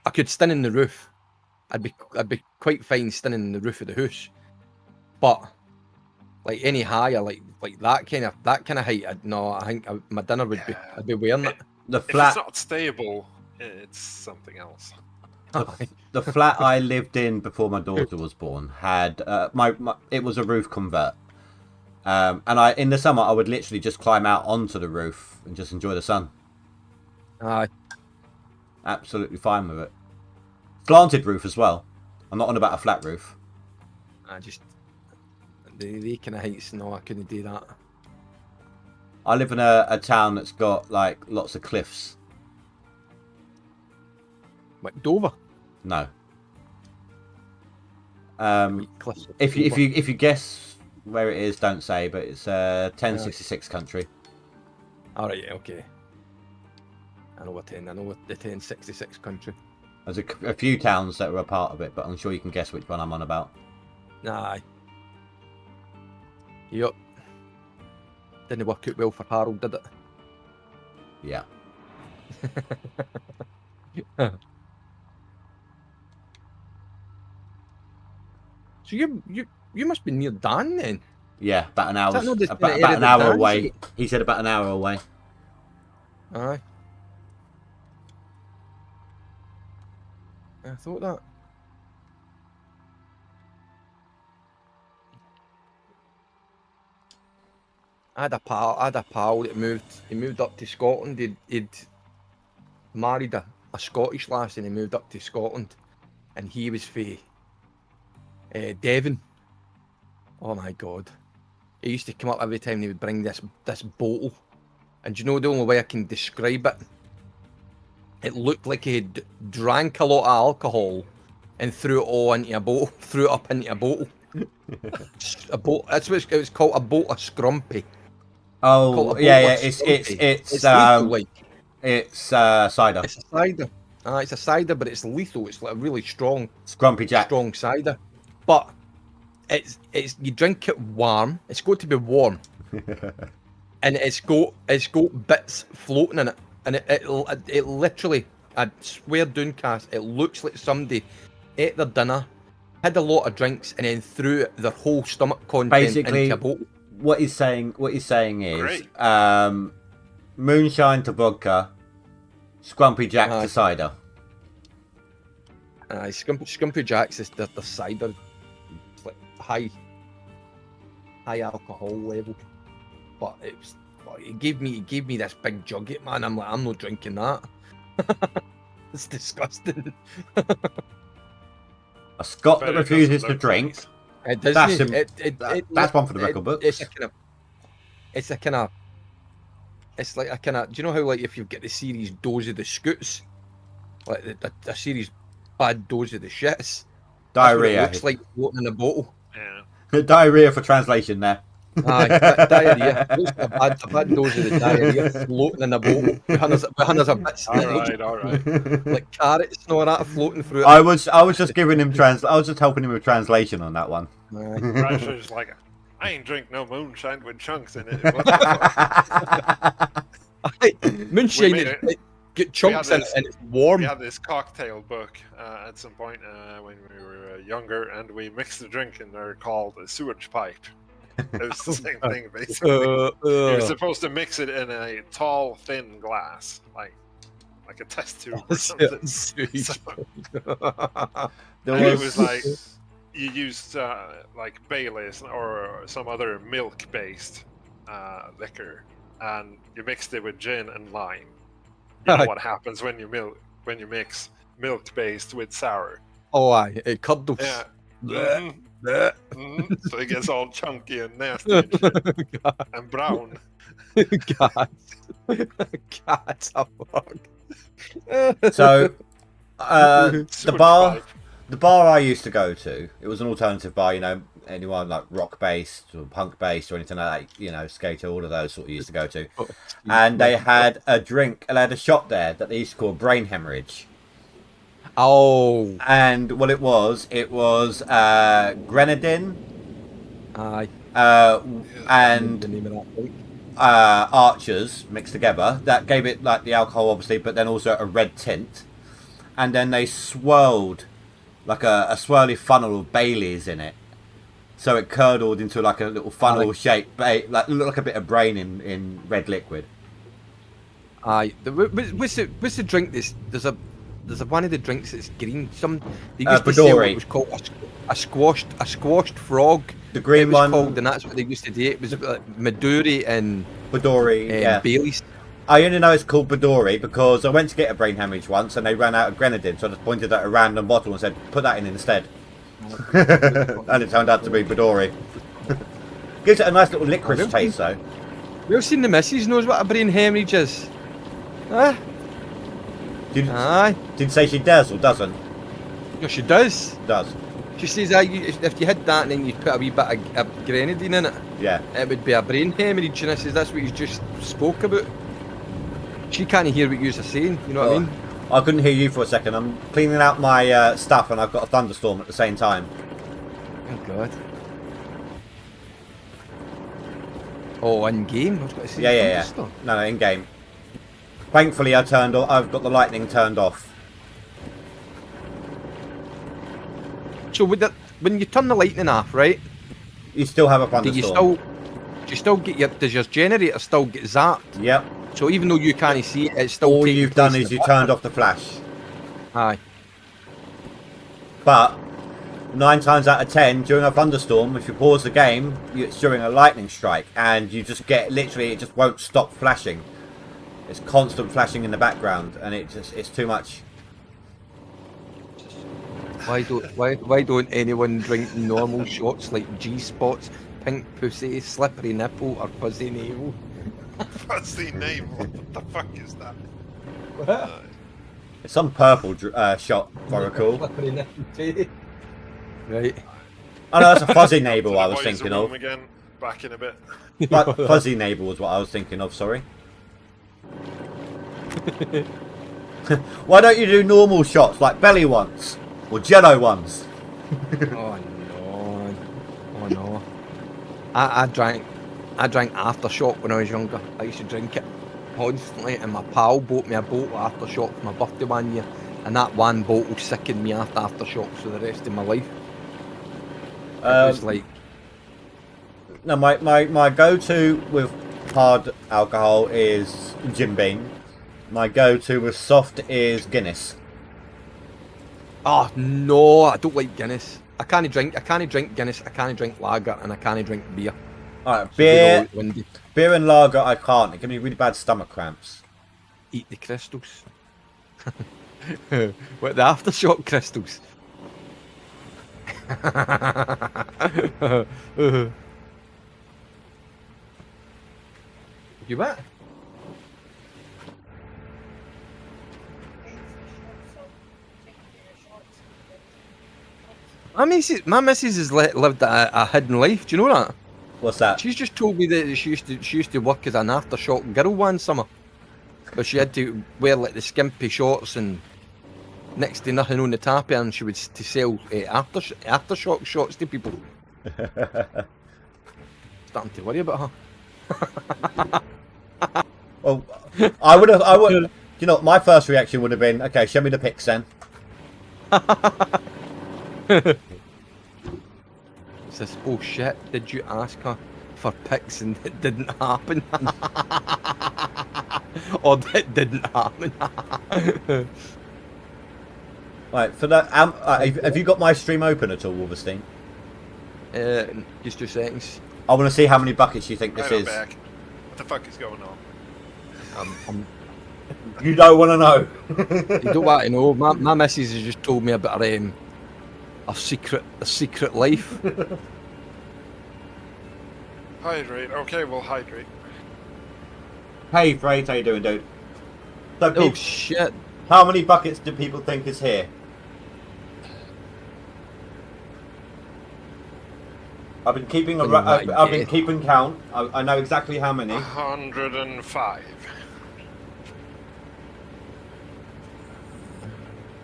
I could stand in the roof. I'd be quite fine standing in the roof of the house. But like any higher, like that kind of height, I think my dinner would be. Yeah. I'd be wearing it. The If flat, it's not stable, it's something else. the flat I lived in before my daughter was born had it was a roof convert, and in the summer I would literally just climb out onto the roof and just enjoy the sun. Aye. Absolutely fine with it. Slanted roof as well. I'm not on about a flat roof. I just the kind of heights. No, I couldn't do that. I live in a town that's got like lots of cliffs. Like Dover. No. Cliffs of If you Dover. if you guess where it is, don't say. But it's 1066 country. All right, yeah, okay. I know what 10. I know what the 1066 country. There's a few towns that are a part of it, but I'm sure you can guess which one I'm on about. Aye. Yup. Didn't work out well for Harold, did it? Yeah. So you must be near Dan then. Yeah, about an hour. that not the About area an that hour Dan's away. in? He said about an hour away. Aye. I thought that. I had a pal that moved up to Scotland. He'd married a Scottish lass and he moved up to Scotland. And he was for Devon. Oh my god. He used to come up every time he would bring this bottle. And do you know the only way I can describe it? It looked like he had drank a lot of alcohol and threw it all into a bottle, threw it up into a bottle. A boat. That's what it was called, a boat of scrumpy. Oh Called a yeah, boat yeah. of It's lethal, like. it's cider. It's a cider. It's a cider, but it's lethal. It's like a really strong Scrumpy Jack. cider. But it's you drink it warm. It's got to be warm, and it's got bits floating in it, and it literally, I swear, Dooncast, it looks like somebody ate their dinner, had a lot of drinks, and then threw their whole stomach content Basically, into a bottle. What he's saying is, Great. moonshine to vodka, Scrumpy Jack Aye. to cider. Scumpy Jacks is the cider. It's like high alcohol level, but he gave me this big jug, man. I'm like, I'm not drinking that. It's disgusting. A Scot But that it refuses doesn't to look drink. nice. It doesn't. That's him. That's one for the it- record books. It's a kind of. It's like a kind of. Do you know how like if you get the series Dose of the Scoots, like the series Bad Dose of the Shits, that's what it Diarrhea. looks like floating in a bottle. Yeah. Diarrhea for translation there. Aye, diarrhea. Looks like a bad dose of the diarrhea floating in a bottle. Behind us a bit All right. like carrots and all that floating through it. I was just giving him I was just helping him with translation on that one. Aye. Rasher's like, I ain't drink no moonshine with chunks in it. What the fuck? Aye, moonshine, We made it get chunks in it this- and it's warm. We had this cocktail book at some point when we were younger, and we mixed a drink in there called a sewage pipe. It was the same thing, basically. You're supposed to mix it in a tall, thin glass, like a test tube or something. So, it was like you used like Baileys or some other milk-based liquor, and you mixed it with gin and lime. You know what happens when you mix milk-based with sour? Oh, aye, it curdles. Yeah. So it gets all chunky and nasty and shit. And brown. God. God, a fuck. So, the Switch bar, pipe. the bar I used to go to, it was an alternative bar. You know, anyone like rock based or punk based or anything like that. You know, skater, all of those sort of used to go to, and they had a drink. They had a shop there that they used to call brain hemorrhage. Oh, And what it was grenadine, aye. and The name of that drink. Archers mixed together. That gave it like the alcohol, obviously, but then also a red tint. And then they swirled like a swirly funnel of Baileys in it, so it curdled into like a little funnel shape, like looked like a bit of brain in red liquid. Aye. What's the drink? There's a one of the drinks that's green. They used to sell Badori. it was called a squashed frog. The green it was one, called, and that's what they used to do. It was like Midori and Badori. Yeah, Bailey's. I only know it's called Badori because I went to get a brain hemorrhage once and they ran out of grenadine, so I just pointed at a random bottle and said, "Put that in instead." And it turned out to be Badori. Gives it a nice little licorice really? taste, though. We've seen the missus knows what a brain hemorrhage is. Huh? Did Aye. you say she does or doesn't? No, she does. Does. She says, if you had that and then you put a wee bit of grenadine in it, Yeah. it would be a brain hemorrhage. And I says, that's what you just spoke about. She can't hear what you're saying, you know what I mean? I couldn't hear you for a second. I'm cleaning out my stuff and I've got a thunderstorm at the same time. Oh, God. Oh, in game? I was going to say Yeah. thunderstorm. No, in game. Thankfully, I've got the lightning turned off. So when you turn the lightning off, right? You still have a Do thunderstorm. you still get does your generator still get zapped? Yep. So even though you can't see it, it's still All taking you've done place is in you turned off the flash. Aye. But 9 times out of 10, during a thunderstorm, if you pause the game, it's during a lightning strike, and you just get literally it just won't stop flashing. It's constant flashing in the background, and it's too much. Why don't anyone drink normal shots like G-spots, pink pussy, slippery nipple, or fuzzy navel? Fuzzy navel. What the fuck is that? It's some purple shot, if I recall. Slippery nipple too. Right. Oh no, that's a fuzzy navel So I the was boys thinking are of. home again, back in a bit. But fuzzy navel was what I was thinking of, sorry. Why don't you do normal shots like belly ones or jello ones? Oh no. I drank Aftershock when I was younger. I used to drink it constantly, and my pal bought me a bottle of Aftershock for my birthday one year, and that one bottle sickened me after Aftershock for the rest of my life. It was like, No, my go-to with hard alcohol is Jim Beam. My go-to with soft is Guinness. oh no, I don't like Guinness. I can't drink Guinness, I can't drink lager, and I can't drink beer. Alright, So they're beer, all windy. beer and lager I can't. It gives me really bad stomach cramps. Eat the crystals. What, the Aftershock crystals? You what? My missus has lived a hidden life. Do you know that? What's that? She's just told me that she used to work as an Aftershock girl one summer, but she had to wear like the skimpy shorts and next to nothing on the tappy, and she would to sell Aftershock shots to people. Starting to worry about her. Well, I would. You know, my first reaction would have been, okay, show me the pics then. says, "Oh shit, did you ask her for pics and it didn't happen?" Or that didn't happen. Right, for that, have you got my stream open at all, Wolverstein? Just 2 seconds. I want to see how many buckets you think this Right, I'm is. back. What the fuck is going on? You don't want to know. You don't want to know. My missus has just told me about a secret life. Hydrate. Okay, we'll hydrate. Hey, Fraser, how you doing, dude? So, Oh shit! how many buckets do people think is here? I've been keeping I've been keeping count. I know exactly how many. 105.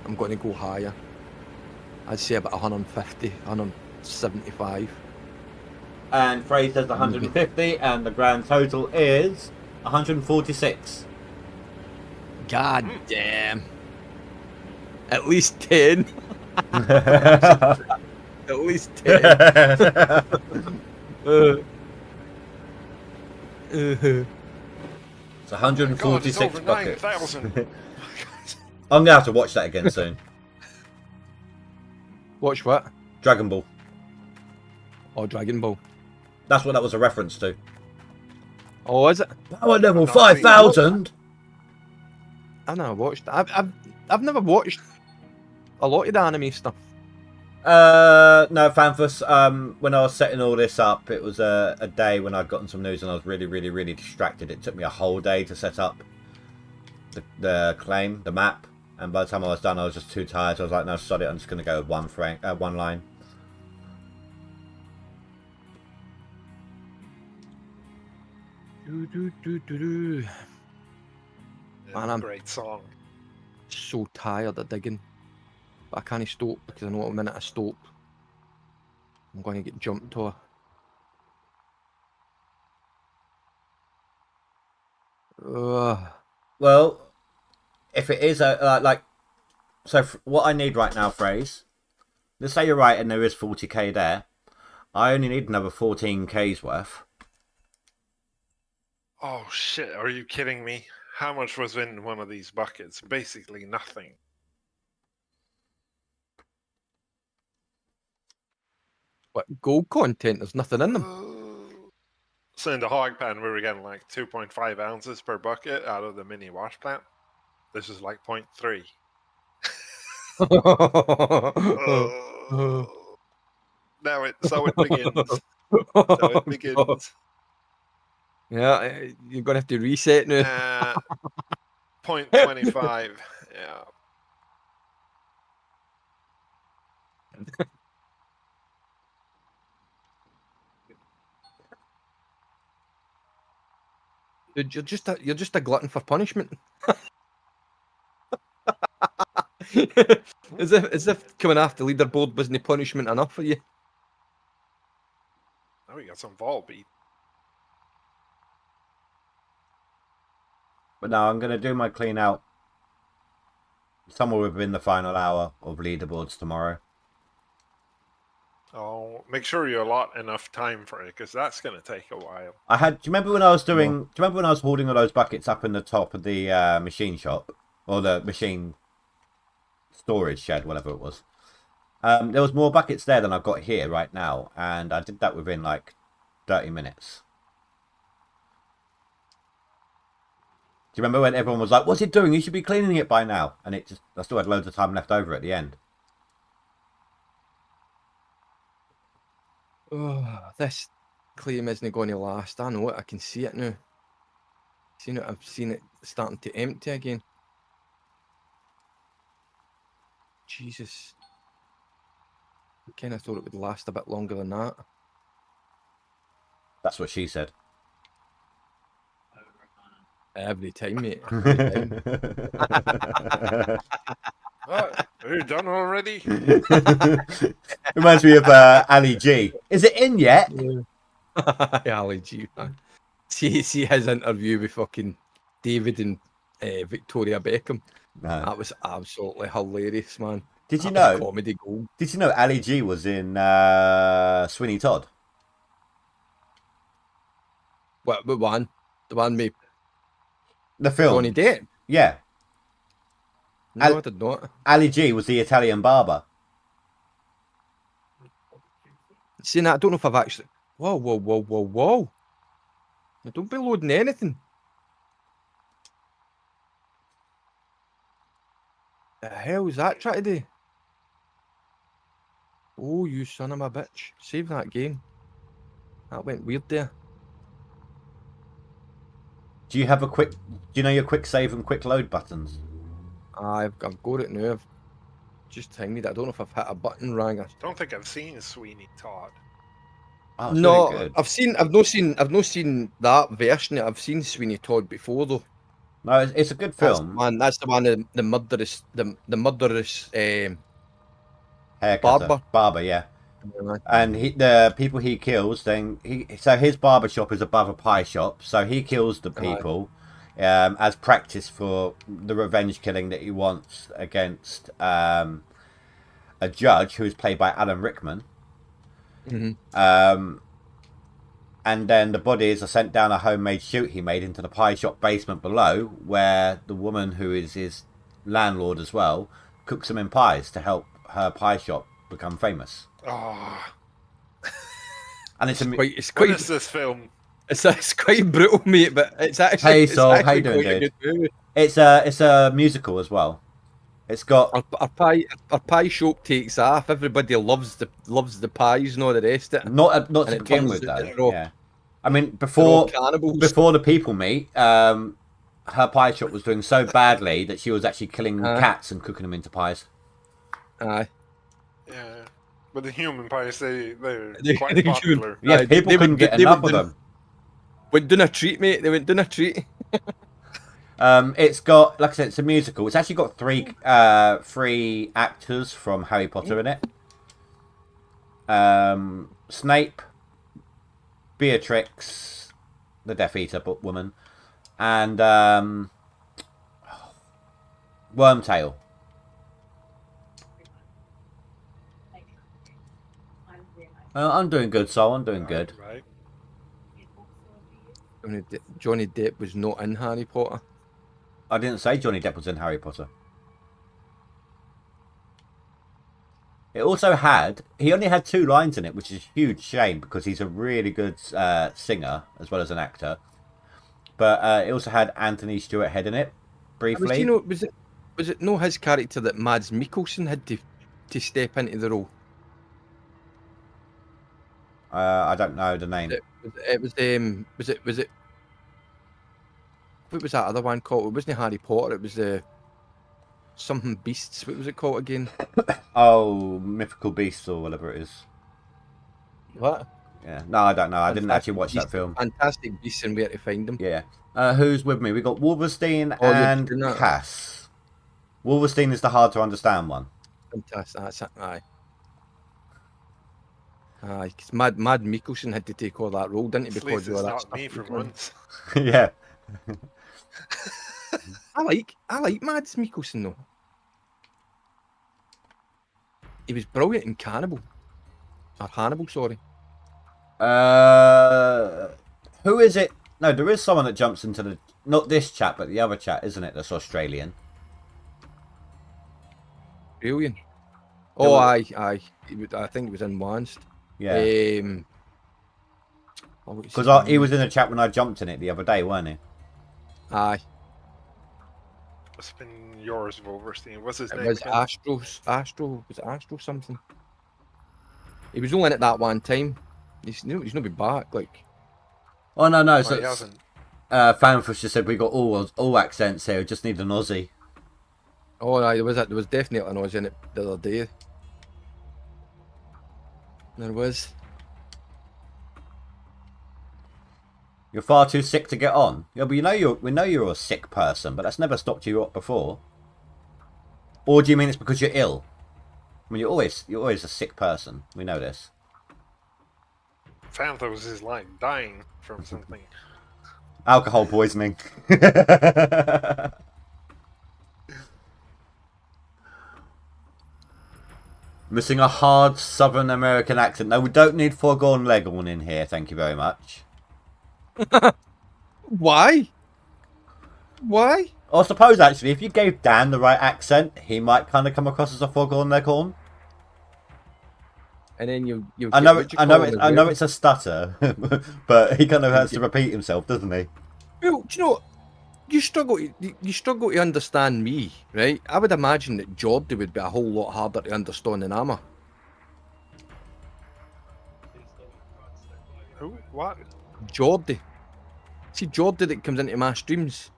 I'm going to go higher. I'd say about 150, 175. And Fraser says 150, and the grand total is 146. God damn! At least 10. At least 10. It's 146 God, it's over buckets. 9,000. I'm gonna have to watch that again soon. Watch what? Dragon Ball. Oh, Dragon Ball. That's what that was a reference to. Oh, is it? Power level I've not seen 5,000. I've never watched. I've never watched a lot of the anime stuff. No, Fanfus. When I was setting all this up, it was a day when I'd gotten some news and I was really distracted. It took me a whole day to set up the claim, the map, and by the time I was done, I was just too tired. So I was like, no, sod it. I'm just gonna go with one line. Man, I'm Great song. so tired of digging, but I can't stop because I know the minute I stop, I'm going to get jumped to. Well, if it is so what I need right now, Phrase. Let's say you're right, and there is 40k there. I only need another 14k's worth. Oh shit, are you kidding me? How much was in one of these buckets? Basically nothing. What gold content? There's nothing in them. So in the hog pan, we were getting like 2.5 ounces per bucket out of the mini wash plant. This is like 0.3. So it begins. So it begins. Yeah, you're gonna have to reset now. 0.25. Yeah. Dude, you're just a glutton for punishment. as if coming off the leaderboard wasn't punishment enough for you. Now we got some ball beat. But now I'm gonna do my clean out somewhere within the final hour of leaderboards tomorrow. Oh, make sure you allot enough time for it, because that's going to take a while. Do you remember when I was doing? Do you remember when I was holding all those buckets up in the top of the machine shop or the machine storage shed, whatever it was? There was more buckets there than I've got here right now, and I did that within like 30 minutes. Do you remember when everyone was like, "What's it doing? You should be cleaning it by now," and I still had loads of time left over at the end. Oh, this claim isn't going to last. I know it. I can see it now. I've seen it starting to empty again. Jesus. I kind of thought it would last a bit longer than that. That's what she said. Every time, mate. Every time. What? Are you done already? Reminds me of Ali G. Is it in yet? Ali G, man. See his interview with fucking David and Victoria Beckham. No. That was absolutely hilarious, man. Did you That was know? comedy gold. Did you know Ali G was in Sweeney Todd? What one? The one with The film. Johnny Depp? Yeah. No, I did not. Ali G was the Italian barber. Seeing that, I don't know if I've actually. Whoa! Now, don't be loading anything. The hell is that trying to do? Oh, you son of a bitch! Save that game. That went weird there. Do you have a quick? Do you know your quick save and quick load buttons? I've got it now. I've just thingied it. I don't know if I've hit a button wrong. Don't think I've seen Sweeney Todd. Oh, it's No, really good. I've not seen that version. I've seen Sweeney Todd before though. No, it's a good film. That's the one. The murderous. The murderous. Haircutter. Barber, yeah. And the people he kills, so his barber shop is above a pie shop, so he kills the people as practice for the revenge killing that he wants against a judge who is played by Alan Rickman. Mm-hmm. And then the bodies are sent down a homemade chute he made into the pie shop basement below, where the woman who is his landlord as well cooks them in pies to help her pie shop become famous. Oh, And it's what is this film? It's quite brutal, mate, but it's actually. Hey, it's Sol, actually how you doing, quite a dude? good movie. It's a musical as well. It's got Our pie shop takes off. Everybody loves the pies and all the rest of it. not And to it begin turns with out though. they're all- Yeah, I mean They're all before cannibals. the people meet, her pie shop was doing so badly that she was actually killing cats and cooking them into pies. Aye. Yeah, but the human pies, they're The quite human- popular. Yeah, Aye, people they couldn't would- get they enough would of do- them. Went doing a treat, mate. They went doing a treat. It's got, like I said, it's a musical. It's actually got three actors from Harry Potter in it. Snape, Beatrix, the Death Eater woman, and Wormtail. I'm doing good, Sol. I'm doing good. Right. Johnny Depp was not in Harry Potter. I didn't say Johnny Depp was in Harry Potter. It also he only had 2 lines in it, which is a huge shame because he's a really good singer as well as an actor. But it also had Anthony Stewart Head in it, briefly. Was it no his character that Mads Mikkelsen had to step into the role? I don't know the name. Was it what was that other one called? It wasn't Harry Potter. It was something Beasts. What was it called again? Oh, Mythical Beasts or whatever it is. What? Yeah. No, I don't know. I didn't actually watch that film. Fantastic Beasts and Where to Find Them. Yeah. Who's with me? We got Wolverstein Oh, you're and doing that. Cass. Wolverstein is the hard to understand one. Fantastic. That's it. Aye. 'Cause Mad Mikkelsen had to take all that role, didn't he? At Because least of all it's that not me stuff for he was once. Yeah. doing. I like Mads Mikkelsen though. He was brilliant in Hannibal, sorry. Who is it? No, there is someone that jumps into not this chat, but the other chat, isn't it? That's Australian. Brilliant. Oh, aye. I think it was in Wanst. Yeah. What was his Because he name? was in the chat when I jumped in it the other day, weren't he? Aye. Must have been yours, Wolverstein. What's his It name? was again? Astro something. He was only in it that one time. He's not been back. Like, Oh no, Oh, so he hasn't. Fanfish just said we got all accents here. We just need an Aussie. oh, aye, there was definitely an Aussie in it the other day. There was. You're far too sick to get on. Yeah, but we know you're a sick person, but that's never stopped you up before. Or do you mean it's because you're ill? I mean, you're always a sick person. We know this. Phantos is like dying from something. Alcohol poisoning. Missing a hard Southern American accent. No, we don't need Foregone Leghorn in here. Thank you very much. Why? Why? I suppose, actually, if you gave Dan the right accent, he might kind of come across as a Foregone Leghorn. And then you. I know it's a stutter, but he kind of has to repeat himself, doesn't he? Well, do you know, you struggle to understand me, right? I would imagine that Geordie would be a whole lot harder to understand than Amma. Who? What? Geordie. See, Geordie that comes into my streams.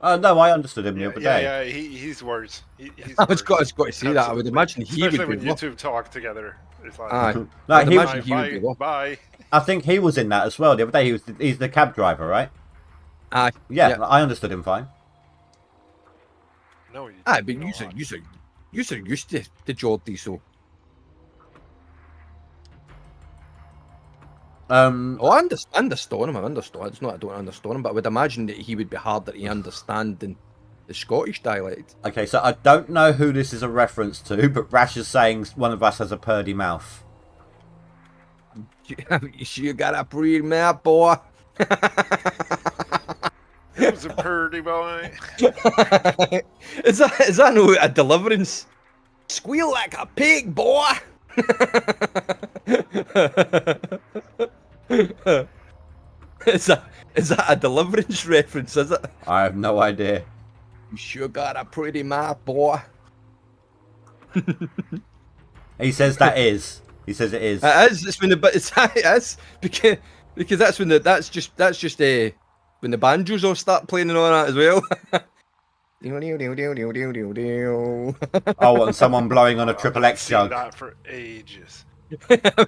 No, I understood him the other day. Yeah, he's worse. He's I was worse. got to say that. I would imagine he Especially would be. when you two talk together. It's like, Aye. No, I'd he, imagine he would be. bye. I think he was in that as well the other day. He's the cab driver, right? Aye. Yeah, I understood him fine. No, you Aye, but don't. you said used to Geordie, so. Oh, I understand him. I understand. It's not I don't understand him, but I would imagine that he would be harder to understand than the Scottish dialect. Okay, so I don't know who this is a reference to, but Rash is saying one of us has a purdy mouth. You got a pretty mouth, boy. Who's a purdy boy? is that no a deliverance? Squeal like a pig, boy. Is that a deliverance reference? Is it? I have no idea. You sure got a pretty mouth, boy. He says that is. He says it is. It is. It's when it is because that's when that's just when the banjos all start playing and all that as well. Oh, and someone blowing on a triple X I've seen jug. that for ages.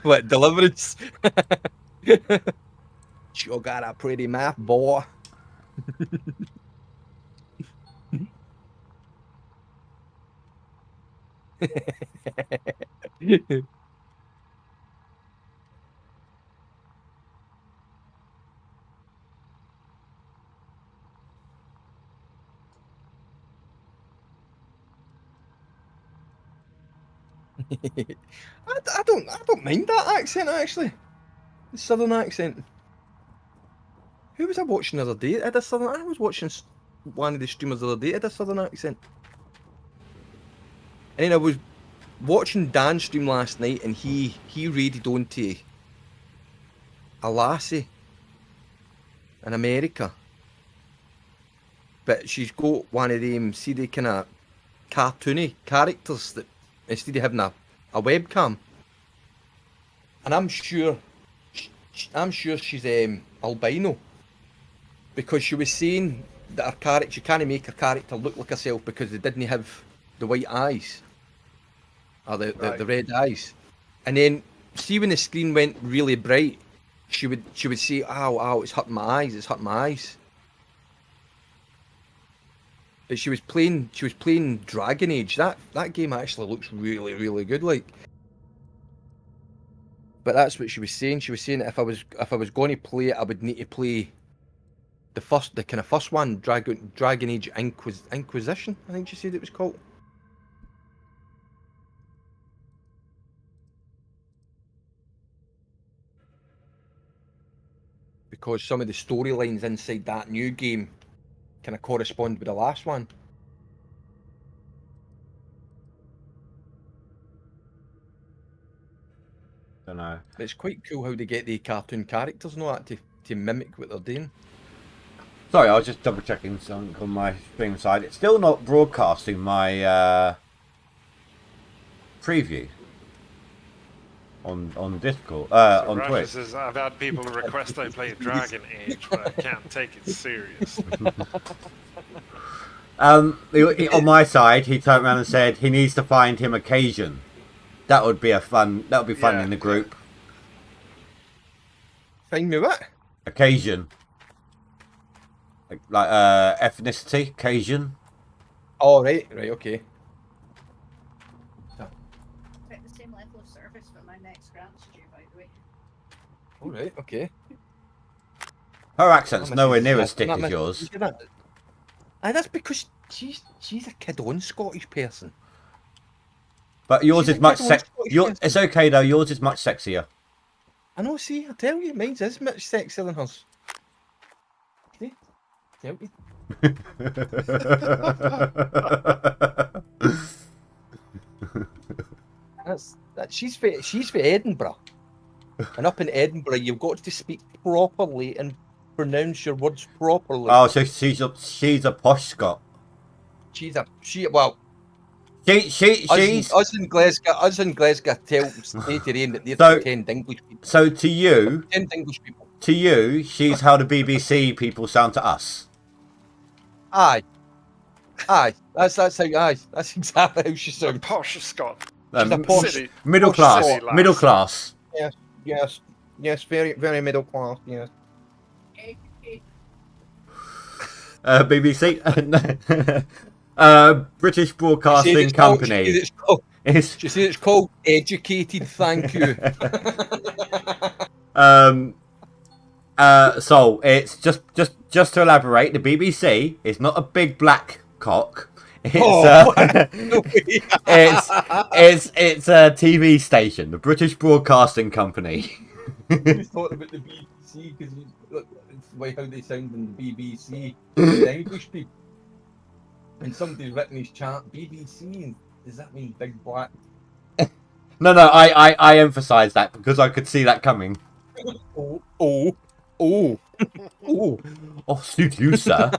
What deliverance? Sure got a pretty mouth, boy. I don't mind that accent actually. The southern accent. Who was I watching the other day? I was watching one of the streamers the other day. Had a southern accent. And then I was watching Dan stream last night, and he raided onto a lassie in America. But she's got one of them, see the kind of cartoony characters that instead of having a webcam. And I'm sure she's albino. Because she was saying that her character, she can't make her character look like herself because they didn't have the white eyes. Or the red eyes. And then, see when the screen went really bright, she would say, ow, it's hurting my eyes. But she was playing Dragon Age. That game actually looks really, really good, like. But that's what she was saying. She was saying that if I was going to play it, I would need to play the kind of first one, Dragon Age Inquisition, I think she said it was called. Because some of the storylines inside that new game kind of correspond with the last one. Don't know. It's quite cool how they get the cartoon characters and all that to mimic what they're doing. Sorry, I was just double checking something on my stream side. It's still not broadcasting my preview on Discord, on Rafa Twitch. says, I've had people request I play Dragon Age, but I can't take it serious. On my side, he turned around and said he needs to find him occasion. That would be fun Yeah. in the group. Find me what? Occasion. Like ethnicity, occasion. Oh, right, okay. Expect the same level of service for my next grant's due, by the way. All right, okay. Her accent's That nowhere must- near that- as thick that as must- yours. Aye, that's because she's a kid on Scottish person. But yours She's is a much kid with Scottish accent. It's okay though. Yours is much sexier. I know, see, I tell you, mine's is much sexier than hers. See? Tell you. She's for Edinburgh. And up in Edinburgh, you've got to speak properly and pronounce your words properly. Oh, so she's a posh Scot. She's she's us in Glasgow tell say to them that they're So- pretend English people. So to you, Pretend English people. she's how the BBC people sound to us. Aye. That's exactly how she A sounds. posh Scot. She's a posh, City. Middle posh class. city lass. Middle class. yes, very middle class, yes. BBC. British Broadcasting Company. She said it's called educated, thank you. So it's just to elaborate, the BBC is not a big black cock. It's it's a TV station, the British Broadcasting Company. We thought about the BBC because it's the way how they sound in the BBC, the English people. And somebody's written his chart BBC, and does that mean big black? No, I emphasise that because I could see that coming. Oh, Suit you, sir.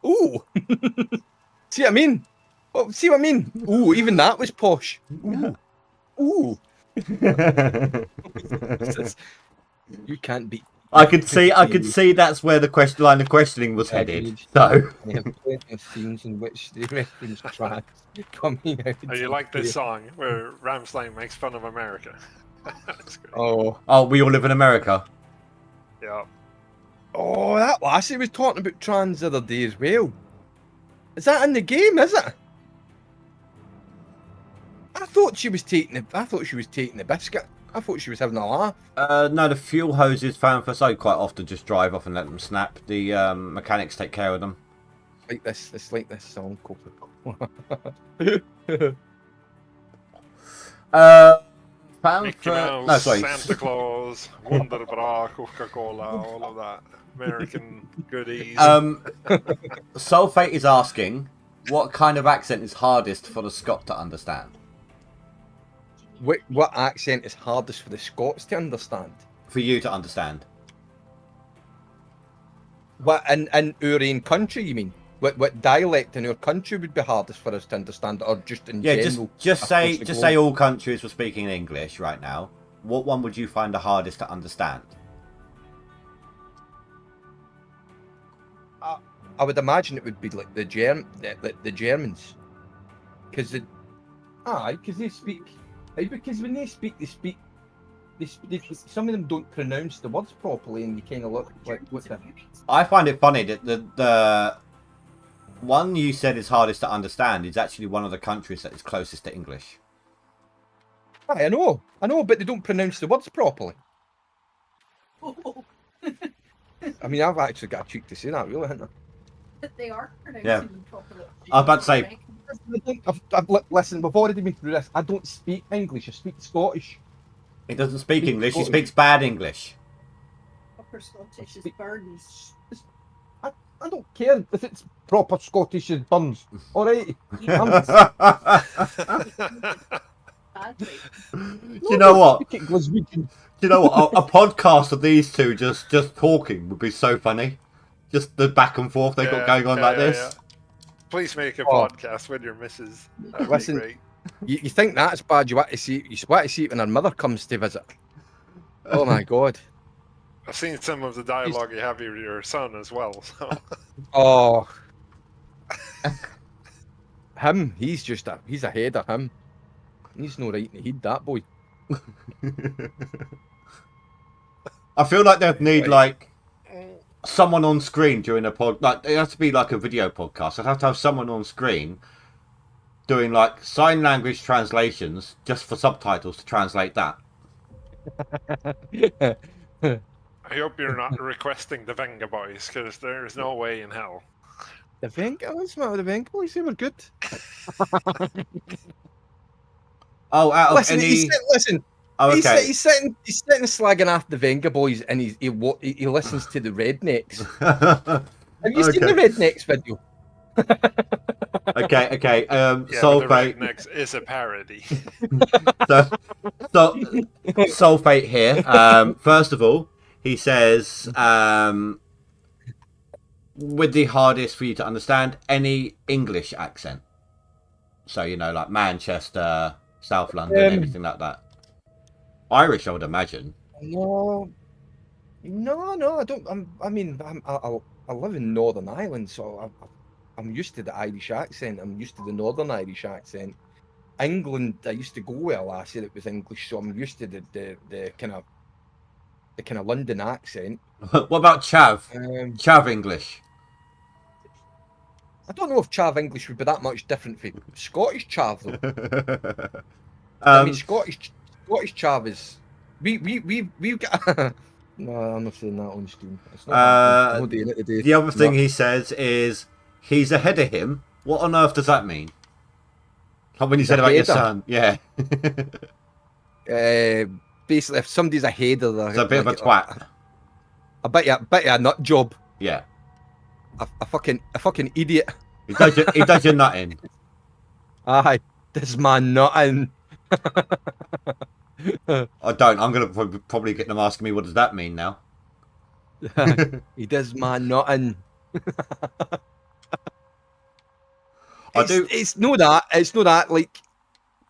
ooh. See what I mean? Oh, see what I mean? Ooh, even that was posh. Ooh. You can't beat. I could see that's where the line of questioning was headed. So I have plenty of scenes in which they reference tracks coming out. Oh, you like this song where Rammstein makes fun of America? That's great. Oh, we all live in America. Yeah. oh, that lassie was talking about trans the other day as well. Is that in the game? Is it? I thought she was taking the biscuit. I thought she was having a laugh. No, the fuel hoses found for so quite often just drive off and let them snap. The mechanics take care of them. Like this. It's like this song, Coca-Cola. Found Mickey for Mouse, no, sorry. Santa Claus, Wonderbra, Coca-Cola, all of that. American goodies. Sulfate is asking, what kind of accent is hardest for the Scot to understand? What accent is hardest for the Scots to understand? For you to understand. What in our own country, you mean? What dialect in our country would be hardest for us to understand, or just in Yeah, general? just say across the globe? all countries were speaking English right now. What one would you find the hardest to understand? I would imagine it would be like the Germans, because they speak. Because when they speak, some of them don't pronounce the words properly, and you kind of look like what's that? I find it funny that the one you said is hardest to understand is actually one of the countries that is closest to English. I know, but they don't pronounce the words properly. I mean, I've actually got a cheek to say that, really, haven't I? But they are pronouncing Yeah. them properly. I was about to say- Listen, we've already been through this. I don't speak English. I speak Scottish. He doesn't speak Speak English, he Scottish. speaks bad English. Proper Scottish is burns. I don't care if it's proper Scottish as buns. All right. Badly. Do you know what? Speak it Glaswegian. Do you know what? A podcast of these two just talking would be so funny. Just the back and forth they got Yeah, going on like yeah, this. yeah. Please make a Oh. podcast with your missus. That'd Listen. be great. You think that's bad? You want to see it when her mother comes to visit. Oh my god. I've seen some of the dialogue you have with your son as well. So. Oh. Him, he's ahead of him. He's no right in the head, that boy. I feel like they'd need like someone on screen during a pod. Like it has to be like a video podcast. I'd have to have someone on screen doing like sign language translations just for subtitles to translate that. I hope you're not requesting the Venga Boys, because there's no way in hell. The Venga, what's the matter with the Venga boys? They were good. Oh, out of Listen, any. listen. Oh, okay. He's sitting slagging after the Venga Boys, and he listens to the Rednecks. Have you seen the Rednecks video? Okay. Yeah, but the Sulfate. Rednecks is a parody. So Sulfate here. First of all, he says, with the hardest for you to understand, any English accent. So, like Manchester, South London, anything like that. Irish, I would imagine. No, I don't. I live in Northern Ireland, so I'm used to the Irish accent. I'm used to the Northern Irish accent. England, I used to go where last year. It was English, so I'm used to the kind of London accent. What about Chav? Chav English. I don't know if Chav English would be that much different from Scottish Chav though. Scottish Chav is we've got. No, I'm not saying that on stream. It's not I'm doing it today. The other thing he says is he's ahead of him. What on earth does that mean? Like when you said about your son, yeah. Basically, if somebody's ahead of the, it's a bit of a twat. I bet you a nut job. Yeah. A fucking idiot. He does your nutting. Aye, this man nutting. I don't. I'm gonna probably get them asking me what does that mean now. He does my nutting. It's no that. Like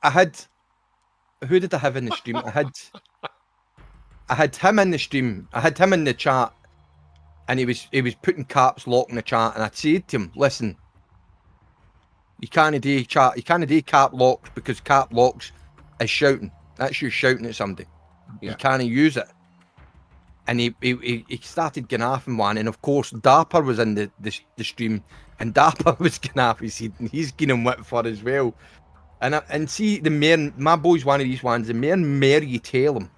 I had. Who did I have in the stream? I had him in the stream. I had him in the chat, and he was putting caps lock in the chat, and I said to him, "Listen, you can't do chat. You can't do cap locks because cap locks is shouting. That's you shouting at somebody. Yeah. You can't use it." And he started getting off in one, and of course Dapper was in the stream, and Dapper was getting off his head, and he's getting wet for as well. And see, my boy's one of these ones. The more you tell him,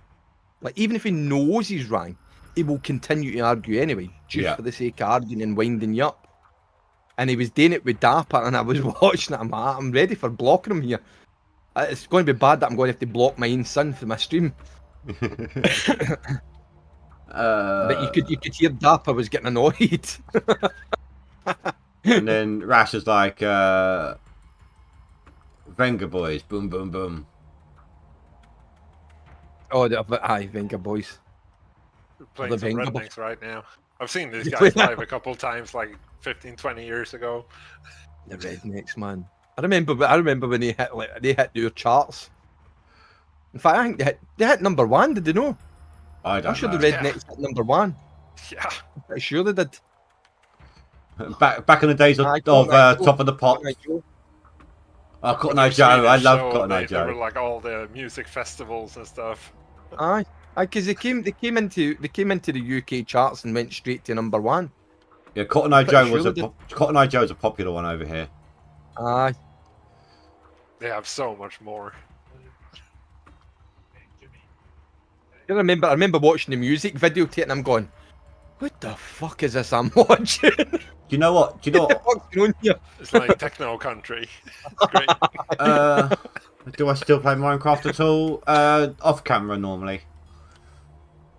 like even if he knows he's wrong, he will continue to argue anyway, just for the sake of arguing and winding you up. And he was doing it with Dapper, and I was watching it. I'm ready for blocking him here. It's going to be bad that I'm going to have to block my own son for my stream. But you could hear Dapper was getting annoyed. And then Rash is like, Venga Boys, boom, boom, boom. Oh, aye, Venga Boys. We're playing some Rednecks right now. I've seen these guys live a couple times, like 15, 20 years ago. The Rednecks, man. I remember when they hit your charts. In fact, I think they hit number one. Did they know? I'm sure the Rednecks hit number one. Yeah, I'm pretty sure they did. Back in the days of Top of the Pops. Oh, Cotton Eye Joe. I love Cotton Eye Joe. They were like all the music festivals and stuff. Aye, because they came into the UK charts and went straight to number one. Yeah, Cotton Eye Joe Cotton Eye Joe's a popular one over here. Aye. They have so much more. I remember watching the music video to it, and I'm going, "What the fuck is this I'm watching?" Do you know what? What the fuck's going on here? It's like techno country. It's great. Do I still play Minecraft at all? Off camera normally,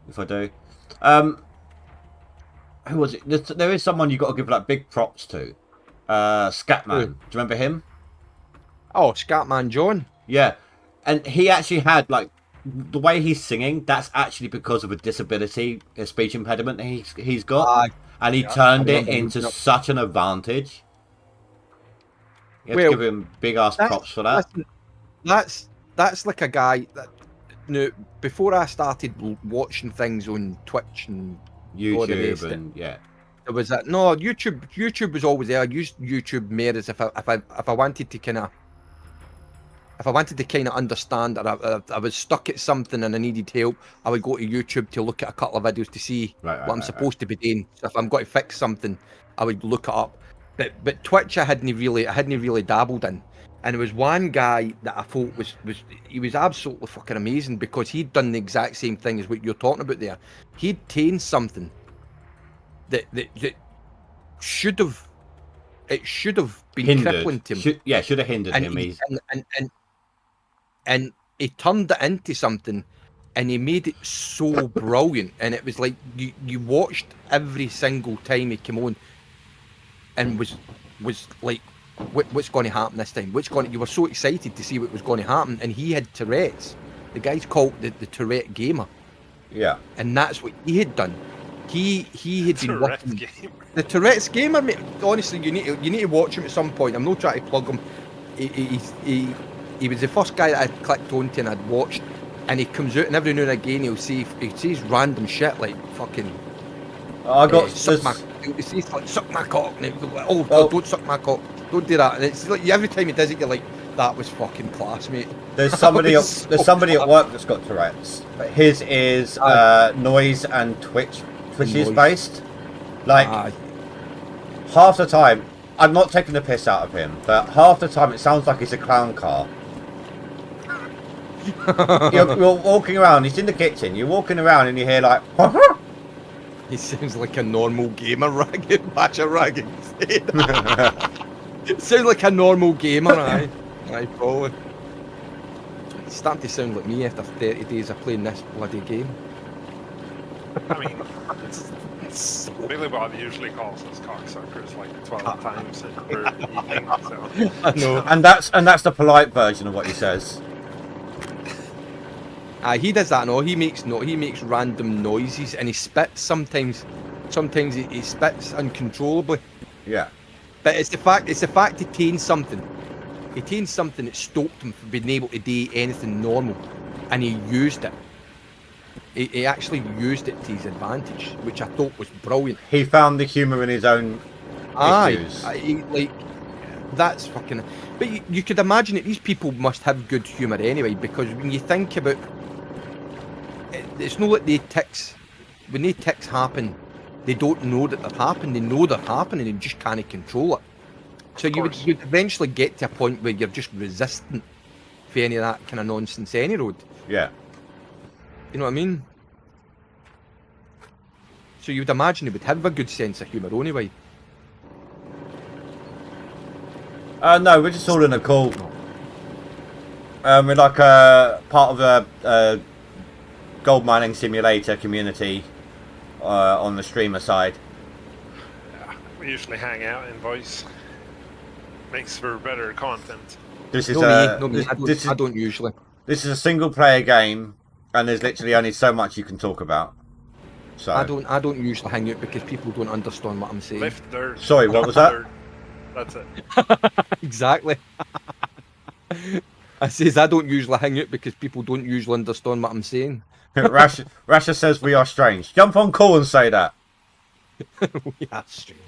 if I do. Who was it? There is someone you got to give like big props to. Scatman. Do you remember him? Oh, Scatman John. Yeah, and he actually had like the way he's singing. That's actually because of a disability, a speech impediment he's got, and he turned it into such an advantage. You have to give him big ass props for that. Listen, that's like a guy that. No, before I started watching things on Twitch and YouTube and there was that. No, YouTube was always there. I used YouTube more as if I wanted to kind of understand, or I was stuck at something and I needed help, I would go to YouTube to look at a couple of videos to see what I'm supposed to be doing. So if I'm going to fix something, I would look it up. But Twitch I hadn't really dabbled in. And there was one guy that I thought was absolutely fucking amazing, because he'd done the exact same thing as what you're talking about there. He'd taken something that should have been crippling to him. Should have hindered him. And he turned it into something, and he made it so brilliant. And it was like you watched every single time he came on, and was like, what's going to happen this time? You were so excited to see what was going to happen, and he had Tourette's. The guy's called the Tourette Gamer, Yeah. and that's what he had done. He had been Tourette's working. game. The Tourette's Gamer, mate. Honestly, you need to watch him at some point. I'm not trying to plug him. He was the first guy that I'd clicked onto and I'd watched, and he comes out and every now and again he sees random shit like fucking. I got suck this- he's like suck my cock, and he'd go, oh, Oh. don't suck my cock, don't do that. And it's like every time he does it, you're like, that was fucking class, mate. There's somebody That was there's so somebody at class. work that's got Tourette's. But his is noise and Twitches Noise. based. Like Aye. half the time, I'm not taking the piss out of him, but half the time it sounds like it's a clown car. You're walking around, he's in the kitchen, you're walking around and you hear like He sounds like a normal gamer ragging, batch of ragging. Sounds like a normal gamer, aye. Aye, probably. It's starting to sound like me after 30 days of playing this bloody game. I mean, Billy Bob usually calls us cocksuckers like 12 times per evening. So. I know. and that's the polite version of what he says. He does that, no. He makes random noises and he spits sometimes. Sometimes he spits uncontrollably. Yeah. But it's the fact he tained something. He tained something that stopped him from being able to do anything normal. And he used it. He actually used it to his advantage, which I thought was brilliant. He found the humour in his own issues. Like that's fucking. But you could imagine that these people must have good humour anyway, because when you think about, it's not like they ticks. When they ticks happen, they don't know that they're happening. They know they're happening, and they just can't control it. So you'd eventually get to a point where you're just resistant for any of that kind of nonsense any road. Yeah. You know what I mean? So you would imagine he would have a good sense of humour anyway. No, we're just all in a call. We're like a part of a gold mining simulator community on the streamer side. Yeah, we usually hang out in voice. Makes for better content. This is No, me. this I is don't usually. this is a single player game, and there's literally only so much you can talk about. So I don't usually hang out because people don't understand what I'm saying. Lift dirt. Sorry, what was that? Dirt. That's it. Exactly. I says I don't usually hang out because people don't usually understand what I'm saying. Rasha says we are strange. Jump on call and say that. We are strange.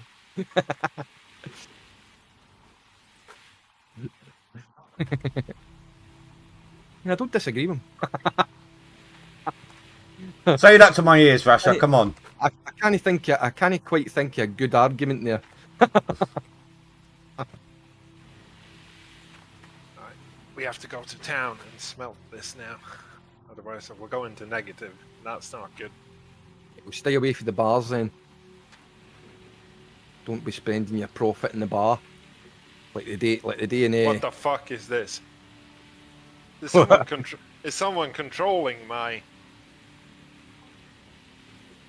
I don't disagree with him. Say that to my ears, Rasha. Come on. I can't quite think of a good argument there. We have to go to town and smelt this now. Otherwise, we'll go into negative. That's not good. We'll stay away from the bars then. Don't be spending your profit in the bar. Like the day in What the fuck is this? Is someone, is someone controlling my...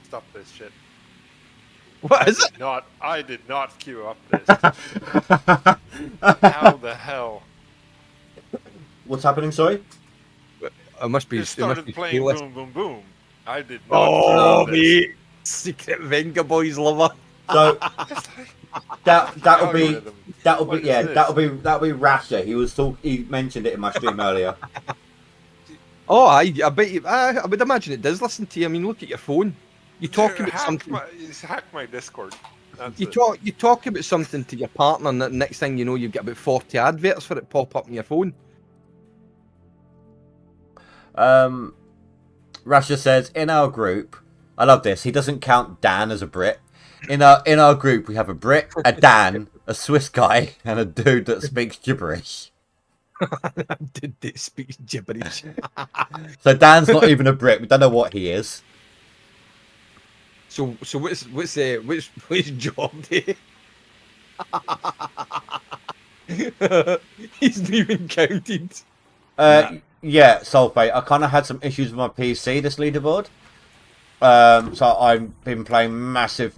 Stop this shit. What is it? I did not queue up this. How the hell? What's happening? Sorry. It must be. It It must started be playing playlist. Boom Boom Boom. I did not Oh, queue up this. mate. Secret Venga Boys lover. So It's like, that'll be algorithm. that'll What be is yeah this? that'll be Rasha. He mentioned it in my stream earlier. Oh, I bet you. I would imagine it does listen to you. I mean, look at your phone. You talk about something. He's hacked my Discord. That's You it. talk about something to your partner, and the next thing you know, you've got about 40 adverts for it pop up on your phone. Rasha says in our group, I love this. He doesn't count Dan as a Brit. In our group, we have a Brit, a Dan, a Swiss guy, and a dude that speaks gibberish. Did it speak gibberish? So Dan's not even a Brit. We don't know what he is. So what's job day? He's not even counted. Yeah, Sulfate. I kind of had some issues with my PC, this leaderboard. So I've been playing massive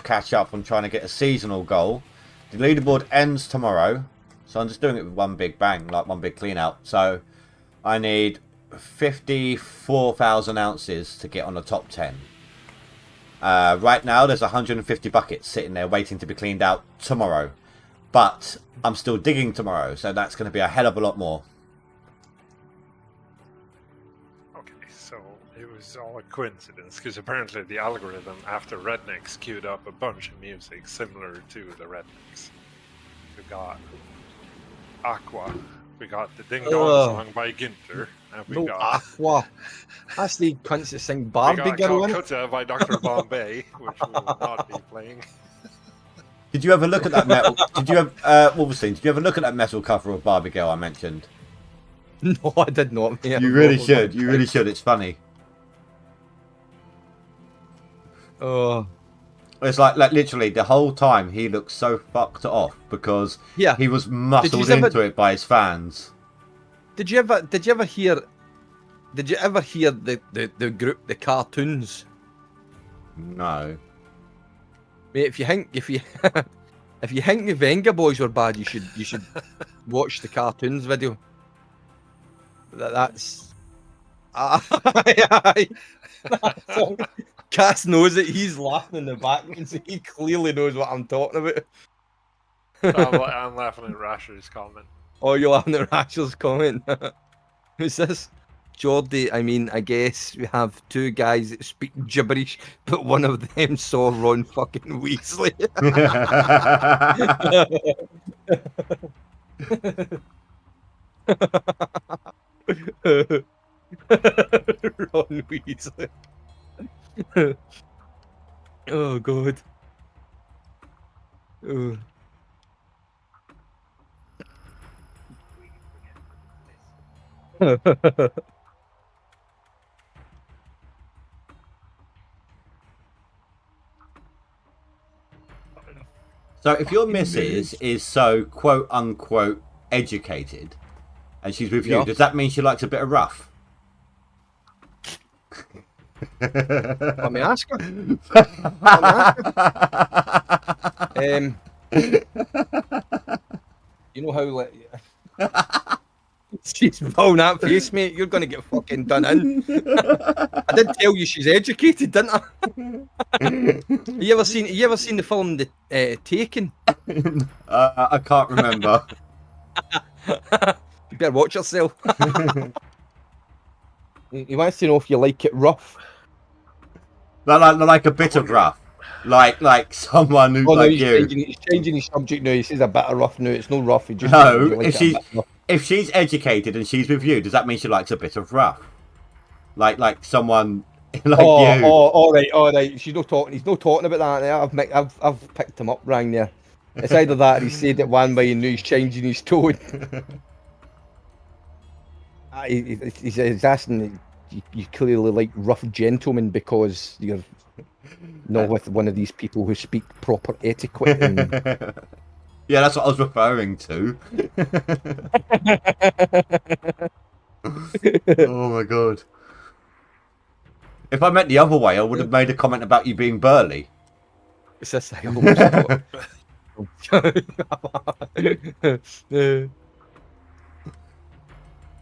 catch up on trying to get a seasonal goal. The leaderboard ends tomorrow, so I'm just doing it with one big bang, like one big clean out. So I need 54,000 ounces to get on the top 10. Right now there's 150 buckets sitting there waiting to be cleaned out tomorrow. But I'm still digging tomorrow, so that's going to be a hell of a lot more. Okay, so it was all a coincidence because apparently the algorithm after Rednecks queued up a bunch of music similar to the Rednecks. We got Aqua, we got the Ding Dong song by Ginter, and we got Aqua. That's the cunts that sing we Barbie got Girl. innit? Calcutta by Dr. Bombay, which we will not be playing. Did you ever look at that metal? Did you have Wolverine? Did you ever look at that metal cover of Barbie Girl I mentioned? No, I did not. Mate. You really should. You really should. It's funny. Oh, It's like literally the whole time he looks so fucked off because yeah. he was muscled ever- into it by his fans. Did you ever hear the group The Cartoons? No. Mate, if you think the Venga Boys were bad, you should watch the Cartoons video. That's aye. Cass knows it. He's laughing in the background, so he clearly knows what I'm talking about. I'm laughing at Rasher's comment. Oh, you're laughing at Rachel's comment. Who's this? Geordie, I mean, I guess we have two guys that speak gibberish, but one of them saw Ron fucking Weasley. Ron Weasley. Oh, God. Oh. So if your missus is so quote unquote educated and she's with you, Yeah. does that mean she likes a bit of rough? Let me ask her. You know how like she's pulling that face, mate. You're gonna get fucking done in. I did tell you she's educated, didn't I? You ever seen the film The Taken? I can't remember. You better watch yourself. He wants to know if you like it rough. like a bit of rough. Like someone who Oh no, like he's you. changing his subject now. He says a bit of rough now. It's no rough. He just No, you like if it a she's bit rough. if she's educated and she's with you, does that mean she likes a bit of rough? Like someone like you. all right. She's not talking. He's not talking about that. Now. I've picked him up wrong there. It's either that or he said it one way and now he's changing his tone. He's asking. You clearly like rough gentlemen because you're not with one of these people who speak proper etiquette. And... Yeah, that's what I was referring to. Oh my god. If I meant the other way, I would have made a comment about you being burly. It's this I almost thought.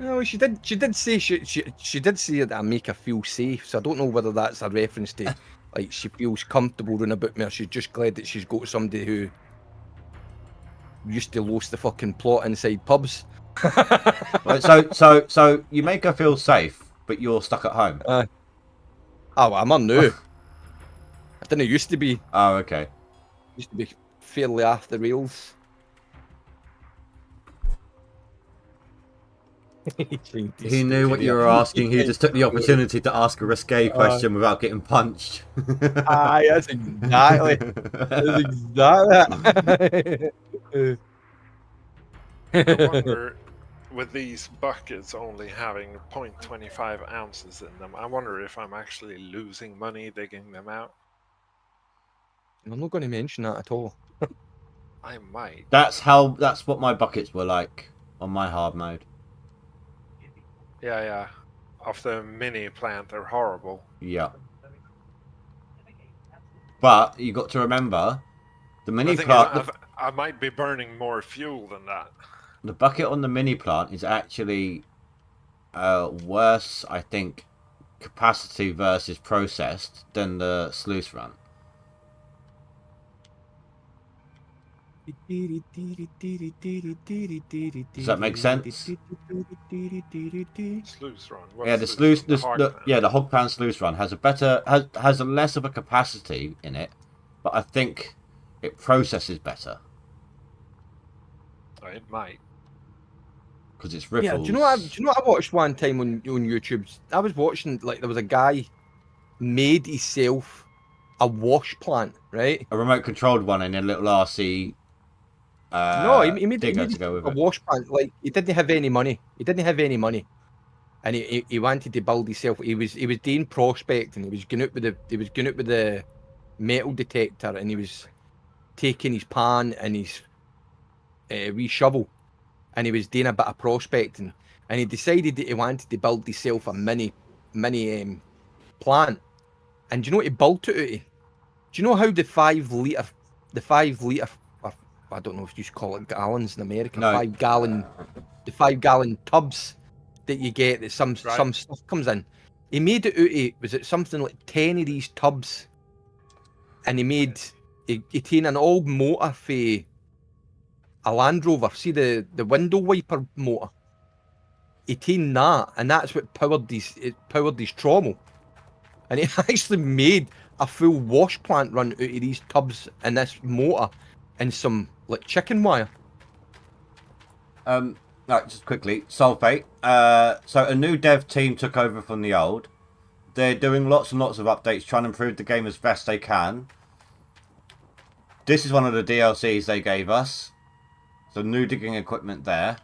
No, she did say she did say that I make her feel safe. So I don't know whether that's a reference to like she feels comfortable running about me, or she's just glad that she's got somebody who used to lost the fucking plot inside pubs. Right, so you make her feel safe, but you're stuck at home. Oh, well, I'm on now. I didn't used to be. Oh, okay. Used to be fairly off the rails. He knew what you were asking. He just took the opportunity to ask a risque question without getting punched. Aye, that's exactly. That's exactly. I wonder, with these buckets only having 0.25 ounces in them, I wonder if I'm actually losing money digging them out. I'm not going to mention that at all. I might. That's what my buckets were like on my hard mode. Yeah. Of the mini plant, they're horrible. Yeah. But you got to remember, the The mini thing plant, is, I might be burning more fuel than that. the bucket on the mini plant is actually worse, I think, capacity versus processed than the sluice run. Does that make sense? Sluice run. Yeah, the sluice, the hog pan sluice run has a better, has a less of a capacity in it, but I think it processes better It might. because it's riffles. Yeah, do you know what I watched one time on YouTube? I was watching, like, there was a guy made himself a wash plant, right? A remote controlled one in a little RC. No, he made digger to go with a it. wash plant. Like, he didn't have any money. And he wanted to build himself. He was doing prospecting. He was going out with the metal detector, and he was taking his pan and his wee shovel, and he was doing a bit of prospecting. And he decided that he wanted to build himself a mini plant. And do you know what he built it out of? Do you know how the 5 litre, or I don't know if you should call it gallons in America, No. 5 gallon, the 5 gallon tubs that you get that some stuff comes in. He made it out of, was it something like 10 of these tubs? And he taken an old motor for a Land Rover. See the window wiper motor? He taken that, and that's what powered his trommel. And he actually made a full wash plant run out of these tubs and this motor and some like chicken wire. Right, just quickly, Sulfate. So a new dev team took over from the old. They're doing lots and lots of updates, trying to improve the game as best they can. This is one of the DLCs they gave us. So new digging equipment there.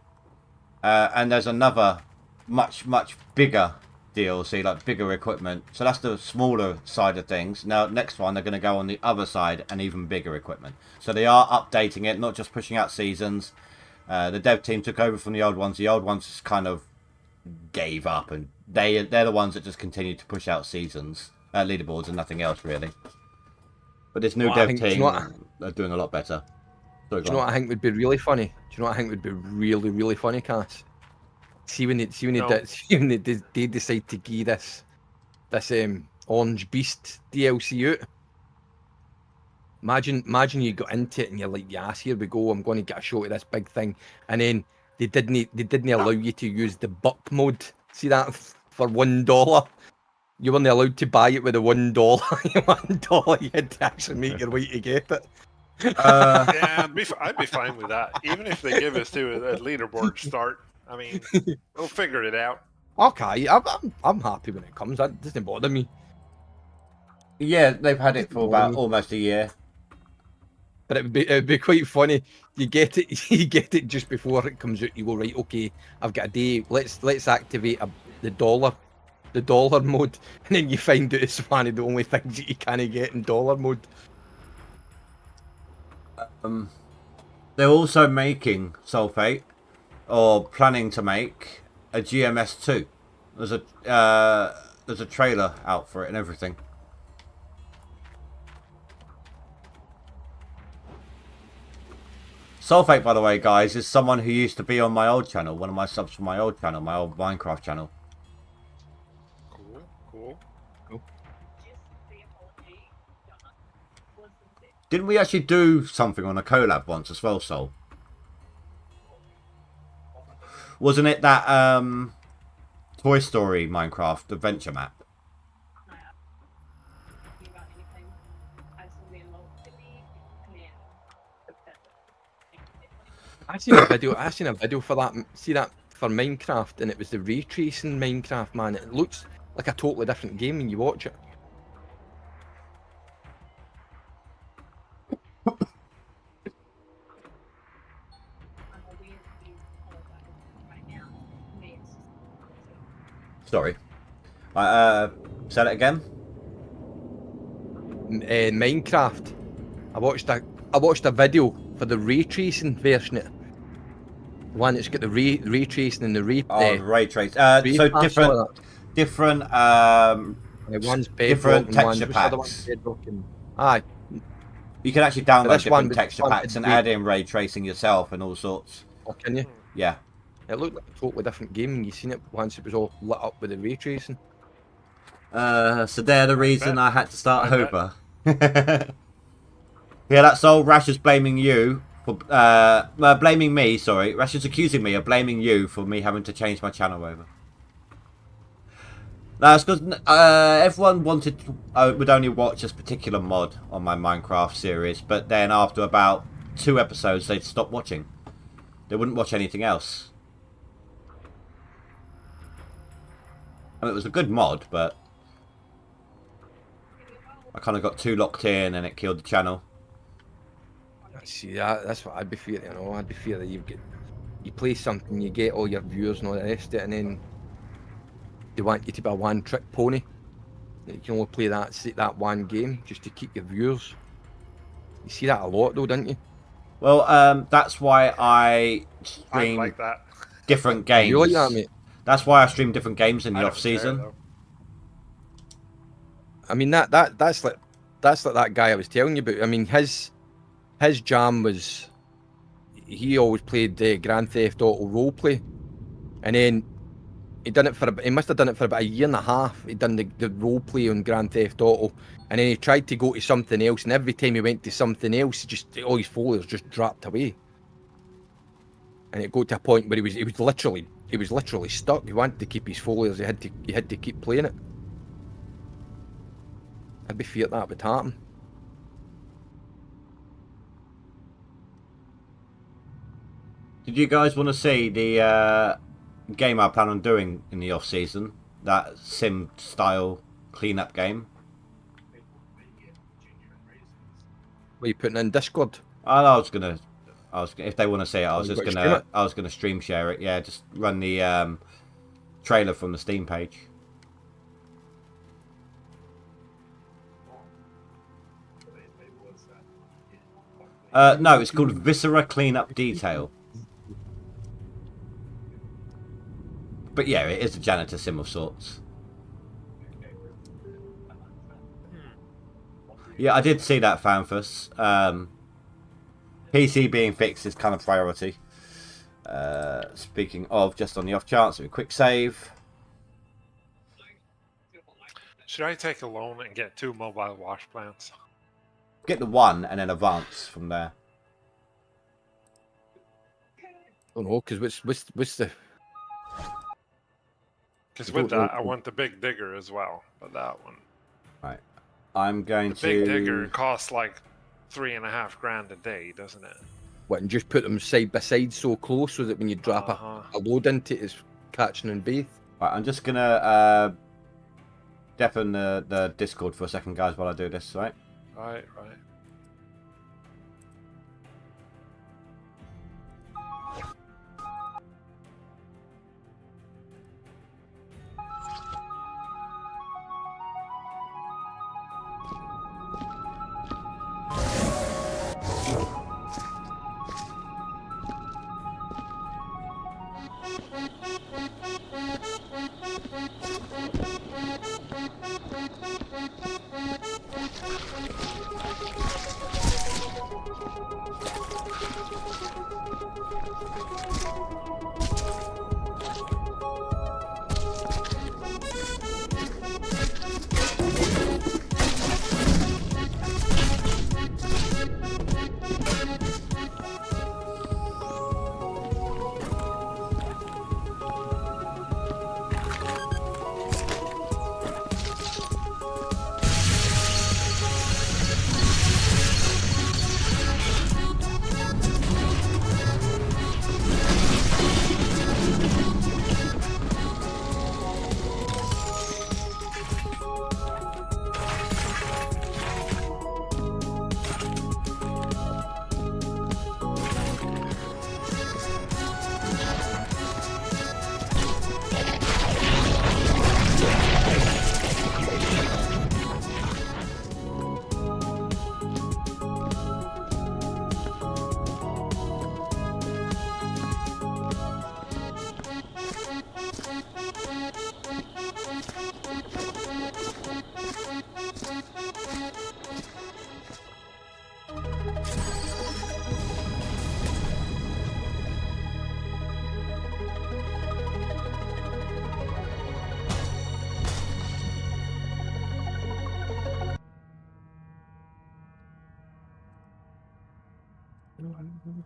And there's another much bigger DLC, like bigger equipment. So that's the smaller side of things. Now, next one, they're going to go on the other side and even bigger equipment. So they are updating it, not just pushing out seasons. The dev team took over from the old ones. The old ones just kind of gave up, and they're the ones that just continue to push out seasons, leaderboards, and nothing else really. But this new dev team are doing a lot better. Do you know what I think would be really funny? Do you know what I think would be really funny, Cass? See when they decide to give this Orange Beast DLC out. Imagine you got into it and you're like, yes, here we go, I'm going to get a shot of this big thing, and then they didn't allow you to use the buck mode. See that for $1? You weren't allowed to buy it with a $1. $1, you had to actually make your way to get it. Yeah, I'd be fine with that. Even if they give us to a leaderboard start, I mean, we'll figure it out. Okay, I'm happy when it comes. That doesn't bother me. Yeah, they've had it for about almost a year. But it would be quite funny. You get it just before it comes out. You go, right, okay, I've got a day. Let's activate the dollar mode, and then you find out it's one of the only things that you can't get in dollar mode. They're also making Sulfate, or planning to make, a GMS2. There's a trailer out for it and everything. Sulfate, by the way, guys, is someone who used to be on my old channel, one of my subs from my old channel, my old Minecraft channel. Cool. Didn't we actually do something on a collab once as well, Sol? Wasn't it that Toy Story Minecraft adventure map? I seen a video for that. See that for Minecraft, and it was the ray tracing Minecraft, man. It looks like a totally different game when you watch it. Sorry. Say that again? Minecraft. I watched a video for the ray tracing version. one that's got the ray tracing and the ray. Oh, ray trace. So pass on different one's different bedrock and one's texture what's the other one? packs. Bedrock and aye. You can actually download this one different was texture funded packs and by- add in ray tracing yourself and all sorts. Oh, can you? Yeah. It looked like a totally different game. You seen it once it was all lit up with the ray tracing. So they're the reason bet. I had to start I over. Yeah, that's all. Rash is blaming you for blaming me. Sorry, Rash is accusing me of blaming you for me having to change my channel over. No, it's because everyone wanted would only watch this particular mod on my Minecraft series, but then after about 2 episodes, they'd stop watching. They wouldn't watch anything else. I mean, it was a good mod, but I kind of got too locked in and it killed the channel. See, that's what I'd be fearing. You know, I'd be fearing that you play something, you get all your viewers and all the rest of it, and then they want you to be a one-trick pony. You can only play that one game just to keep your viewers. You see that a lot, though, don't you? Well, that's why I I'm stream like that. different games. You like that, mate? That's why I stream different games in I the don't off care, season. though. I mean that's like that guy I was telling you about. I mean his jam was he always played Grand Theft Auto roleplay, and then he must have done it for about a year and a half. He'd done the roleplay on Grand Theft Auto, and then he tried to go to something else, and every time he went to something else, all his followers just dropped away, and it got to a point where he was literally stuck. He wanted to keep his followers. He had to keep playing it. I'd be feared that would happen. Did you guys want to see the game I plan on doing in the off season? That sim style cleanup game. What are you putting in Discord? I was gonna if they want to see it, I was you just gonna stream it? I was gonna stream share it. Yeah, just run the trailer from the Steam page. No, it's called Viscera Cleanup Detail. But yeah, it is a janitor sim of sorts. Yeah, I did see that, Fanfus. PC being fixed is kind of priority. Speaking of, just on the off chance, a quick save. Should I take a loan and get 2 mobile wash plants? Get the one and then advance from there. Don't know, because what's the Because with that, I want the big digger as well. But that one, Right. I'm going the to... big digger costs like $3.5 grand a day, doesn't it? what, and just put them side by side so close so that when you drop a load into it, it's catching and bathe. Right, I'm just going to deafen the Discord for a second, guys, while I do this, right? Right.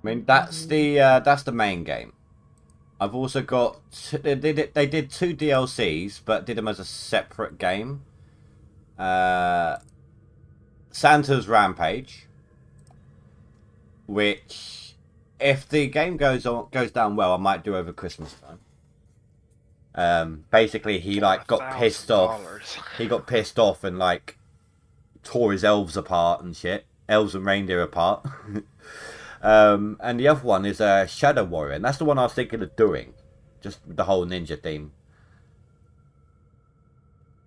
mean, that's the main game. I've also got they did 2 DLCs, but did them as a separate game. Santa's Rampage, which, if the game goes down well, I might do over Christmas time. Basically, he like got pissed off. He got pissed off and like tore his elves apart and shit, elves and reindeer apart. And the other one is Shadow Warrior, and that's the one I was thinking of doing, just the whole ninja theme.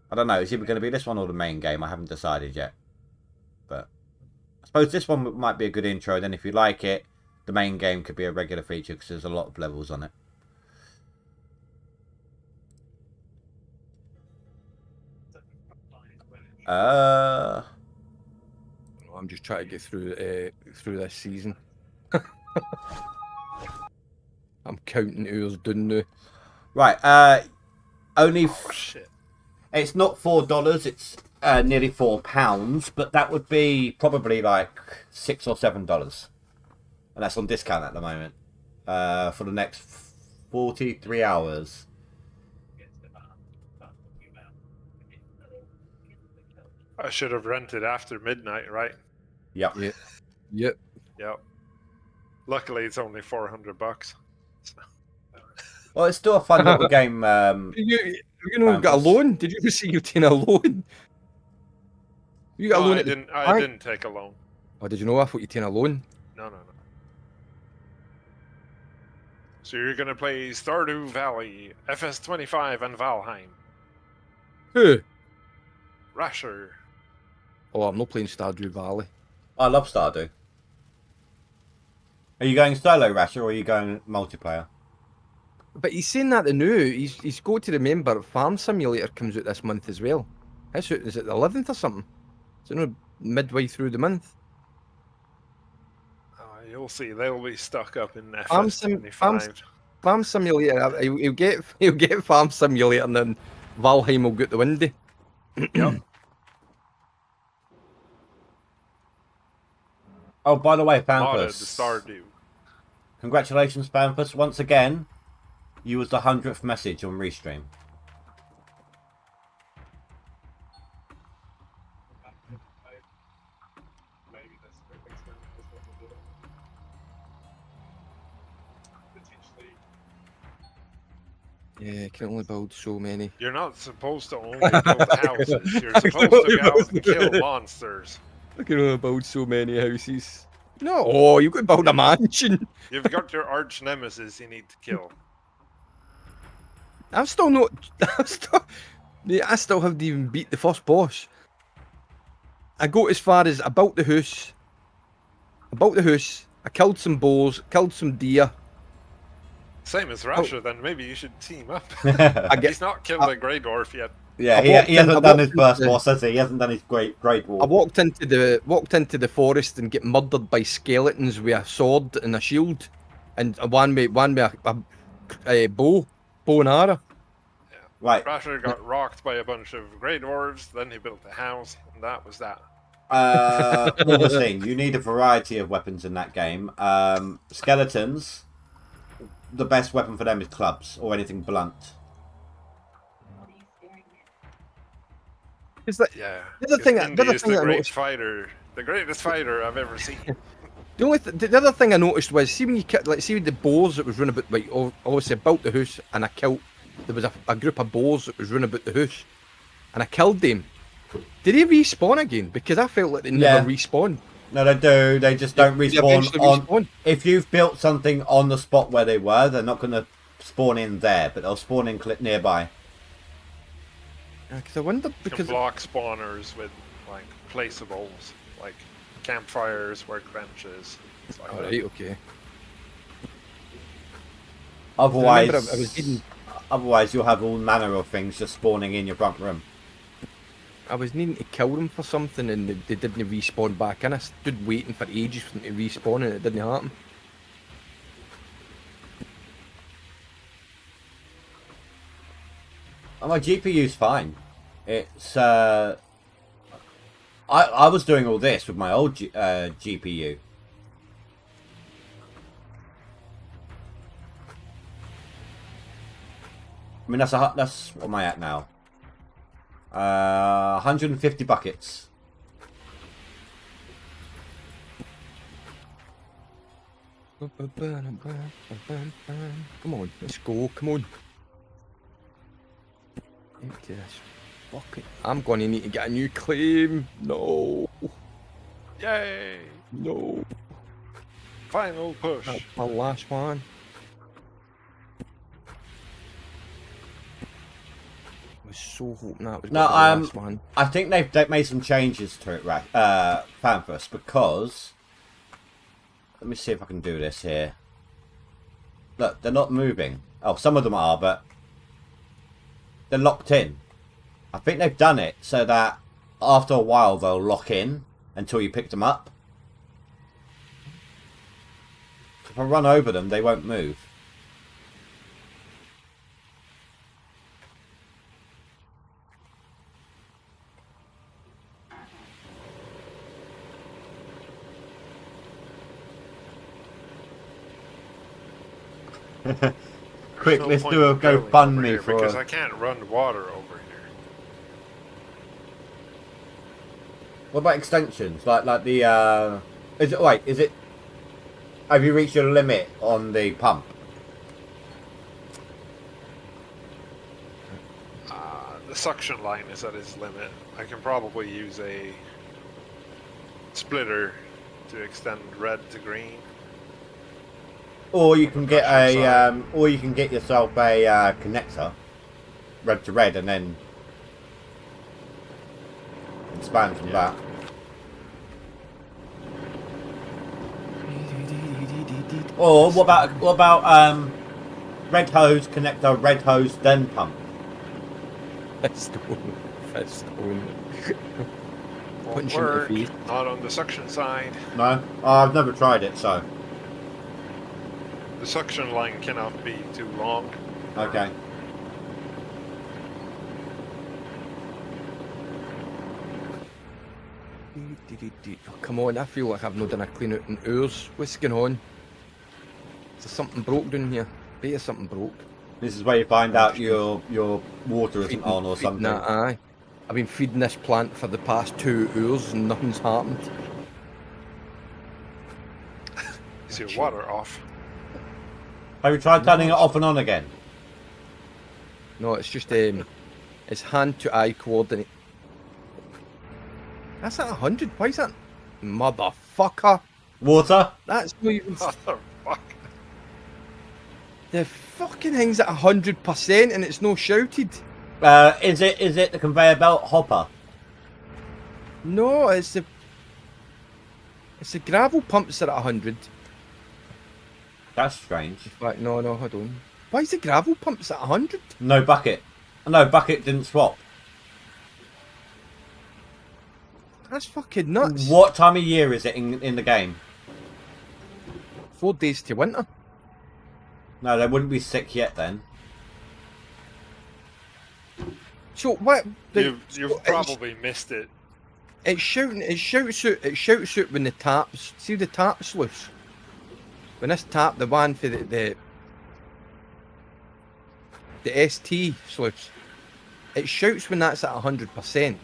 I don't know, is it going to be this one or the main game? I haven't decided yet. But I suppose this one might be a good intro, then if you like it, the main game could be a regular feature because there's a lot of levels on it. I'm just trying to get through this season. I'm counting who's done now. Right, only... Oh, shit. It's not $4, it's nearly £4, but that would be probably like $6 or $7. And that's on discount at the moment. For the next 43 hours. I should have rented after midnight, right? Yep. Yeah. Yep. Yep. Luckily, it's only $400. Well, it's still a fun little game. You know, got a loan? Did you ever see you taking a loan? You got a loan? I didn't take a loan. Oh, did you know? I thought you taking a loan. No. So you're gonna play Stardew Valley, FS25, and Valheim. Who? Rasher. Oh, I'm not playing Stardew Valley. I love Stardew. Are you going solo, Rasher, or are you going multiplayer? But he's saying that the new. He's got to remember Farm Simulator comes out this month as well. Is it the 11th or something? Is it not midway through the month? You'll see. They'll be stuck up in FS25. Farm Simulator. He'll get Farm Simulator, and then Valheim will get the windy. Yep. Oh, by the way, Modded the Fanfus. Stardew. Congratulations, Fanfus. Once again, you was the 100th message on Restream. Yeah, can only build so many. You're not supposed to only build houses. You're supposed to go out and kill monsters. I can only build so many houses. No, oh, you could build a mansion. You've got your arch nemesis you need to kill. I'm still not. I still haven't even beat the first boss. I got as far as I built the house. I killed some boars, killed some deer. Same as Rasher, then maybe you should team up. He's not killed a Grey Dwarf yet. Yeah, he hasn't done his first boss, has he? He hasn't done his great wall. I walked into the forest and get murdered by skeletons with a sword and a shield, and one with a bow and arrow. Yeah. Right. Rasher got rocked by a bunch of Grey Dwarves, then he built a house, and that was that. Another thing, you need a variety of weapons in that game. Skeletons, the best weapon for them is clubs or anything blunt. Is that The greatest fighter I've ever seen. The other thing I noticed was, see when you see with the boars that was running about, like obviously I built the house and I killed. There was a group of boars that was running about the house, and I killed them. Did they respawn again? Because I felt like they never respawned. No, they do. They just don't respawn. If you've built something on the spot where they were, they're not going to spawn in there, but they'll spawn in nearby. Because I wondered, You can block spawners with like placeables, like campfires, workbenches. Like Alright, okay. Otherwise, you'll have all manner of things just spawning in your front room. I was needing to kill them for something and they didn't respawn back, and I stood waiting for ages for them to respawn and it didn't happen. Oh, my GPU's fine. It's I was doing all this with my old GPU. mean, that's what am I at now? 150 buckets. Come on, let's go. Come on. Empty this bucket. I'm gonna need to get a new claim. No. Yay! No. Final push. That's my last one. I was so hoping that was No, gonna be the last one. I think they've made some changes to it, right? Fanfus, because let me see if I can do this here. Look, they're not moving. Oh, some of them are, but they're locked in. I think they've done it so that after a while they'll lock in until you pick them up. If I run over them, they won't move. Quick, No let's point do a in building over GoFundMe here for. because I can't run water over here. What about extensions? Like the is it wait, is it have you reached your limit on the pump? The suction line is at its limit. I can probably use a splitter to extend red to green. Or you can get Production a side. or you can get yourself a connector, red to red, and then expand from that. Or what about red hose connector, red hose then pump? Fistone. Fistone. Won't Punch him in the work. face. Not on the suction side. No, I've never tried it, so The suction line cannot be too long. okay. Oh, come on, I feel like I've not done a clean out in hours. What's going on? Is there something broke down here? Bet there's something broke. This is where you find out your water isn't on or Feeding something. that, aye. I've been feeding this plant for the past 2 hours and nothing's happened. Is your water off? Have you tried turning it off and on again? No, it's just it's hand to eye coordinate. That's at 100. Why is that? Motherfucker. Water? That's not even. Motherfucker. The fucking thing's at 100% and it's no shouted. Is it the conveyor belt hopper? No, it's the gravel pumps are at 100. That's strange. In fact, no, hold on. Why is the gravel pumps at 100? No bucket. No, bucket didn't swap. That's fucking nuts. What time of year is it in the game? 4 days to winter. No, they wouldn't be sick yet then. So what? You've probably missed it. It's shouting. It shouts out when the taps. See the taps loose. When this tap, the one for the ST sluice, it shouts when that's at 100%. It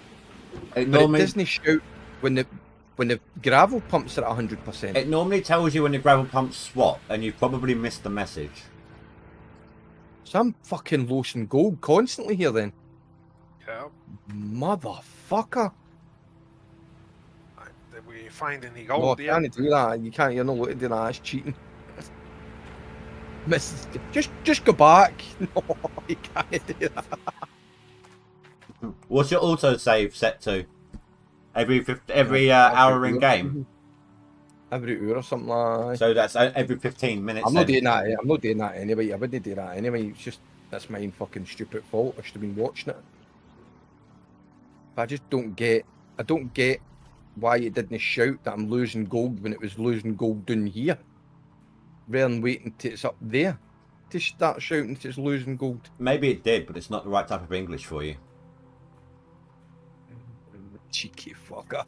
But it normally doesn't shout when the gravel pumps are at 100%. it normally tells you when the gravel pumps swap, and you've probably missed the message. So I'm fucking losing gold constantly here then. Yeah. Motherfucker. Did we find any No, gold I yet? can't do that. You can't. You're not allowed to do that. That's cheating. Miss, just go back. No, you can't do that. What's your autosave set to? Every hour in game. Every hour or something like that. So that's every 15 minutes. I'm not then. doing that. I'm not doing that anyway. I wouldn't do that anyway. It's just that's my own fucking stupid fault. I should have been watching it. But I just don't get. I don't get why it didn't shout that I'm losing gold when it was losing gold down here, rather than waiting till it's up there to start shouting that it's losing gold. Maybe it did, but it's not the right type of English for you. Cheeky fucker.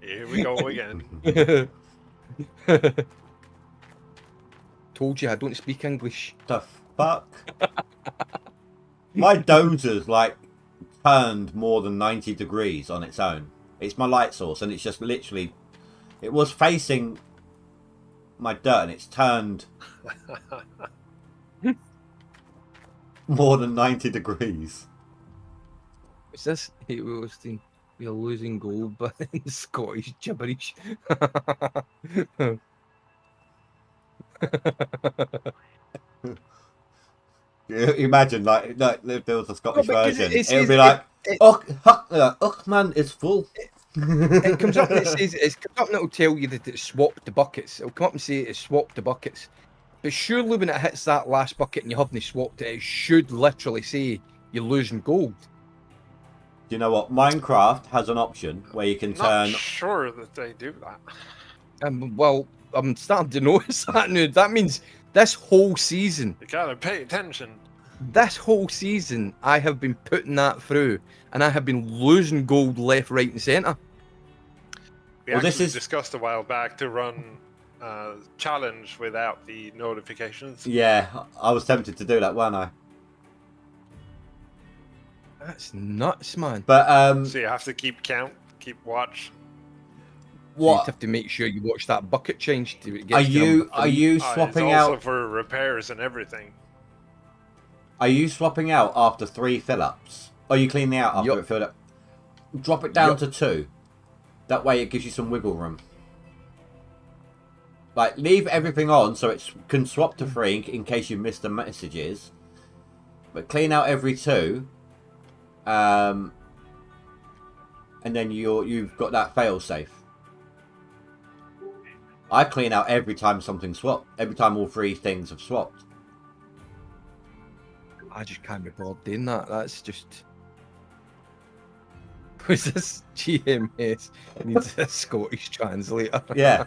Here we go again. Told you I don't speak English. The fuck? My dozer's like turned more than 90 degrees on its own. It's my light source, and it's just literally, it was facing my dirt, and it's turned more than 90 degrees. What's this? Hey, we're losing gold, but in Scottish gibberish. Imagine, like if there was a Scottish because version, it it would be says- like, it- man, it's full. It comes up and it says it comes up and it'll tell you that it's swapped the buckets. It'll come up and say it's swapped the buckets. But surely when it hits that last bucket and you haven't swapped it, it should literally say you're losing gold. Do you know what? Minecraft has an option where you can Not turn. sure that they do that. Well, I'm starting to notice that now. That means this whole season, You gotta pay attention. I have been putting that through, and I have been losing gold left, right, and centre. We Well, this actually is- discussed a while back to run challenge without the notifications. Yeah, I was tempted to do that, weren't I? That's nuts, man. But So you have to keep count, keep watch. So you what have to make sure you watch that bucket change to get are to you? number Are three. you It's swapping also out? for repairs and everything. Are you swapping out after 3 fill-ups? Or are you cleaning out after Yup. it filled up? Drop it down Yup. to 2. That way it gives you some wiggle room. Like, leave everything on so it can swap to 3 in case you miss the messages. But clean out every 2. And then you've got that fail-safe. I clean out every time something swapped. Every time all 3 things have swapped. I just can't be bothered doing that. That's just. Was this GMS needs a Scottish translator? Yeah.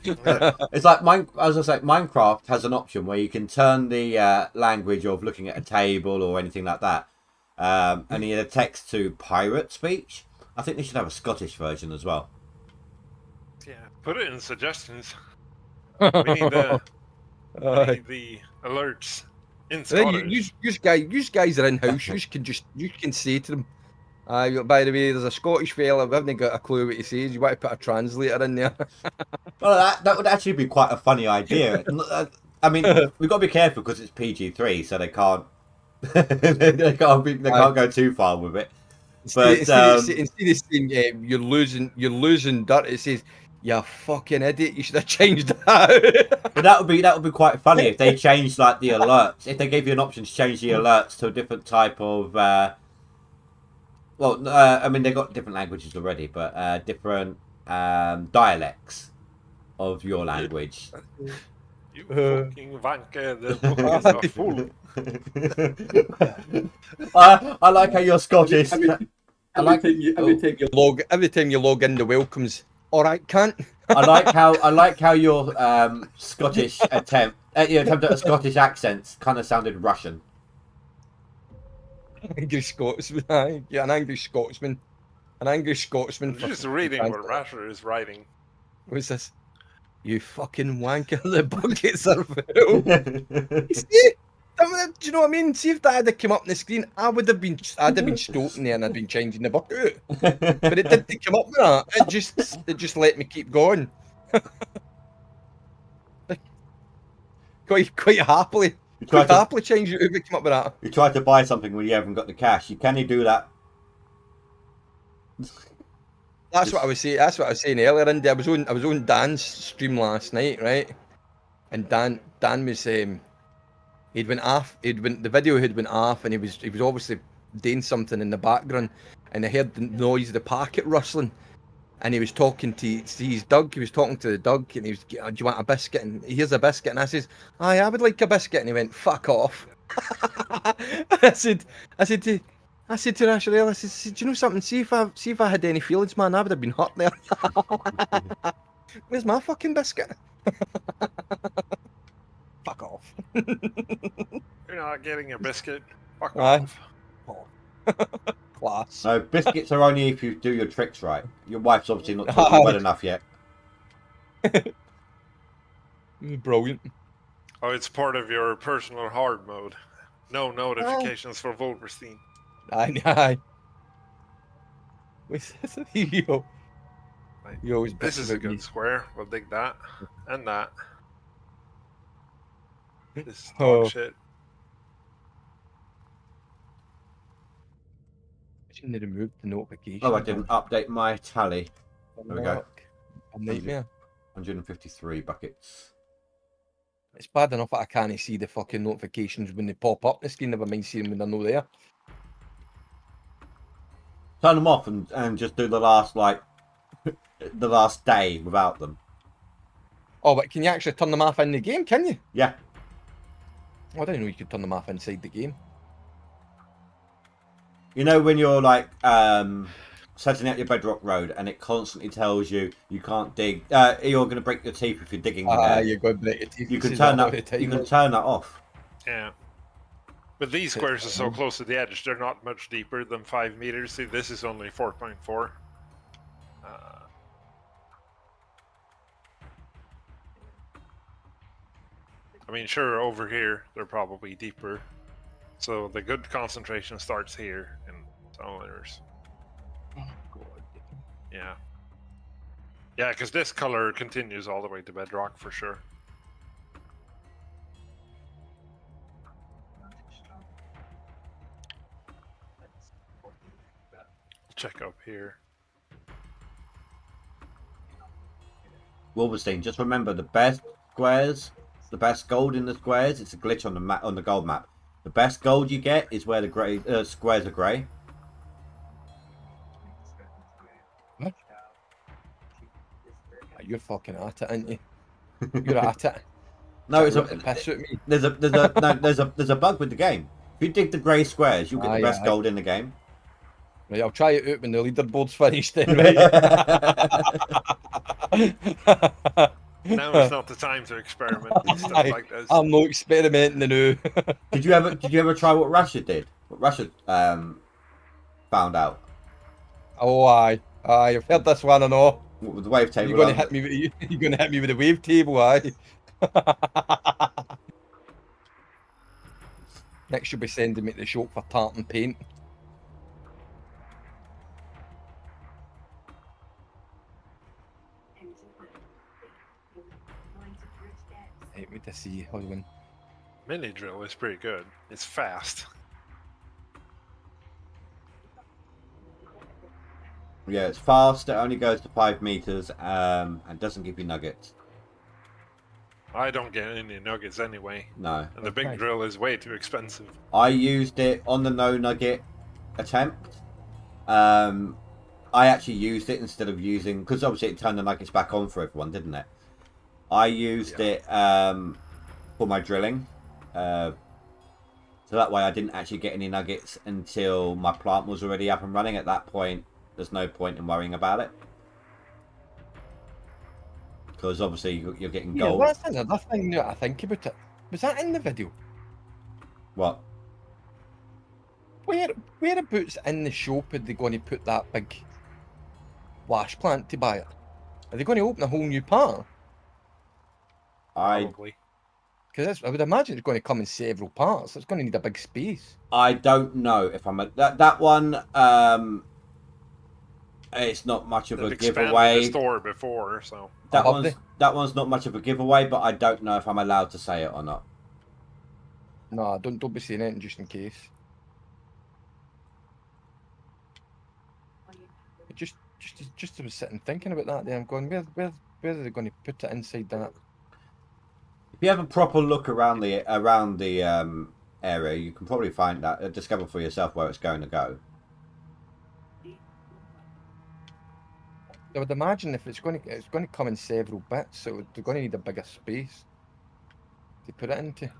It's like, as I say, Minecraft has an option where you can turn the language of looking at a table or anything like that, and you text to pirate speech. I think they should have a Scottish version as well. Yeah, put it in suggestions. We need the, the alerts in Scottish. You guys are in house. You can say to them, by the way, there's a Scottish fella. We haven't got a clue what he says. You want to put a translator in there? Well, that would actually be quite a funny idea. I mean, we've got to be careful because it's PG-3, so they can't they can't go too far with it. But instead of saying you're losing dirt, it says you fucking idiot. You should have changed that. But that would be quite funny if they changed like the alerts. If they gave you an option to change the alerts to a different type of. I mean they've got different languages already, but different dialects of your language. You fucking wanker, the book is a fool. I like how you're Scottish. Every time you log in, the welcomes. All right, cunt. I like how your Scottish attempt at a Scottish accent kind of sounded Russian. Angry Scotsman. Aye. Yeah, an angry Scotsman. An angry Scotsman. I'm just reading what Rasher is writing. What's this? You fucking wanker, the buckets are full. See? Do you know what I mean? See if that had come up on the screen, I'd have been stoking there and I'd been changing the bucket. But it didn't come up with that. It just let me keep going. quite happily. Quite happily change it if it came up with that. You try to buy something when you haven't got the cash. You can do that. That's what I was saying. That's what I was saying earlier. Andy, I was on Dan's stream last night, right? And Dan was he'd went off. The video had went off, and he was obviously doing something in the background, and I heard the noise of the packet rustling, and he was talking to his dog. He was talking to the dog, and he was, "Do you want a biscuit?" And here's a biscuit, and I says, "Aye, I would like a biscuit," and he went, "Fuck off." I said to Rachel, I said, "Do you know something? See if I had any feelings, man, I would have been hurt there." Where's my fucking biscuit? Fuck off. You're not getting a biscuit. Fuck Aye. off. Class. No, biscuits are only if you do your tricks right. Your wife's obviously not taught you well enough yet. Brilliant. Oh, it's part of your personal hard mode. No notifications for Wolverstein. Aye. What's this? You always This bitch is a about me. good square. We'll dig that and that. This is Oh. dog shit. Shouldn't they remove the notification? Oh, I didn't update my tally. There we go. Fuck. A nightmare. 153 buckets. It's bad enough that I can't see the fucking notifications when they pop up the screen, never mind seeing them when they're not there. Turn them off and just do the last, like, the last day without them. Oh, but can you actually turn them off in the game, can you? Yeah. Oh, I didn't know you could turn them off inside the game. You know when you're, like, setting out your bedrock road and it constantly tells you you can't dig, you're going to break your teeth if you're digging. You're going to break your teeth. You can Say turn all the that. time, You can like. turn that off. Yeah. But these squares are so close to the edge, they're not much deeper than 5 meters. See, this is only 4.4. I mean, sure, over here, they're probably deeper. So the good concentration starts here in cylinders. Oh, God. Yeah. Yeah, because this color continues all the way to bedrock for sure. Check up here. Wolverstein, just remember the best squares, the best gold in the squares. It's a glitch on the map, on the gold map. The best gold you get is where the grey squares are grey. What? You're fucking at it, aren't you? You're at it. No, it's Rip the piss out of me. there's a bug with the game. If you dig the grey squares, you'll get the best gold in the game. Right, I'll try it out when the leaderboard's finished then, right? Now is not the time to experiment with stuff like this. I'm not experimenting now. Did you ever try what Russia did? What Russia found out? Oh, aye. I've heard this one and all. What, with the wave table? You're going to hit me with you're going to hit me with the wave table, aye. Next, you'll be sending me to the shop for tartan paint. Hate me to see how one. Mini drill is pretty good. It's fast. Yeah, it's fast. It only goes to 5 meters, and doesn't give you nuggets. I don't get any nuggets anyway. No. And the big Nice. drill is way too expensive. I used it on the no nugget attempt. I actually used it instead of using, because obviously it turned the nuggets back on for everyone, didn't it? I used it for my drilling. So that way I didn't actually get any nuggets until my plant was already up and running. At that point, there's no point in worrying about it. Because obviously you're getting gold. Yeah, that's another thing now I think about it. Was that in the video? What? Whereabouts in the shop are they going to put that big flash plant to buy it? Are they going to open a whole new part? Probably. Because I would imagine it's going to come in several parts. It's going to need a big space. I don't know if I'm that one. It's not much of They've a expanded giveaway. the store before, so That Have one's they? that one's not much of a giveaway, but I don't know if I'm allowed to say it or not. No, don't be saying anything just in case. Just I was sitting thinking about that. There, I'm going, where are they going to put it inside that? If you have a proper look around the area, you can probably find that, discover for yourself where it's going to go. I would imagine if it's going to come in several bits, so they're going to need a bigger space to put it into.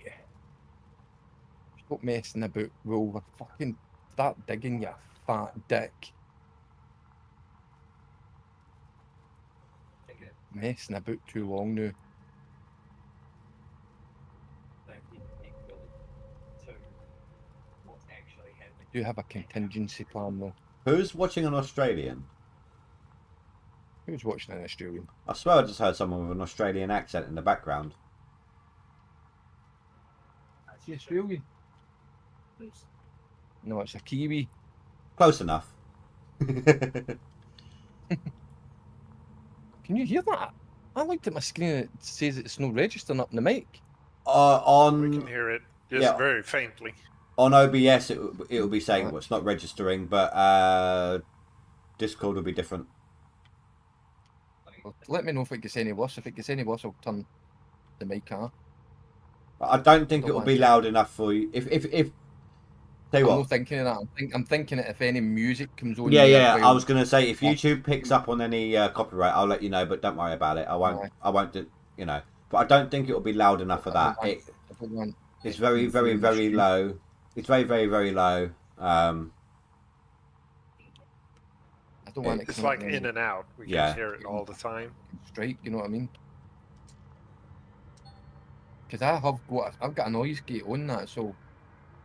Yeah. Stop messing about, Will. We're fucking start digging, you fat dick. Messing about too long now. do have a contingency plan though. Who's watching an Australian? Who's watching an Australian? I swear I just heard someone with an Australian accent in the background. That's the Australian. No, it's a Kiwi. Close enough. Can you hear that? I looked at my screen and it says it's no registering up in the mic. We can On hear it just yeah. very faintly. OBS, it'll be saying well, it's not registering, but Discord will be different. Well, let me know if it gets any worse. If it gets any worse, I'll turn the mic on. I don't think Don't it will mind. be loud enough for you. If tell you I'm not what. thinking of that. I'm thinking that if any music comes on, Yeah. here I while- was gonna say if YouTube picks up on any copyright, I'll let you know. But don't worry about it. I won't. Right. I won't do. You know. But I don't think it will be loud enough for that. I don't want- It's very, very, very low. It's very, very, very low. I don't want it It's coming like up in and out. We Yeah. can hear it all the time. strike. You know what I mean? Because I've got a noise gate on that, so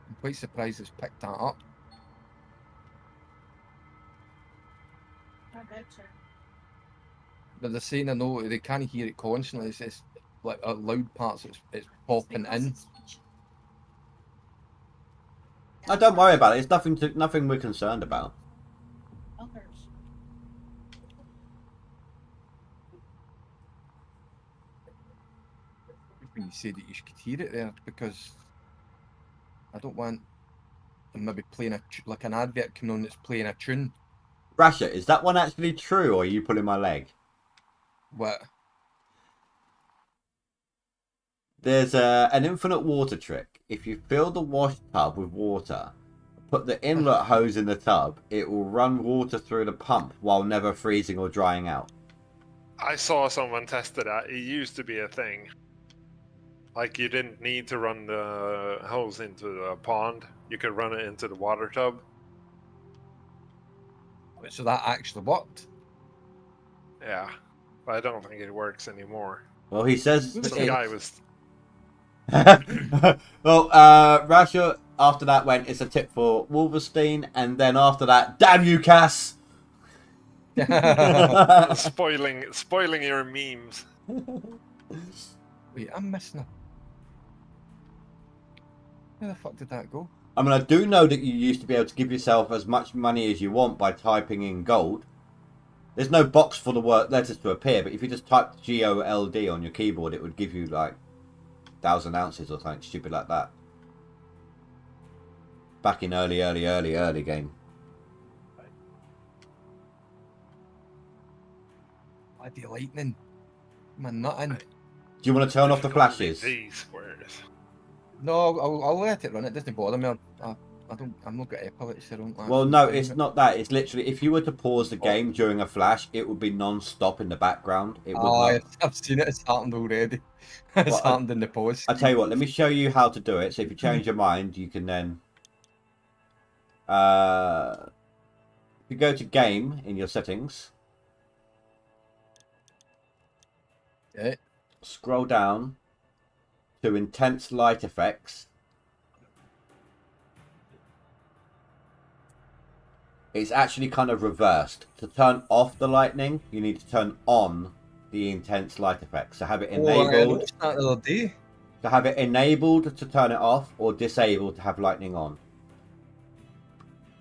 I'm quite surprised it's picked that up. I bet you. But they're saying I know they can't hear it constantly. It's like loud parts. It's popping in. No, don't worry about it. It's nothing we're concerned about. Others. When you say that you could hear it there, because I don't want them maybe playing like an advert coming on that's playing a tune. Rasha, is that one actually true, or are you pulling my leg? What? There's an infinite water trick. If you fill the wash tub with water, put the inlet hose in the tub, it will run water through the pump while never freezing or drying out. I saw someone test it out. It used to be a thing. Like you didn't need to run the hose into the pond. You could run it into the water tub. So that actually worked. Yeah. But I don't think it works anymore. Well, he says... Some guy was... Well, Rasha, after that went, it's a tip for Wolverstein, and then after that, damn you, Cass! spoiling your memes. Wait, I'm missing it. Where the fuck did that go? I mean, I do know that you used to be able to give yourself as much money as you want by typing in gold. There's no box for the word letters to appear, but if you just typed GOLD on your keyboard, it would give you like 1,000 ounces or something stupid like that. Back in early game. Bloody lightning. Man, nothing. Do you want to turn off the flashes? These squares. No, I'll let it run. It doesn't bother me. I'm not got epilepsy. I don't like. Well, no, it's not that. It's literally, if you were to pause the game during a flash, it would be non-stop in the background. It would not. I've seen it. It's happened already. It's Well, happened in the pause. I'll tell you what, let me show you how to do it. So if you change your mind, you can then... if you go to game in your settings, Yeah. scroll down to intense light effects. It's actually kind of reversed. To turn off the lightning, you need to turn on the intense light effects. So have it I enabled. noticed that the other day. To have it enabled to turn it off, or disabled to have lightning on.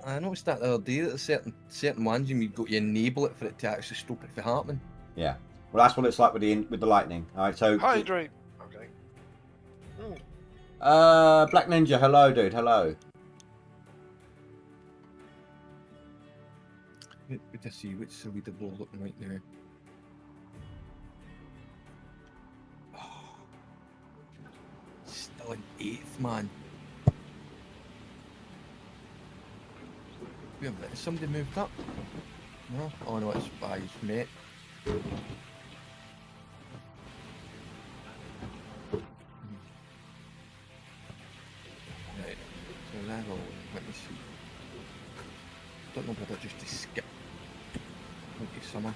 I noticed that the other day that there's certain ones you've got to enable it for it to actually stop it from happening. Yeah. Well, that's what it's like with the lightning. All right. So. Hydrate. Okay. Black Ninja. Hello, dude. Hello. Good to see what's the leaderboard looking like now. Still in 8th, man. Has somebody moved up? No? Oh no, it's by his mate. Right, so that'll, let me see. Don't know whether just to skip into summer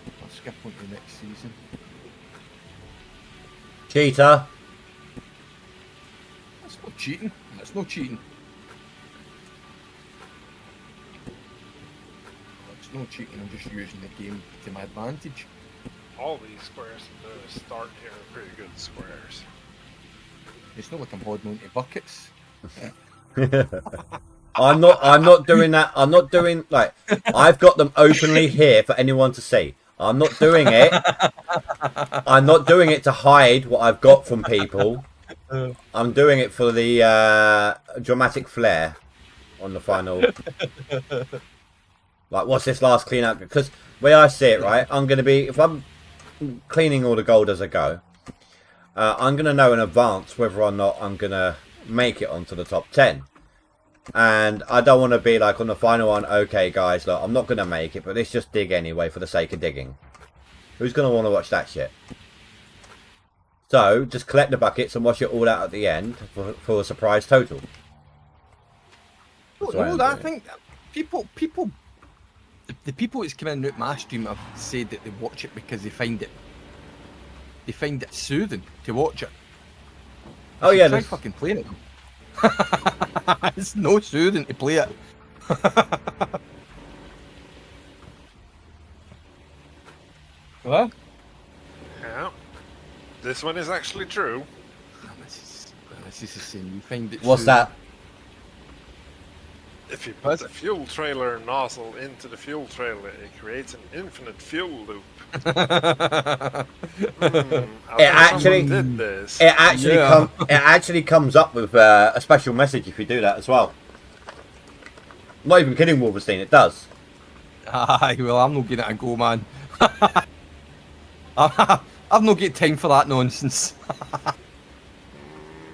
or skip onto the next season. Cheater. That's not cheating. That's no cheating. It's no cheating. I'm just using the game to my advantage. All these squares in the start here are pretty good squares. It's not like I'm holding onto buckets. I'm not doing that. I'm not doing like I've got them openly here for anyone to see. I'm not doing it. I'm not doing it to hide what I've got from people. I'm doing it for the dramatic flair on the final. Like, what's this last clean out? Because the way I see it, right, I'm going to be, if I'm cleaning all the gold as I go, I'm going to know in advance whether or not I'm going to make it onto the top 10. And I don't want to be like on the final one, okay guys, look, I'm not going to make it, but let's just dig anyway for the sake of digging. Who's going to want to watch that shit? So, just collect the buckets and wash it all out at the end for a surprise total. I think people, the people that's come in at my stream have said that they watch it because they find it soothing to watch it. Oh yeah, try fucking playing it. It's no soothing to play it. What? Yeah. This one is actually true. This is the same. You find it. What's soothing. that? If you put the fuel trailer nozzle into the fuel trailer, it creates an infinite fuel loop. Did this. It actually comes up with a special message if you do that as well. I'm not even kidding, Wolverstein. It does. Aye, well, I'm not giving it a go, man. I've not got time for that nonsense.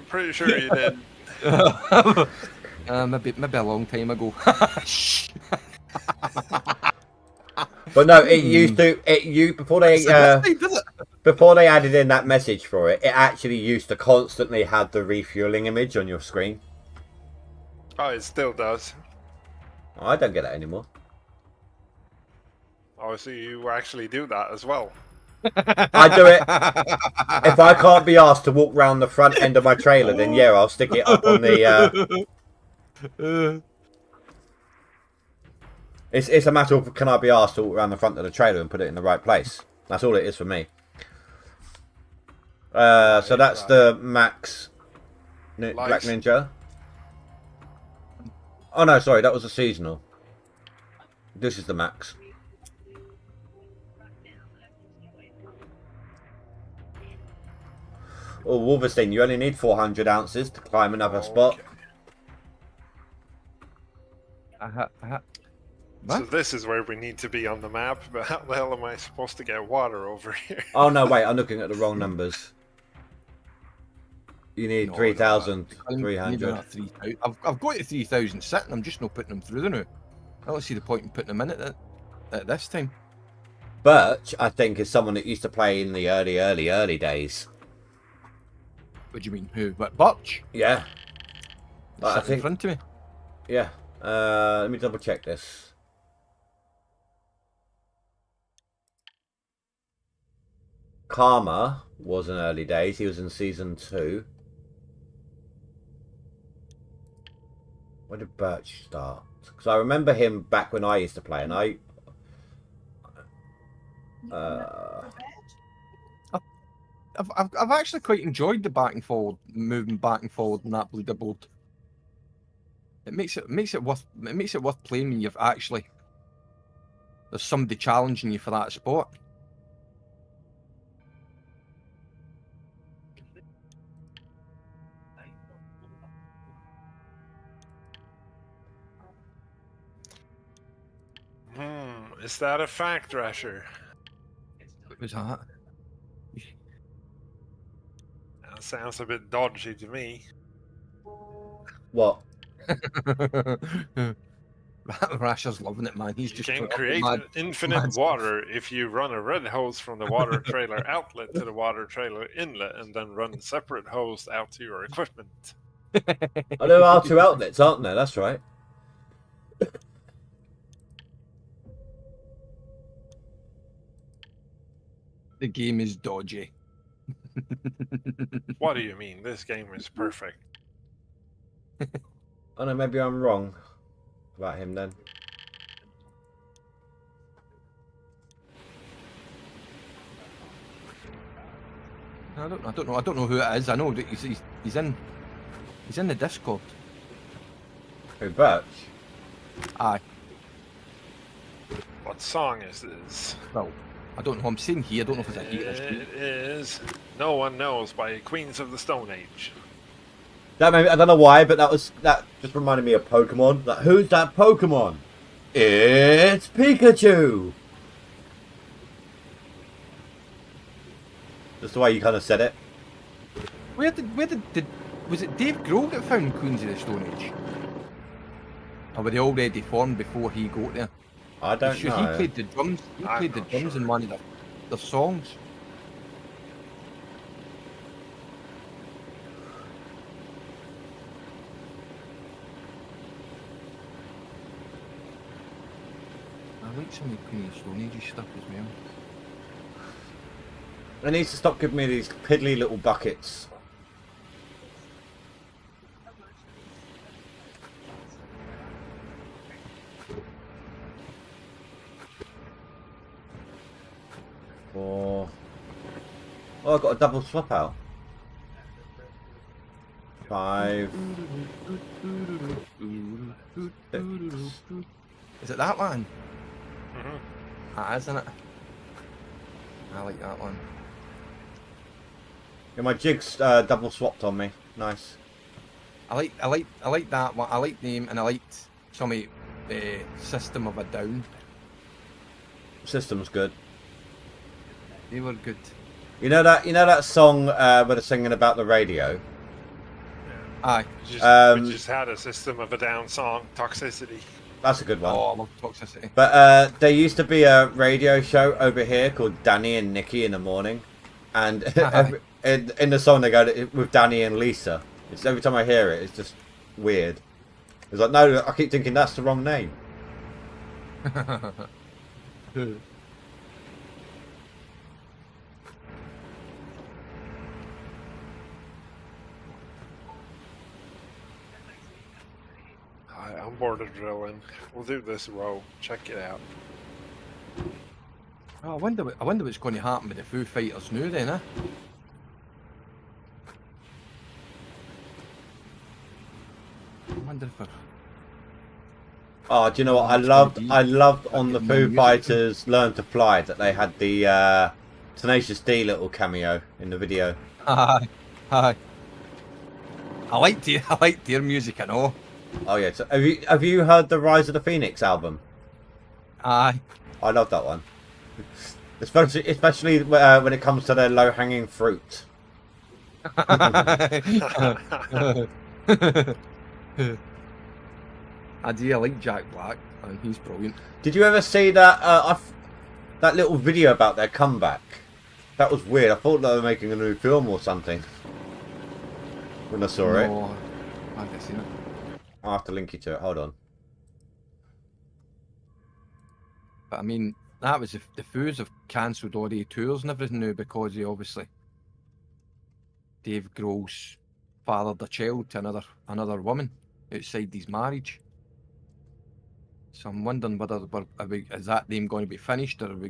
Pretty sure you did. Maybe a long time ago. But no, it used to. Before they added in that message for it, it actually used to constantly have the refueling image on your screen. Oh, it still does. Oh, I don't get that anymore. Oh, so you actually do that as well. I do it. If I can't be asked to walk round the front end of my trailer, then yeah, I'll stick it up on the. It's a matter of can I be asked to walk around the front of the trailer and put it in the right place. That's all it is for me. So that's the Max Black Ninja. Oh no, sorry, that was a seasonal. This is the Max. Oh, Wolverstein, you only need 400 ounces to climb another spot. So this is where we need to be on the map, but how the hell am I supposed to get water over here? Oh no, wait, I'm looking at the wrong numbers. You need 3,300. I've got the 3,000 sitting, I'm just not putting them through the now. I don't see the point in putting them in at this time. Birch, I think, is someone that used to play in the early days. What do you mean, who? What, Birch? Yeah. I Sitting in think, front of me. yeah. Let me double check this. Karma was in early days. He was in season 2. When did Birch start? Because I remember him back when I used to play, and I've actually quite enjoyed the back and forward, moving back and forward in that leaderboard. It makes it worth playing when you've actually there's somebody challenging you for that spot. Is that a fact, Rasher? What was that? That sounds a bit dodgy to me. what? Rasher's loving it, man. He's You just can put up create mad- infinite mad water if you run a red hose from the water trailer outlet to the water trailer inlet and then run a separate hose out to your equipment. Oh, there are 2 outlets, aren't there? That's right. The game is dodgy. What do you mean? This game is perfect. Oh no, maybe I'm wrong about him then. I don't know who it is. I know that he's in the Discord. Who, Birch? Aye. What song is this? Well, I don't know. I'm saying he. I don't know if it's a he or a she. It is No One Knows by Queens of the Stone Age. That made me, I don't know why, but that just reminded me of Pokemon. Like, who's that Pokemon? It's Pikachu! Just the way you kind of said it. Where did was it Dave Grohl that found Queens of the Stone Age? Or were they already formed before he got there? I don't know. He played the drums. He I'm played the not drums sure. in one of the songs. I like some of the Queen of the Stone Age stuff as well. They need to stop giving me these piddly little buckets. Oh, I got a double swap out. 5. Is it that one? Mhm. That isn't it? I like that one. Yeah, my jig's double swapped on me. Nice. I like that one. I like them, and I liked some of the System of a Down. System's good. They were good. You know that song where they're singing about the radio? Aye. We just had a System of a Down song, Toxicity. That's a good one. Oh, I love Toxicity. But there used to be a radio show over here called Danny and Nikki in the morning, and in the song they go with Danny and Lisa. It's every time I hear it, it's just weird. It's like, no, I keep thinking that's the wrong name. I'm bored of drilling. We'll do this row. Check it out. Oh, I wonder what's going to happen with the Foo Fighters now then, eh? I wonder if Oh, do you know what? I loved on the Foo Fighters Learn to Fly that they had the Tenacious D little cameo in the video. Aye. I like their music, I know. Oh yeah, so have you heard the Rise of the Phoenix album? Aye. I love that one, especially when it comes to their low hanging fruit. I like Jack Black, and he's brilliant. Did you ever see that that little video about their comeback? That was weird. I thought they were making a new film or something when I saw it. No, I haven't seen it. I'll have to link you to it. Hold on. But I mean, that was the Foos have cancelled all their tours and everything now because he obviously Dave Grohl's fathered a child to another woman outside his marriage. So I'm wondering whether is that them going to be finished, or are we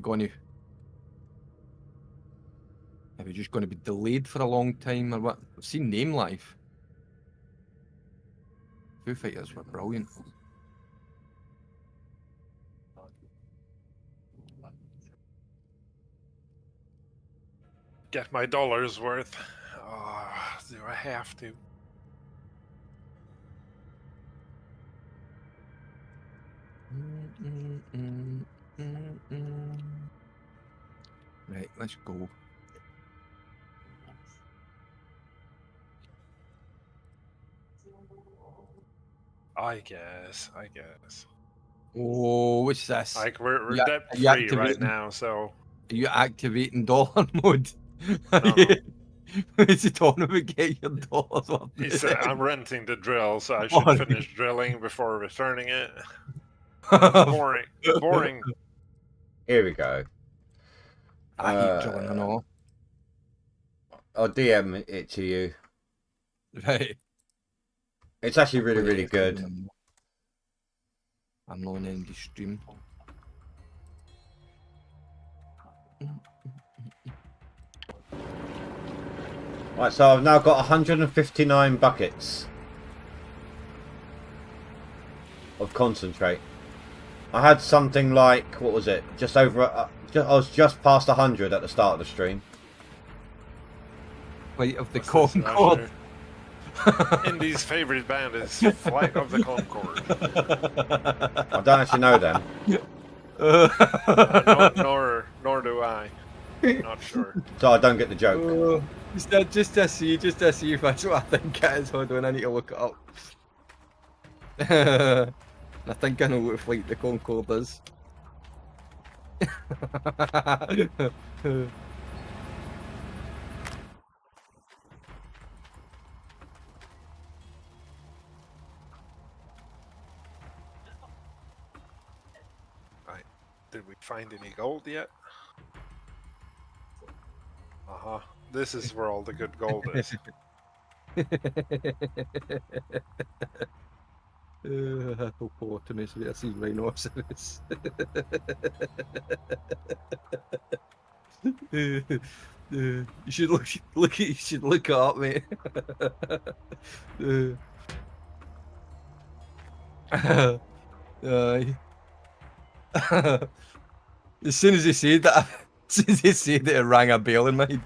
just going to be delayed for a long time, or what? I've seen them live. Foo Fighters were brilliant. Get my dollar's worth. Oh, do I have to? Right, let's go. I guess. Oh, what's this? Like we're Yeah, debt you free right activating- now, so Are you activating dollar mode? No. Is he talking about get your dollars up? he said I'm renting the drill, so I should finish drilling before returning it. Boring. Boring. Here we go. I hate drilling and all. I'll DM it to you. Right. It's actually really good. I'm not in the stream. Right, so I've now got 159 buckets of concentrate. I had something like, what was it? Just over. I was just past 100 at the start of the stream. Flight of the What's this, Concorde. Asher? Indy's favourite band is Flight of the Concorde. I don't actually know them. Nor do I. Not sure. So I don't get the joke. Just to see if that's what I think it is. Hold on, I need to look it up. I think I know what Flight the Concorde is. Right. Did we find any gold yet? Uh-huh. This is where all the good gold is. Hippopotamus versus rhinoceros. You should look. You should look it up, mate. Aye. As soon as he said that, it rang a bell in my head.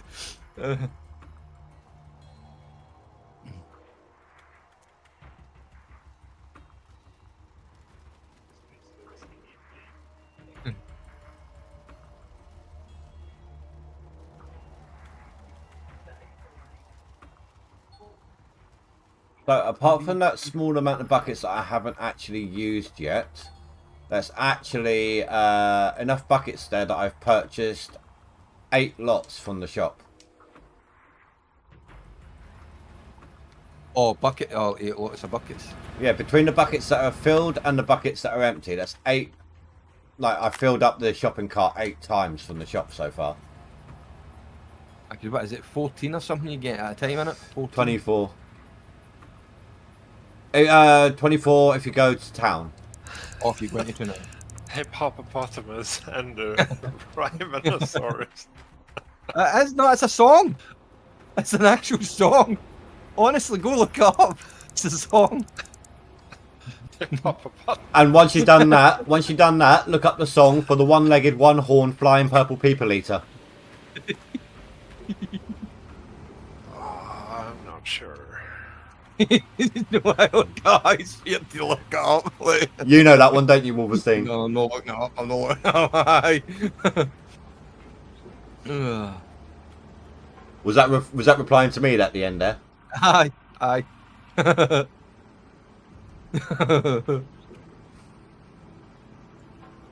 So apart from that small amount of buckets that I haven't actually used yet, there's actually enough buckets there that I've purchased 8 lots from the shop. Oh, bucket! Oh, 8 lots of buckets. Yeah, between the buckets that are filled and the buckets that are empty, that's 8. Like, I filled up the shopping cart 8 times from the shop so far. Actually, what is it? 14 or something you get at a time in it? 14? 24. 24 if you go to town. Off you go into it. Hippopotamus and the Rhinoceros. It's not. It's a song. It's an actual song. Honestly, go look it up. It's a song. Hippopotamus. And once you've done that, look up the song for the one-legged, one-horned, flying purple people eater. I'm not sure. No, I don't guys. You have to look it up. Like. You know that one, don't you, Wolverstein? No, I'm not looking it up. I'm not looking it up. Aye. Was that replying to me at the end there? Aye. Aye.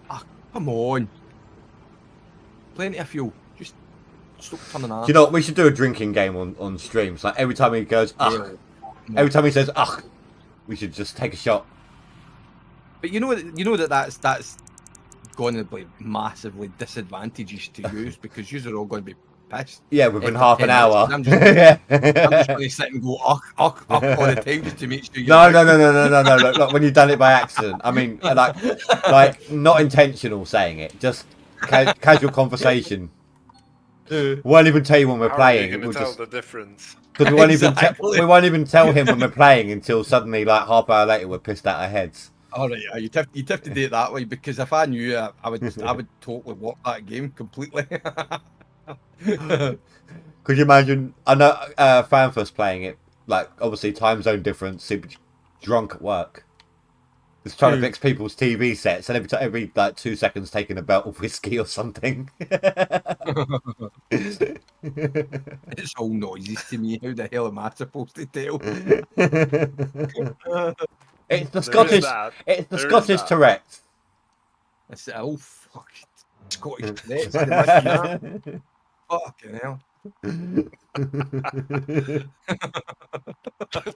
Ah, come on. Plenty of fuel. Just stop turning on. Do you know what? We should do a drinking game on streams. Like every time he goes, ugh. Every time he says, ugh, we should just take a shot. But you know that's going to be massively disadvantageous to use because you're all going to be pissed. Yeah, within After half 10 an hour. minutes. I'm just going to sit and go ugh all the time just to make sure you. No. Look, when you've done it by accident. I mean, like not intentional saying it, just casual conversation. We won't even tell you when we're How playing. are you We'll going to tell just the difference? because we won't Exactly. we won't even tell him when we're playing until suddenly, like half hour later, we're pissed out our heads. All right, yeah, you'd have to do it that way because if I knew, I would totally walk that game completely. Could you imagine? I know Fanfuss playing it. Like obviously time zone difference. Super drunk at work. Just trying to fix people's TV sets, and every like 2 seconds taking a belt of whiskey or something. It's all noises to me. How the hell am I supposed to tell? It's the There is Scottish. that. It's the There is Scottish that. Tourette. I said, oh fuck, Scottish Tourette's. Fucking hell.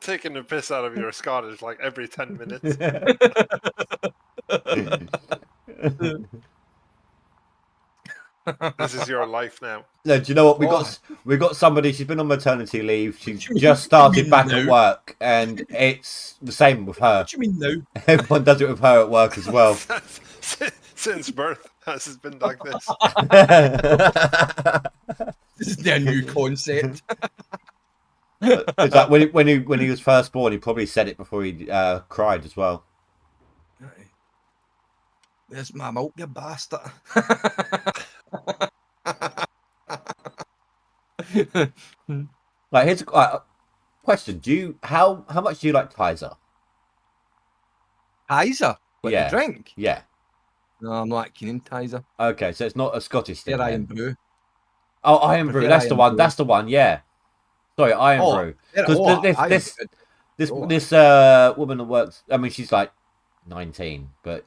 Taking the piss out of your Scottish like every 10 minutes. This is your life now. No, do you know what What? we got somebody? She's been on maternity leave. She's What do you just mean started back at now? work, and it's the same with her. What do you mean now? Everyone does it with her at work as well. Since birth has it been like this. This is their new concept. It's like when he was first born, he probably said it before he cried as well. There's my milk, you bastard. Like, here's a question: how much do you like Tizer? Tizer? What, Yeah. the drink? Yeah. No, I'm not keen in Tizer. Okay, so it's not a Scottish thing. They're then. Iron Brew. Oh, Iron Brew. Prefer That's the Iron one. Brew. That's the one. Yeah. Sorry, Iron Brew. Because this woman that works. I mean, she's like 19, but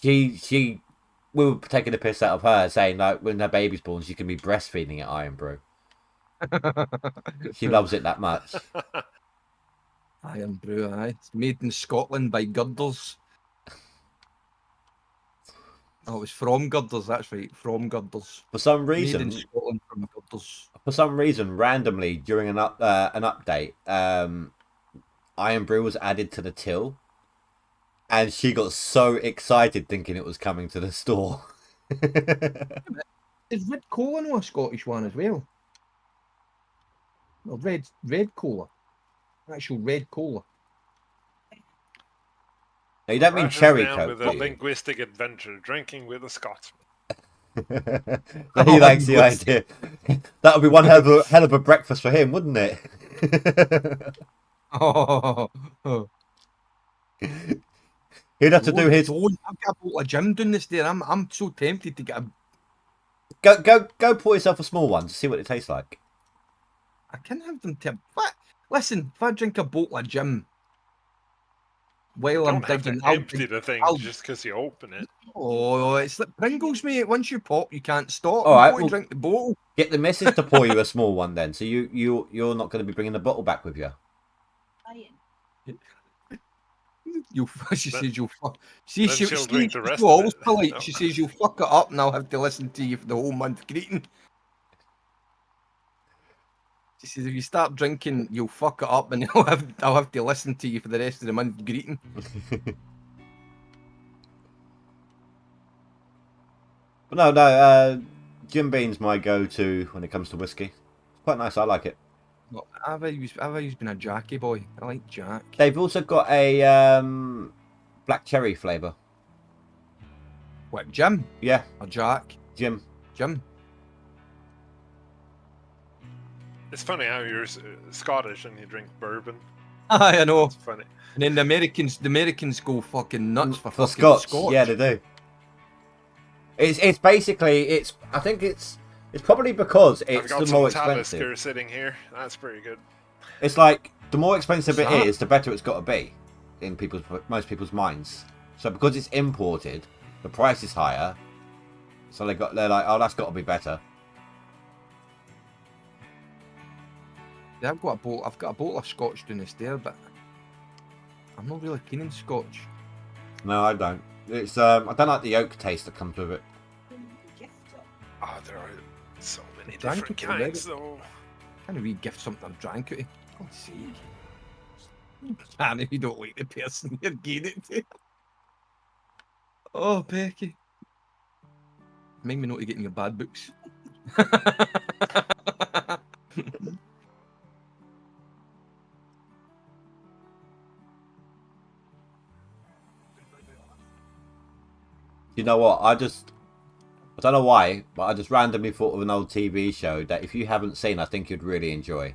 we were taking the piss out of her, saying like when her baby's born, she can be breastfeeding at Iron Brew. She loves it that much. Iron Brew, aye. It's made in Scotland by Girders. Oh, it was from Girders, that's right. From Girders. For some Made reason, in Scotland from Girders. randomly during an update, Iron Brew was added to the till, and she got so excited thinking it was coming to the store. Is Red Cola no a Scottish one as well? No, red cola. Actual red cola. Now, you don't mean Crashes cherry down coke, with do a you? linguistic adventure, drinking with a Scotsman. So he likes the idea. That would be one hell of a breakfast for him, wouldn't it? Oh, He'd have to do his I've got a bottle of gin down this day. I'm so tempted to get a. go pour yourself a small one to see what it tastes like. I can have them what? Listen, if I drink a bottle of gin while You I'm don't have digging, to empty the thing I'll- just because you open it. Oh, it's like Pringles, mate. Once you pop, you can't stop. All You've right, got to well- drink the bottle. Get the missus to pour you a small one then, so you're not going to be bringing the bottle back with you. She Then- says you'll fuck. See, then she'll drink the rest she's of always it. polite. No. She says you'll fuck it up, and I'll have to listen to you for the whole month greeting. She says if you start drinking, you'll fuck it up, and I'll have to listen to you for the rest of the month greeting. But no, Jim Beam's my go-to when it comes to whiskey. It's quite nice. I like it. Well, I've always been a Jackie boy. I like Jack. They've also got a black cherry flavour. What, Jim Yeah, or Jack? Jim. Jim. It's funny how you're Scottish and you drink bourbon. I know. It's funny. And then the Americans go fucking nuts for fucking Scotch. Scotch. Yeah, they do. It's basically I think it's probably because I've it's got the some more expensive. Talisker sitting here. That's pretty good. It's like the more expensive it What's that? is, the better it's got to be in most people's minds. So because it's imported, the price is higher. So they're like, oh, that's got to be better. Yeah, I've got a bottle of Scotch down the stair, but I'm not really keen on Scotch. No, I don't. It's I don't like the oak taste that comes with it. Oh, there are so many Drank different it already. kinds, though. Can we gift something I've drank it? God's sake. And if you don't like the person you're giving it to. Oh, Becky. Make me know to get in your bad books. You know what? I don't know why, but I just randomly thought of an old TV show that if you haven't seen, I think you'd really enjoy.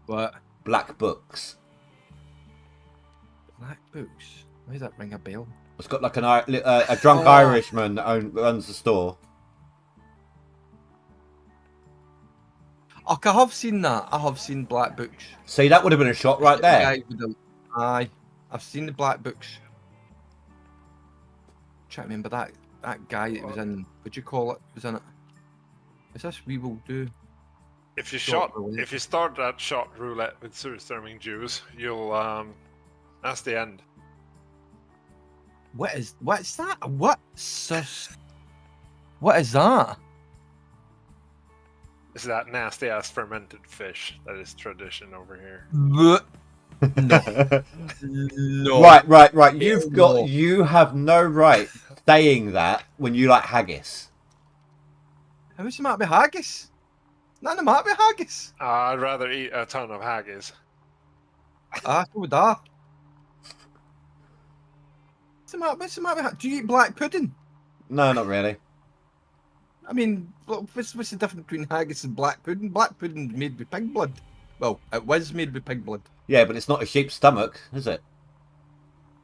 What? Black Books. Black books? Why does that ring a bell? It's got like a drunk Oh. Irishman that runs the store. Oh, I have seen that. I have seen Black Books. See, that would have been a shot right The there. guy with aye, I've seen the Black Books. Try to remember that guy that was in. What'd you call it? Was in it. Is this We Will Do? If you Shot roulette. if you start that shot roulette with surströmming juice, you'll that's the end. What's that? What is that? It's that nasty ass fermented fish that is tradition over here. Blech. No. Right. No. You have no right saying that when you like haggis. What's the matter with haggis? None of them happy haggis. I'd rather eat a ton of haggis. So would I. What's the matter? Do you eat black pudding? No, not really. I mean, what's the difference between haggis and black pudding? Black pudding's made with pig blood. Well, it was made with pig blood. Yeah, but it's not a sheep's stomach, is it?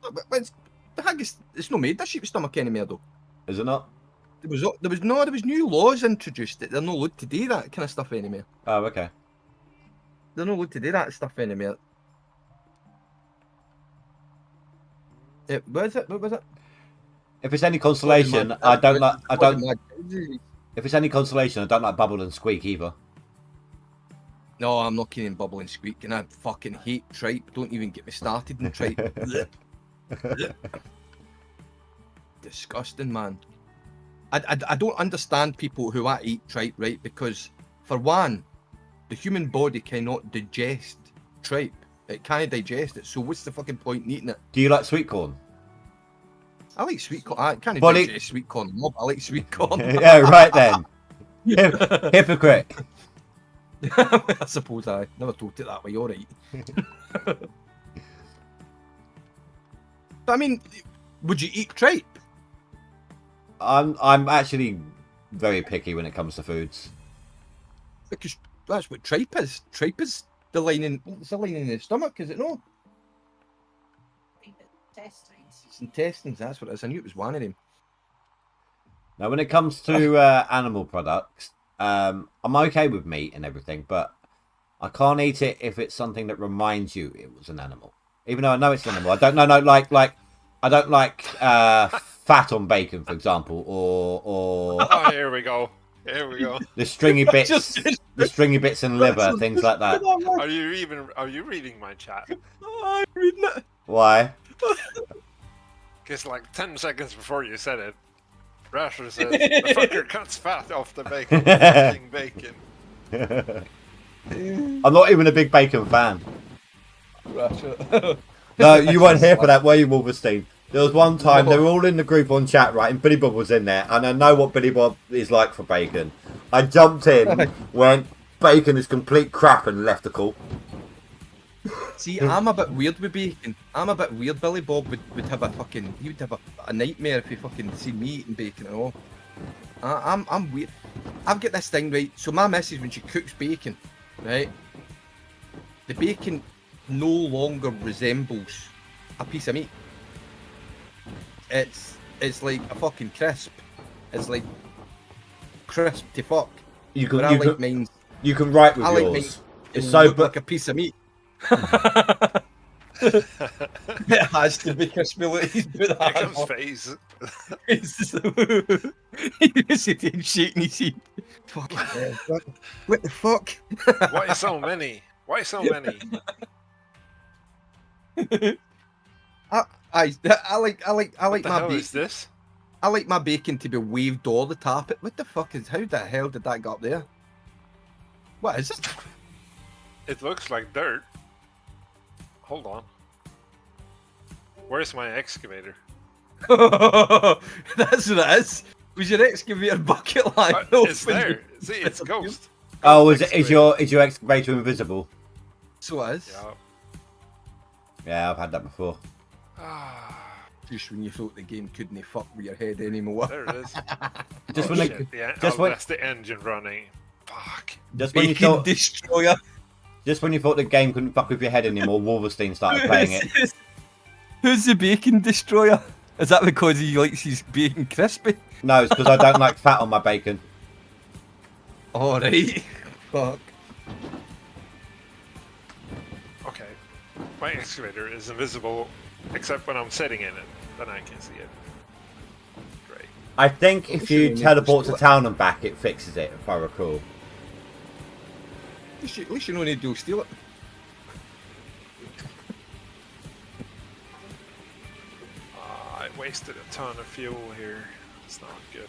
But the haggis, it's not made a sheep's stomach anymore, though. Is it not? There was new laws introduced that they're not allowed to do that kind of stuff anymore. Oh, okay. They're not allowed to do that stuff anymore. What was it? If it's any consolation, I don't like. If it's any consolation, I don't like Bubble and Squeak either. No, I'm not kidding. Bubble and Squeak, and I fucking hate tripe. Don't even get me started in tripe. Disgusting, man. I don't understand people who eat tripe, right? Because for one, the human body cannot digest tripe. It can't digest it. So what's the fucking point in eating it? Do you like sweet corn? I like sweet corn. I can't But digest sweet corn. No, but I like sweet corn. Yeah, right then. Hypocrite. I suppose I never told it that way. You're right. I mean, would you eat tripe? I'm actually very picky when it comes to foods. Because that's what tripe is. Tripe is the lining. It's the lining in the stomach, is it not? Intestines. It's intestines. That's what it is. I knew it was one of them. Now, when it comes to animal products, I'm okay with meat and everything, but I can't eat it if it's something that reminds you it was an animal. Even though I know it's an animal, I don't know. No, like I don't like fat on bacon, for example, or Oh, here we go. Here we go. the stringy bits, the stringy bits and liver, things like that. Are you reading my chat? Oh, I'm reading it. Why? Because like 10 seconds before you said it, Rasher says, the fucker cuts fat off the bacon. Fucking bacon. I'm not even a big bacon fan. Russia. No, you weren't here for that, were you, Wolverstein? There was one time they were all in the group on chat, right, and Billy Bob was in there, and I know what Billy Bob is like for bacon. I jumped in, went, bacon is complete crap, and left the call. See, I'm a bit weird with bacon. I'm a bit weird. Billy Bob would have he would have a nightmare if he fucking see me eating bacon and all. I'm weird. I've got this thing, right? So my missus, when she cooks bacon, right, the bacon no longer resembles a piece of meat. It's like a fucking crisp. It's like crisp to fuck. You But I like mine. you can write with I like yours. mine It's to so, look like a piece of meat. It has to be crispy. He's put Here that comes on. Faze. He's sitting shaking his head. Fucking hell, what the fuck? Why so many? Why so many? I like What my the hell bacon. is this? I like my bacon to be waved all the top. What the fuck is? How the hell did that get up there? What is it? It looks like dirt. Hold on. Where's my excavator? That's what it is. Was your excavator bucket line? It's there. See, it's ghost. oh, Ghost is excavator. your excavator invisible? So it is. Yeah. Yeah, I've had that before. Ah, Just when you thought the game couldn't fuck with your head anymore. there it is. Just Oh, when shit, just when- that's the engine running. Fuck. just when you Bacon thought destroyer. just when you thought the game couldn't fuck with your head anymore, Wolverstein started playing it. Who's the bacon destroyer? Is that because he likes his bacon crispy? No, it's because I don't like fat on my bacon. Alright. Fuck. Okay. My excavator is invisible except when I'm sitting in it. Then I can see it. Great. I think if you Listen, teleport to it's- town and back, it fixes it, if I recall. At least you don't need to steal it. I wasted a ton of fuel here. It's not good.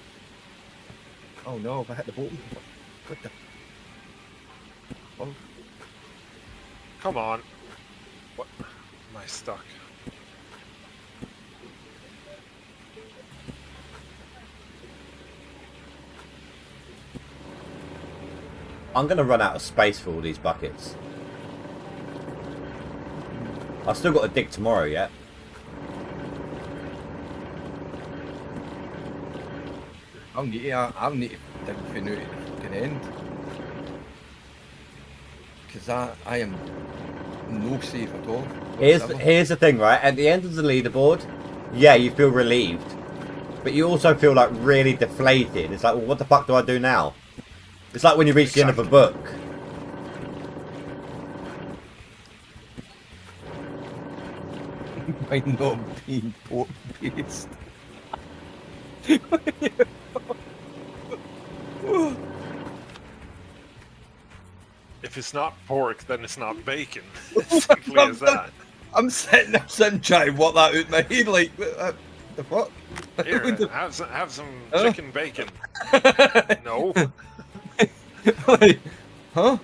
Oh no, if I hit the button. What the? Oh, Come on. What? Am I stuck? I'm going to run out of space for all these buckets. I've still got to dig tomorrow yet. I'll need to dig for now to the fucking end. Because I am no safe at all. Here's the thing, right? At the end of the leaderboard, yeah, you feel relieved. But you also feel like really deflated. It's like, well, what the fuck do I do now? It's like when you reach the end of a book. Might not be pork based. If it's not pork, then it's not bacon. Simply as that. I'm sitting trying to work that out in my head, like, what the fuck? Here, have some chicken bacon. No. Like, huh?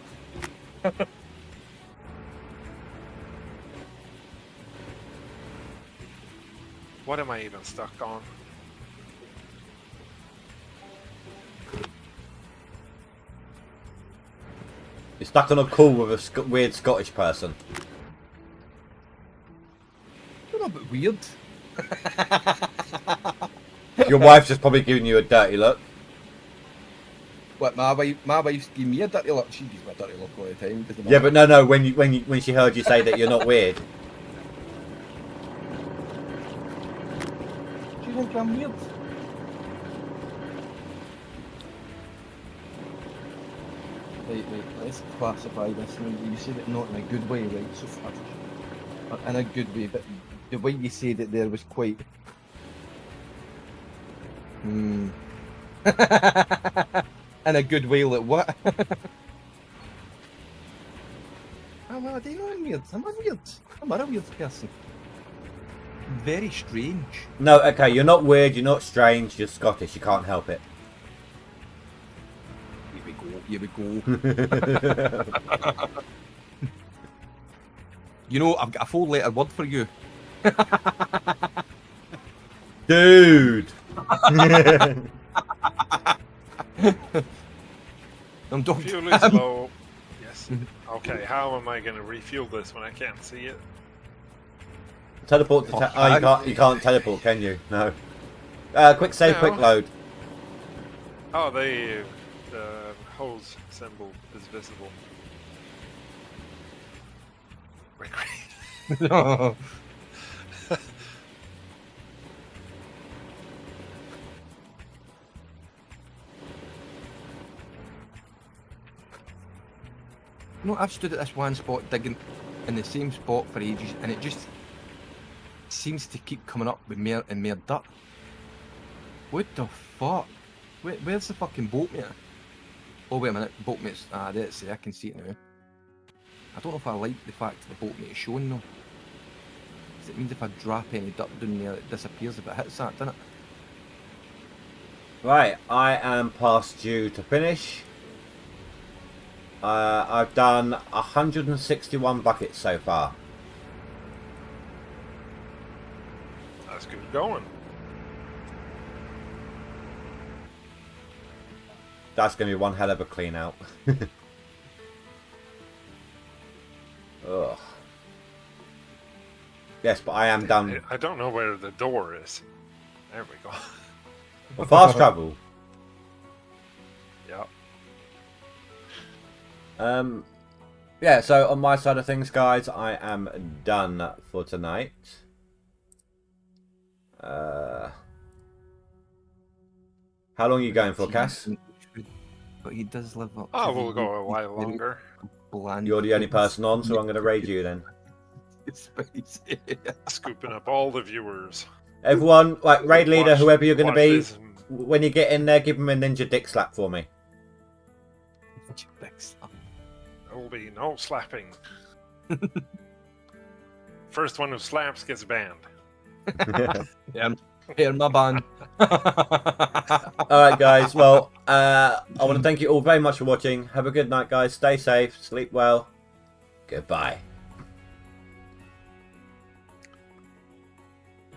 What am I even stuck on? You're stuck on a call with a weird Scottish person. You're a bit weird. Your wife's just probably giving you a dirty look. What, my wife's giving me a dirty look. She gives me a dirty look all the time. Yeah, but no. When she heard you say that you're not weird. She thinks I'm weird. Right, let's classify this. You said it not in a good way, right? So in a good way, but the way you said it there was quite... in a good way, like what? Well, I don't know, I'm weird. I'm a weird person. Very strange. No, okay, you're not weird, you're not strange, you're Scottish, you can't help it. Here we go. You know, I've got a 4-letter word for you. Dude! I'm talking. Fuel is low. Yes. Okay, how am I going to refuel this when I can't see it? Teleport to you can't teleport, can you? No. Quick save, No. quick load. Oh, the hose symbol is visible. Wait, great. No. No, I've stood at this one spot digging in the same spot for ages, and it just seems to keep coming up with more and more dirt. What the fuck? Where's the fucking boat meter? Oh wait a minute, boat meter's there it is. I can see it now. I don't know if I like the fact the boat meter's showing though. 'Cause it means if I drop any dirt down there, it disappears if it hits that, doesn't it? Right, I am past due to finish. I've done 161 buckets so far. That's good going. That's going to be one hell of a clean out. Ugh. Yes, but I am done. I don't know where the door is. There we go. Well, fast travel. Yeah. Yeah, so on my side of things, guys, I am done for tonight. How long are you going for, Cass? But he does live up. Oh, to we'll the go a while longer. bland. You're the only person on, so I'm going to raid you then. Space. Scooping up all the viewers. Everyone, like, raid leader, Watch- whoever you're going to watch be, this and- when you get in there, give him a ninja dick slap for me. There will be no slapping. First one who slaps gets banned. Here, my ban. Alright, guys, well, I want to thank you all very much for watching. Have a good night, guys. Stay safe, sleep well. Goodbye.